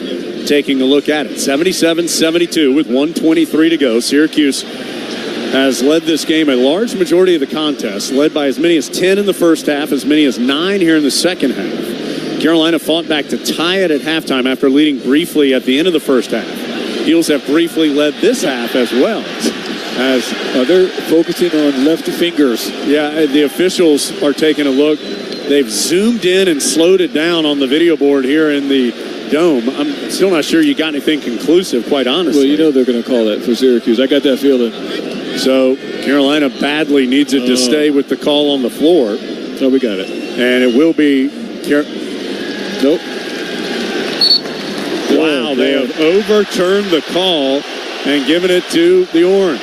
taking a look at it. 77-72 with 1:23 to go. Syracuse has led this game a large majority of the contest, led by as many as 10 in the first half, as many as 9 here in the second half. Carolina fought back to tie it at halftime after leading briefly at the end of the first half. Heels have briefly led this half as well. As they're focusing on left fingers. Yeah, the officials are taking a look. They've zoomed in and slowed it down on the video board here in the Dome. I'm still not sure you got anything conclusive, quite honestly. Well, you know they're going to call that for Syracuse. I got that feeling. So Carolina badly needs it to stay with the call on the floor. Oh, we got it. And it will be... Nope. Wow, they have overturned the call and given it to the Orange.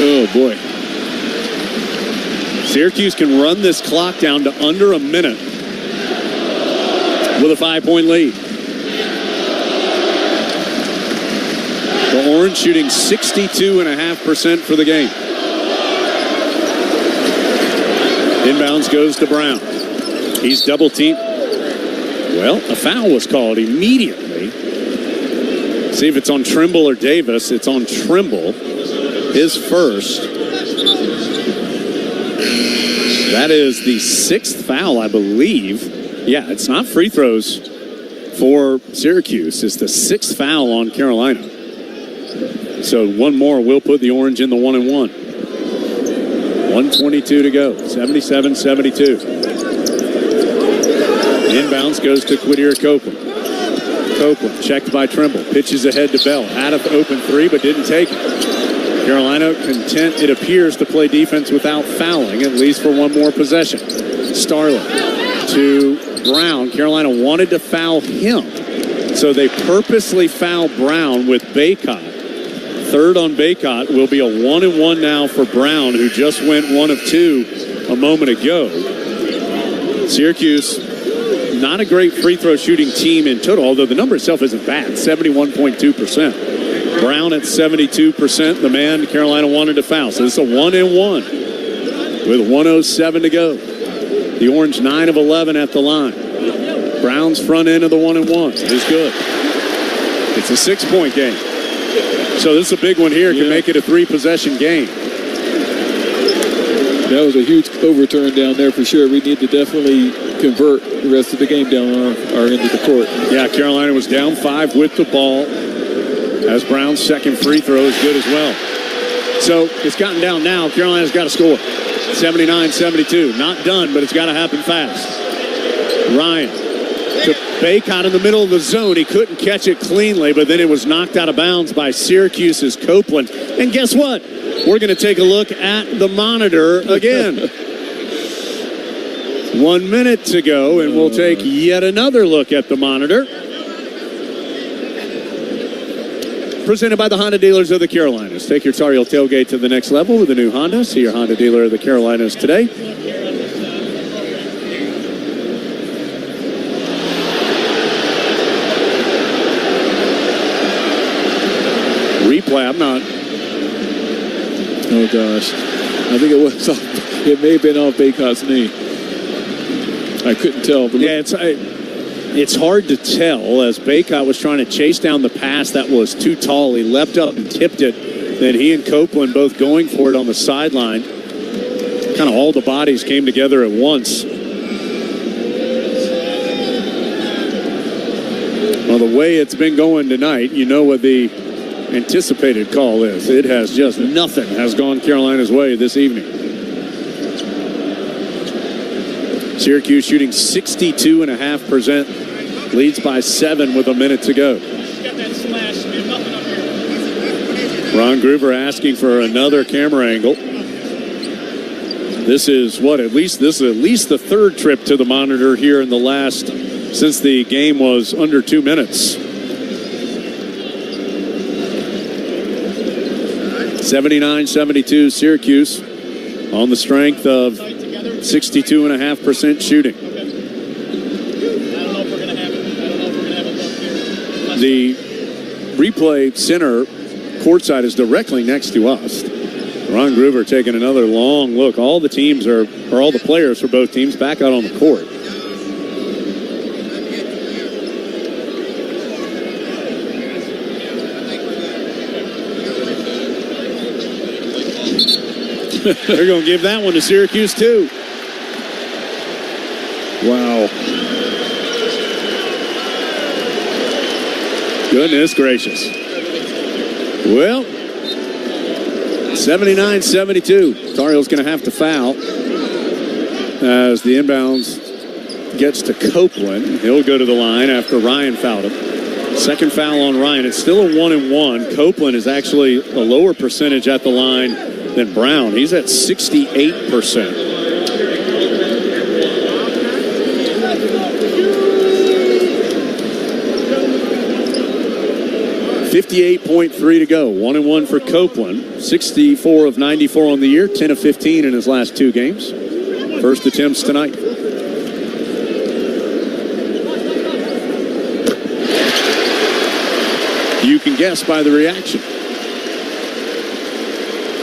Oh, boy. Syracuse can run this clock down to under a minute with a 5-point lead. The Orange shooting 62.5% for the game. Inbounds goes to Brown. He's double teamed. Well, a foul was called immediately. See if it's on Trimble or Davis. It's on Trimble. His first. That is the 6th foul, I believe. Yeah, it's not free throws for Syracuse. It's the 6th foul on Carolina. So one more will put the Orange in the 1-1. 1:22 to go. 77-72. Inbounds goes to Quadir Copeland. Copeland checked by Trimble. Pitches ahead to Bell. Had an open three, but didn't take it. Carolina content, it appears, to play defense without fouling, at least for one more possession. Starling to Brown. Carolina wanted to foul him, so they purposely fouled Brown with Baycott. Third on Baycott will be a 1-1 now for Brown, who just went 1 of 2 a moment ago. Syracuse, not a great free throw shooting team in total, although the number itself isn't bad, 71.2%. Brown at 72%, the man Carolina wanted to foul. So it's a 1-1 with 1:07 to go. The Orange 9 of 11 at the line. Brown's front end of the 1-1 is good. It's a 6-point game. So this is a big one here. Can make it a 3-possession game. That was a huge overturn down there for sure. We need to definitely convert the rest of the game down our end of the court. Yeah, Carolina was down 5 with the ball. As Brown's second free throw is good as well. So it's gotten down now. Carolina's got to score. 79-72. Not done, but it's got to happen fast. Ryan to Baycott in the middle of the zone. He couldn't catch it cleanly, but then it was knocked out of bounds by Syracuse's Copeland. And guess what? We're going to take a look at the monitor again. 1 minute to go, and we'll take yet another look at the monitor. Presented by the Honda dealers of the Carolinas. Take your Tar Heel tailgate to the next level with a new Honda. See your Honda dealer of the Carolinas today. Replay, I'm not. Oh, gosh. I think it may have been off Baycott's knee. I couldn't tell. But yeah, it's hard to tell as Baycott was trying to chase down the pass that was too tall. He leapt up and tipped it. Then he and Copeland both going for it on the sideline. Kind of all the bodies came together at once. Well, the way it's been going tonight, you know what the anticipated call is. It has just nothing has gone Carolina's way this evening. Syracuse shooting 62.5%. Leads by 7 with a minute to go. Ron Groover asking for another camera angle. This is at least the third trip to the monitor here in the last, since the game was under 2 minutes. 79-72 Syracuse on the strength of 62.5% shooting. The replay center courtside is directly next to us. Ron Groover taking another long look. All the teams or all the players for both teams back out on the court. They're going to give that one to Syracuse too. Wow. Goodness gracious. Well, 79-72. Tar Heels going to have to foul as the inbounds gets to Copeland. He'll go to the line after Ryan fouled him. Second foul on Ryan. It's still a 1-1. Copeland is actually a lower percentage at the line than Brown. He's at 68%. 58.3 to go. 1-1 for Copeland. 64 of 94 on the year. 10 of 15 in his last 2 games. First attempts tonight. You can guess by the reaction.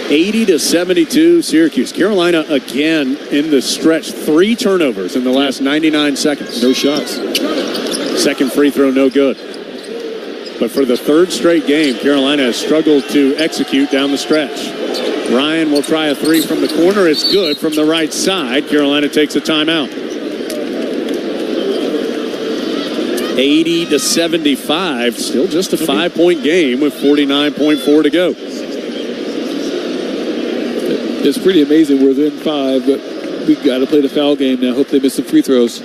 80-72 Syracuse. Carolina again in the stretch. 3 turnovers in the last 99 seconds. No shots. Second free throw, no good. But for the 3rd straight game, Carolina has struggled to execute down the stretch. Ryan will try a 3 from the corner. It's good from the right side. Carolina takes a timeout. 80-75. Still just a 5-point game with 49.4 to go. It's pretty amazing. We're within 5, but we've got to play the foul game now. Hope they miss some free throws.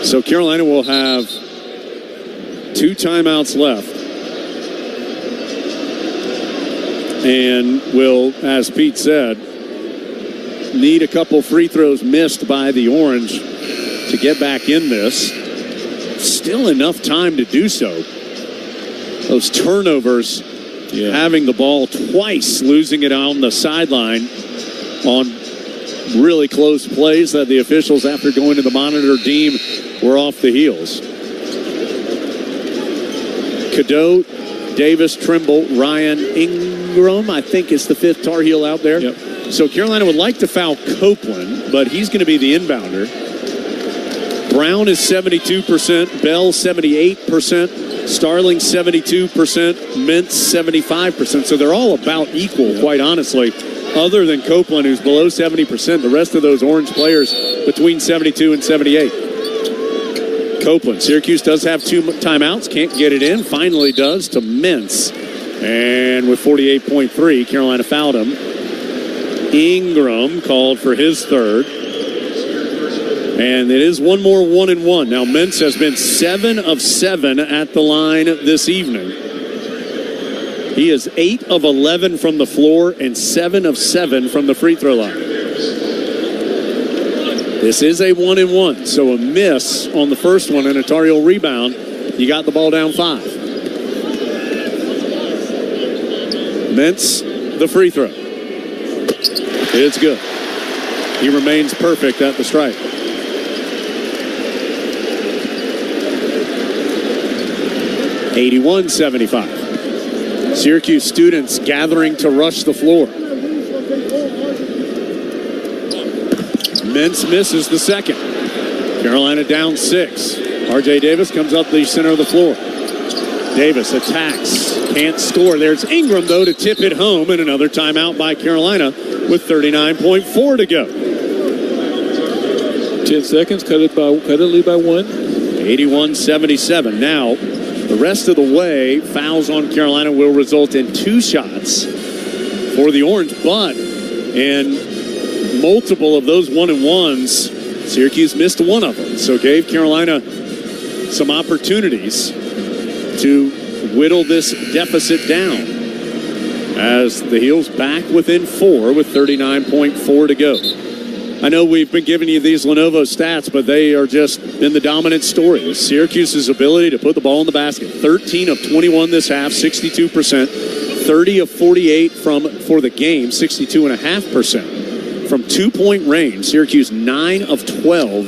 So Carolina will have 2 timeouts left. And will, as Pete said, need a couple free throws missed by the Orange to get back in this. Still enough time to do so. Those turnovers, having the ball twice, losing it on the sideline on really close plays that the officials, after going to the monitor, deem were off the heels. Cadeau, Davis, Trimble, Ryan, Ingram, I think is the 5th Tar Heel out there. Yep. So Carolina would like to foul Copeland, but he's going to be the inbounder. Brown is 72%, Bell 78%, Starling 72%, Mintz 75%. So they're all about equal, quite honestly, other than Copeland, who's below 70%. The rest of those Orange players between 72 and 78. Copeland. Syracuse does have 2 timeouts. Can't get it in. Finally does to Mintz. And with 48.3, Carolina fouled him. Ingram called for his 3rd. And it is one more 1-1. Now, Mintz has been 7 of 7 at the line this evening. He is 8 of 11 from the floor and 7 of 7 from the free throw line. This is a 1-1, so a miss on the first one and a Tar Heel rebound. You got the ball down 5. Mintz, the free throw. It's good. He remains perfect at the stripe. 81-75. Syracuse students gathering to rush the floor. Mintz misses the second. Carolina down 6. R.J. Davis comes up the center of the floor. Davis attacks. Can't score. There's Ingram, though, to tip it home, and another timeout by Carolina with 39.4 to go. 10 seconds. Cut it lead by 1. 81-77. Now, the rest of the way, fouls on Carolina will result in 2 shots for the Orange, but in multiple of those 1-1s, Syracuse missed one of them. So gave Carolina some opportunities to whittle this deficit down as the Heels back within 4 with 39.4 to go. I know we've been giving you these Lenovo stats, but they are just been the dominant story. Syracuse's ability to put the ball in the basket. 13 of 21 this half, 62%. 30 of 48 for the game, 62.5%. From 2-point range, Syracuse 9 of 12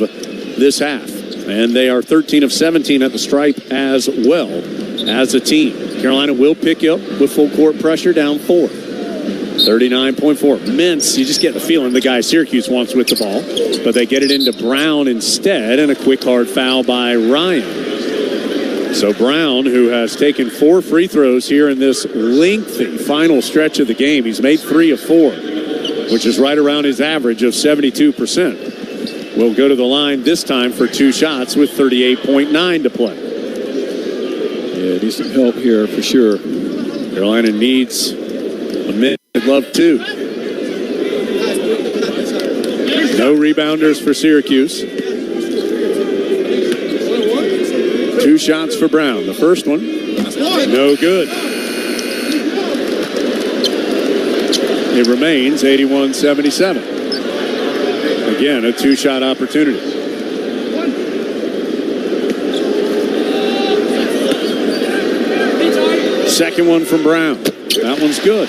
this half. And they are 13 of 17 at the stripe as well as a team. Carolina will pick up with full court pressure down 4. 39.4. Mintz, you just get the feeling the guy Syracuse wants with the ball. But they get it into Brown instead, and a quick hard foul by Ryan. So Brown, who has taken 4 free throws here in this lengthy final stretch of the game, he's made 3 of 4, which is right around his average of 72%. Will go to the line this time for 2 shots with 38.9 to play. Yeah, needs some help here for sure. Carolina needs a minute. I'd love to. No rebounders for Syracuse. 2 shots for Brown. The first one, no good. It remains 81-77. Again, a 2-shot opportunity. Second one from Brown. That one's good.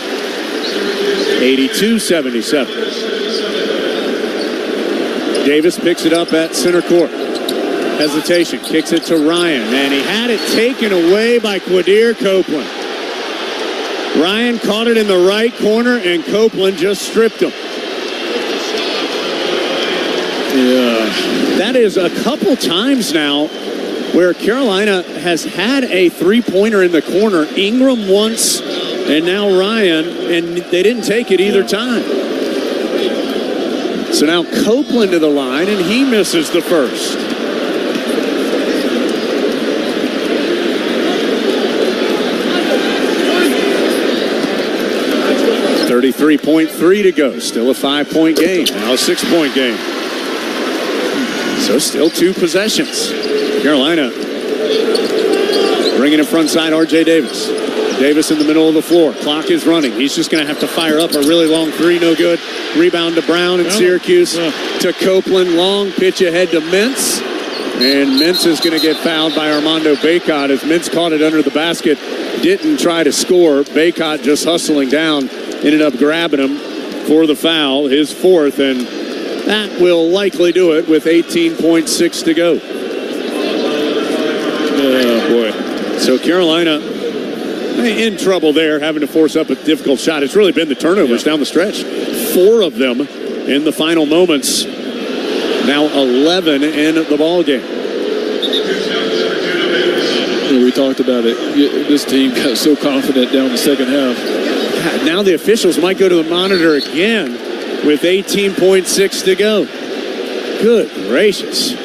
82-77. Davis picks it up at center court. Hesitation. Kicks it to Ryan. And he had it taken away by Quadir Copeland. Ryan caught it in the right corner, and Copeland just stripped him. Yeah. That is a couple times now where Carolina has had a three-pointer in the corner. Ingram once, and now Ryan, and they didn't take it either time. So now Copeland to the line, and he misses the first. 33.3 to go. Still a 5-point game. Now a 6-point game. So still 2 possessions. Carolina bringing it front side, R.J. Davis. Davis in the middle of the floor. Clock is running. He's just going to have to fire up a really long three. No good. Rebound to Brown in Syracuse. To Copeland. Long pitch ahead to Mintz. And Mintz is going to get fouled by Armando Bacot as Mintz caught it under the basket. Didn't try to score. Bacot just hustling down. Ended up grabbing him for the foul. His fourth. And that will likely do it with 18.6 to go. Oh, boy. So Carolina in trouble there, having to force up a difficult shot. It's really been the turnovers down the stretch. 4 of them in the final moments. Now 11 in the ball game. Yeah, we talked about it. This team got so confident down the second half. God, now the officials might go to the monitor again with 18.6 to go. Good gracious.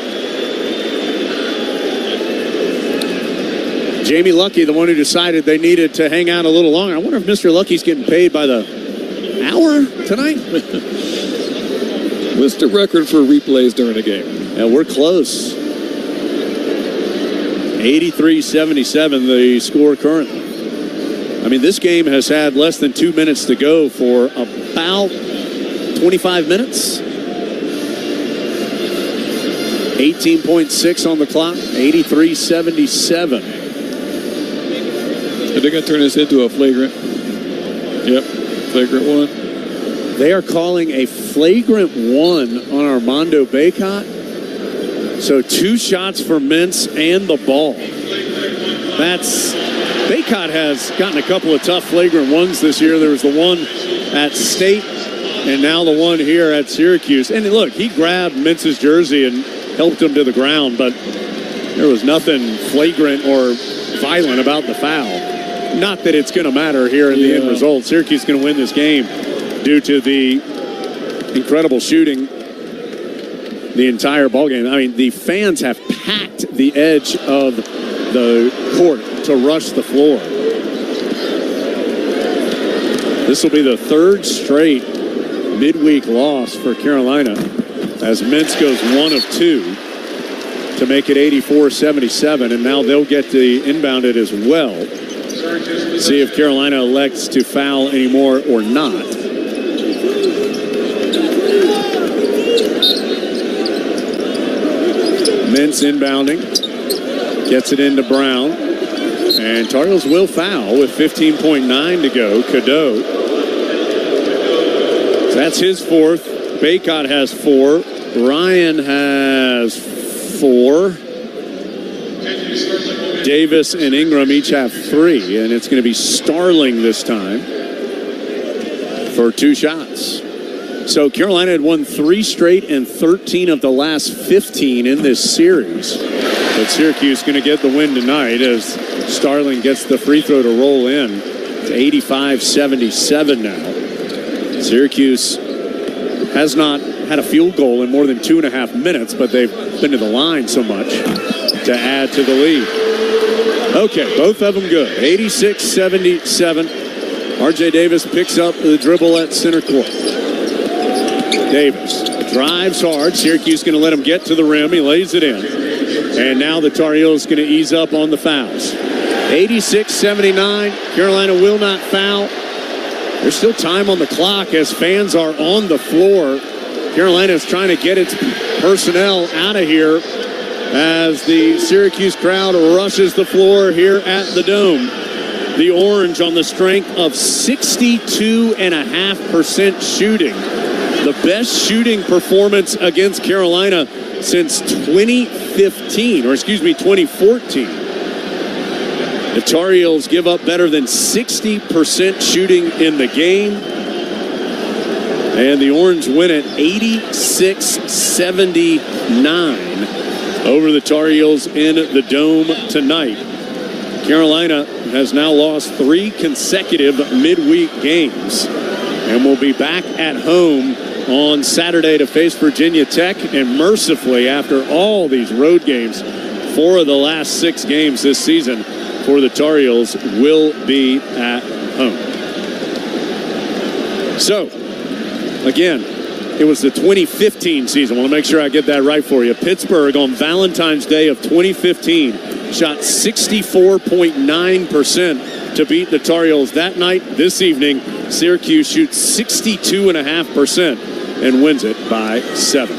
Jamie Luckey, the one who decided they needed to hang out a little longer. I wonder if Mr. Lucky's getting paid by the hour tonight? What's the record for replays during a game? Yeah, we're close. 83-77 the score currently. I mean, this game has had less than 2 minutes to go for about 25 minutes. 18.6 on the clock, 83-77. They're going to turn this into a flagrant. Yep, flagrant one. They are calling a flagrant one on Armando Bacot. So 2 shots for Mintz and the ball. Bacot has gotten a couple of tough flagrant ones this year. There was the one at State and now the one here at Syracuse. And look, he grabbed Mintz's jersey and helped him to the ground, but there was nothing flagrant or violent about the foul. Not that it's going to matter here in the end result. Syracuse is going to win this game due to the incredible shooting the entire ballgame. I mean, the fans have packed the edge of the court to rush the floor. This will be the 3rd straight midweek loss for Carolina as Mintz goes 1 of 2 to make it 84-77, and now they'll get to inbound it as well. See if Carolina elects to foul anymore or not. Mintz inbounding. Gets it into Brown. And Tar Heels will foul with 15.9 to go. Cadeau. So that's his 4th. Bacot has 4. Ryan has 4. Davis and Ingram each have 3, and it's going to be Starling this time for 2 shots. So Carolina had won 3 straight and 13 of the last 15 in this series. But Syracuse going to get the win tonight as Starling gets the free throw to roll in. It's 85-77 now. Syracuse has not had a field goal in more than 2.5 minutes, but they've been to the line so much to add to the lead. Okay, both of them good. 86-77. R.J. Davis picks up the dribble at center court. Davis drives hard. Syracuse going to let him get to the rim. He lays it in. And now the Tar Heels going to ease up on the fouls. 86-79. Carolina will not foul. There's still time on the clock as fans are on the floor. Carolina is trying to get its personnel out of here as the Syracuse crowd rushes the floor here at the Dome. the Orange on the strength of 62.5% shooting. The best shooting performance against Carolina since 2014. The Tar Heels give up better than 60% shooting in the game. And the Orange win at 86-79 over the Tar Heels in the Dome tonight. Carolina has now lost 3 consecutive midweek games and will be back at home on Saturday to face Virginia Tech. And mercifully, after all these road games, 4 of the last 6 games this season for the Tar Heels will be at home. So, again, it was the 2015 season. I want to make sure I get that right for you. Pittsburgh on Valentine's Day of 2015 shot 64.9% to beat the Tar Heels that night. This evening, Syracuse shoots 62.5% and wins it by 7.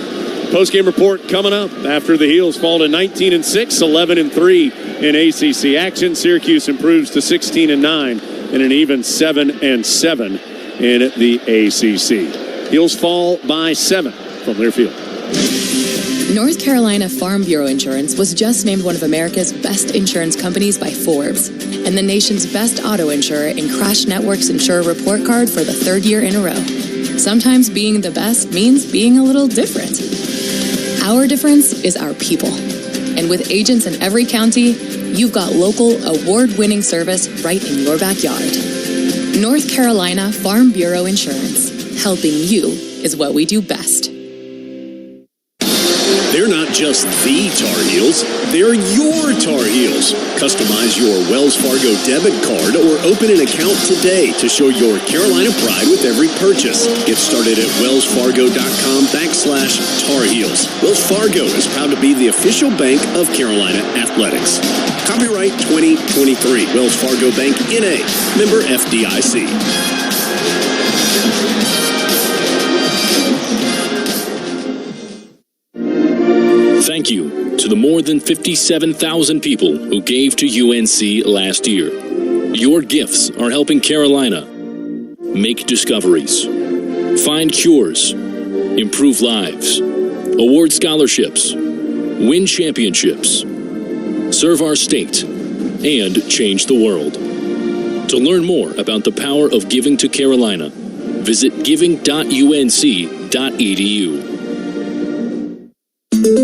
Post-game report coming up after the Heels fall to 19-6, 11-3 in ACC action. Syracuse improves to 16-9 and an even 7-7 in the ACC. Heels fall by 7 from Learfield. North Carolina Farm Bureau Insurance was just named one of America's best insurance companies by Forbes and the nation's best auto insurer in Crash Network's Insurer Report Card for the 3rd year in a row. Sometimes being the best means being a little different. Our difference is our people. And with agents in every county, you've got local, award-winning service right in your backyard. North Carolina Farm Bureau Insurance. Helping you is what we do best. They're not just the Tar Heels, they're your Tar Heels. Customize your Wells Fargo debit card or open an account today to show your Carolina pride with every purchase. Get started at wellsfargo.com/Tar Heels. Wells Fargo is proud to be the official bank of Carolina Athletics. Copyright 2023. Wells Fargo Bank, N.A. Member FDIC. Thank you to the more than 57,000 people who gave to UNC last year. Your gifts are helping Carolina make discoveries, find cures, improve lives, award scholarships, win championships, serve our state, and change the world. To learn more about the power of giving to Carolina, visit giving.unc.edu.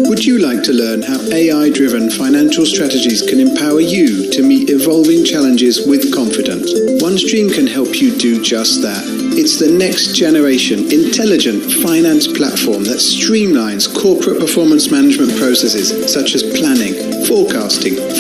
Would you like to learn how AI-driven financial strategies can empower you to meet evolving challenges with confidence? OneStream can help you do just that. It's the next generation intelligent finance platform that streamlines corporate performance management processes such as planning, forecasting,